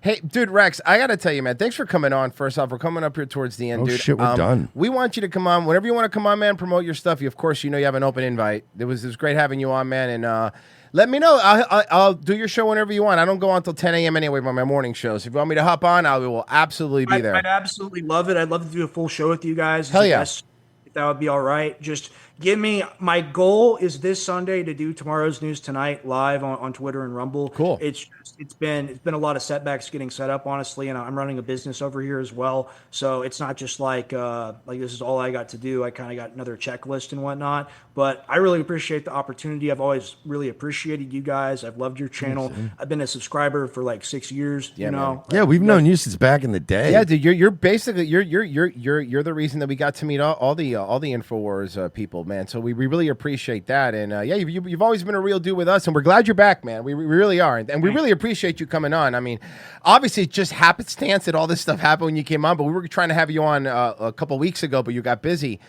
Hey, dude, Rex, I got to tell you, man, thanks for coming on. First off, we're coming up here towards the end, dude. Shit, we're done. We want you to come on. Whenever you want to come on, man, promote your stuff. Of course, you have an open invite. It was great having you on, man. And let me know. I'll do your show whenever you want. I don't go on until 10 a.m. anyway by my morning shows. If you want me to hop on, I will absolutely be there. I'd absolutely love it. I'd love to do a full show with you guys. Hell yeah. If that would be all right. Just give me, my goal is this Sunday to do Tomorrow's News Tonight live on Twitter and Rumble. Cool. It's been a lot of setbacks getting set up, honestly, and I'm running a business over here as well. So it's not just like this is all I got to do. I kind of got another checklist and whatnot. But I really appreciate the opportunity. I've always really appreciate you guys. I've loved your channel. I've been a subscriber for like 6 years. Yeah, Yeah, we've known you since back in the day. Yeah, dude, you're basically you're the reason that we got to meet all the InfoWars people, man. So we really appreciate that. And you've always been a real dude with us, and we're glad you're back, man. We really are, and we really appreciate you coming on. I mean, obviously, it just happenstance that all this stuff happened when you came on, but we were trying to have you on a couple weeks ago, but you got busy.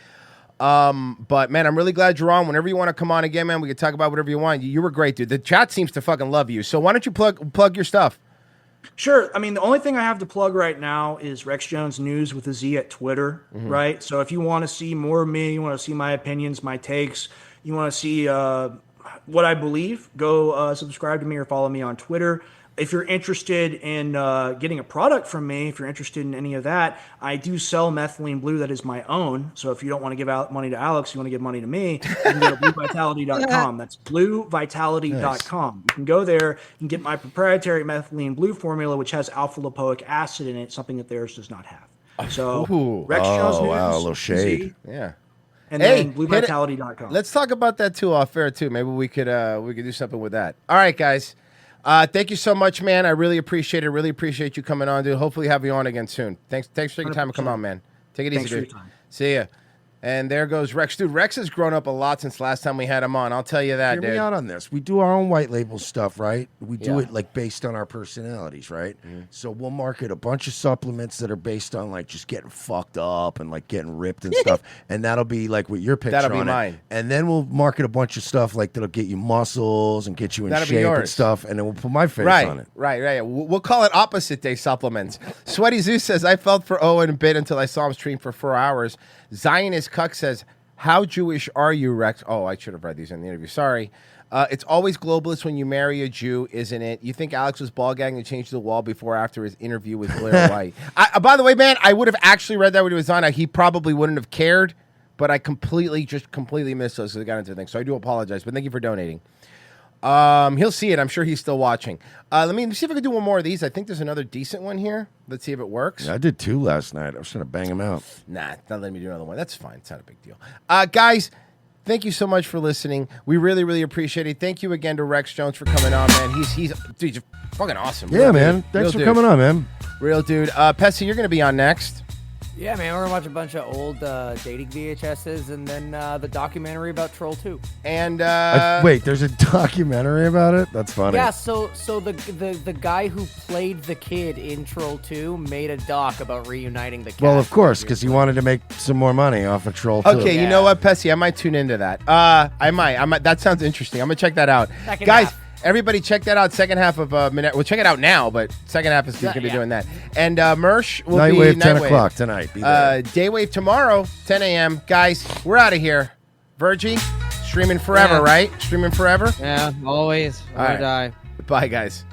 But man, I'm really glad you're on. Whenever you want to come on again, man, we can talk about whatever you want. You were great, dude. The chat seems to fucking love you. So why don't you plug your stuff? Sure. I mean, the only thing I have to plug right now is Rex Jones News with a Z at Twitter, right? So if you want to see more of me, you want to see my opinions, my takes, you want to see what I believe, go subscribe to me or follow me on Twitter. If you're interested in getting a product from me, if you're interested in any of that, I do sell methylene blue that is my own. So if you don't want to give out money to Alex, you want to give money to me, you can go to bluevitality.com. That's bluevitality.com. You can go there and get my proprietary methylene blue formula, which has alpha lipoic acid in it, something that theirs does not have. So Rex Jones News, wow, a little shade. Yeah. And then bluevitality.com. Let's talk about that too off air too. Maybe we could do something with that. All right, guys. Thank you so much, man. I really appreciate it. Really appreciate you coming on, dude. Hopefully have you on again soon. Thanks for taking time to come on, man. Take it easy, dude. For your time. See ya. And there goes Rex. Dude, Rex has grown up a lot since last time we had him on. I'll tell you that, Hear me out on this. We do our own white label stuff, right? We do it like based on our personalities, right? So we'll market a bunch of supplements that are based on like just getting fucked up and like getting ripped and stuff. And that'll be like what your picture That'll be on it. mine. And then we'll market a bunch of stuff like that'll get you muscles and get you in That'll be shape and yours. stuff. And then we'll put my face on it. Right. We'll call it opposite day supplements. Sweaty Zeus says, I felt for Owen a bit until I saw him stream for 4 hours. Zionist Cuck says, how Jewish are you, Rex? Oh, I should have read these in the interview. Sorry. It's always globalist when you marry a Jew, isn't it? You think Alex was ball gagging to change the wall before or after his interview with Blair White? By the way, man, I would have actually read that when he was on. He probably wouldn't have cared, but I completely missed those because I got into things. So I do apologize, but thank you for donating. He'll see it. I'm sure he's still watching. Let me see if I can do one more of these. I think there's another decent one here. Let's see if it works. Yeah, I did 2 last night. I was trying to bang them out. Nah, not letting me do another one. That's fine. It's not a big deal. Guys, thank you so much for listening. We really, really appreciate it. Thank you again to Rex Jones for coming on, man. He's fucking awesome. Yeah, Real man. dude. Thanks Real for dude. coming on, man. Real dude. Pessy, you're going to be on next. Yeah, man, we're gonna watch a bunch of old dating VHSs and then the documentary about Troll 2. And wait, there's a documentary about it? That's funny. Yeah, so the guy who played the kid in Troll 2 made a doc about reuniting the cast. Well, of course, because he wanted to make some more money off of Troll 2. Okay, you know what, Pessy? I might tune into that. I might. That sounds interesting. I'm gonna check that out, Second guys. half. Everybody, check that out. Second half of minute. We'll check it out now, but second half is going to be doing that. And Mersh will be Nightwave 10 o'clock tonight. Be there. Daywave tomorrow, 10 a.m. Guys, we're out of here. Virgie, streaming forever, right? Streaming forever. Yeah, always. All right. Die. Bye, guys.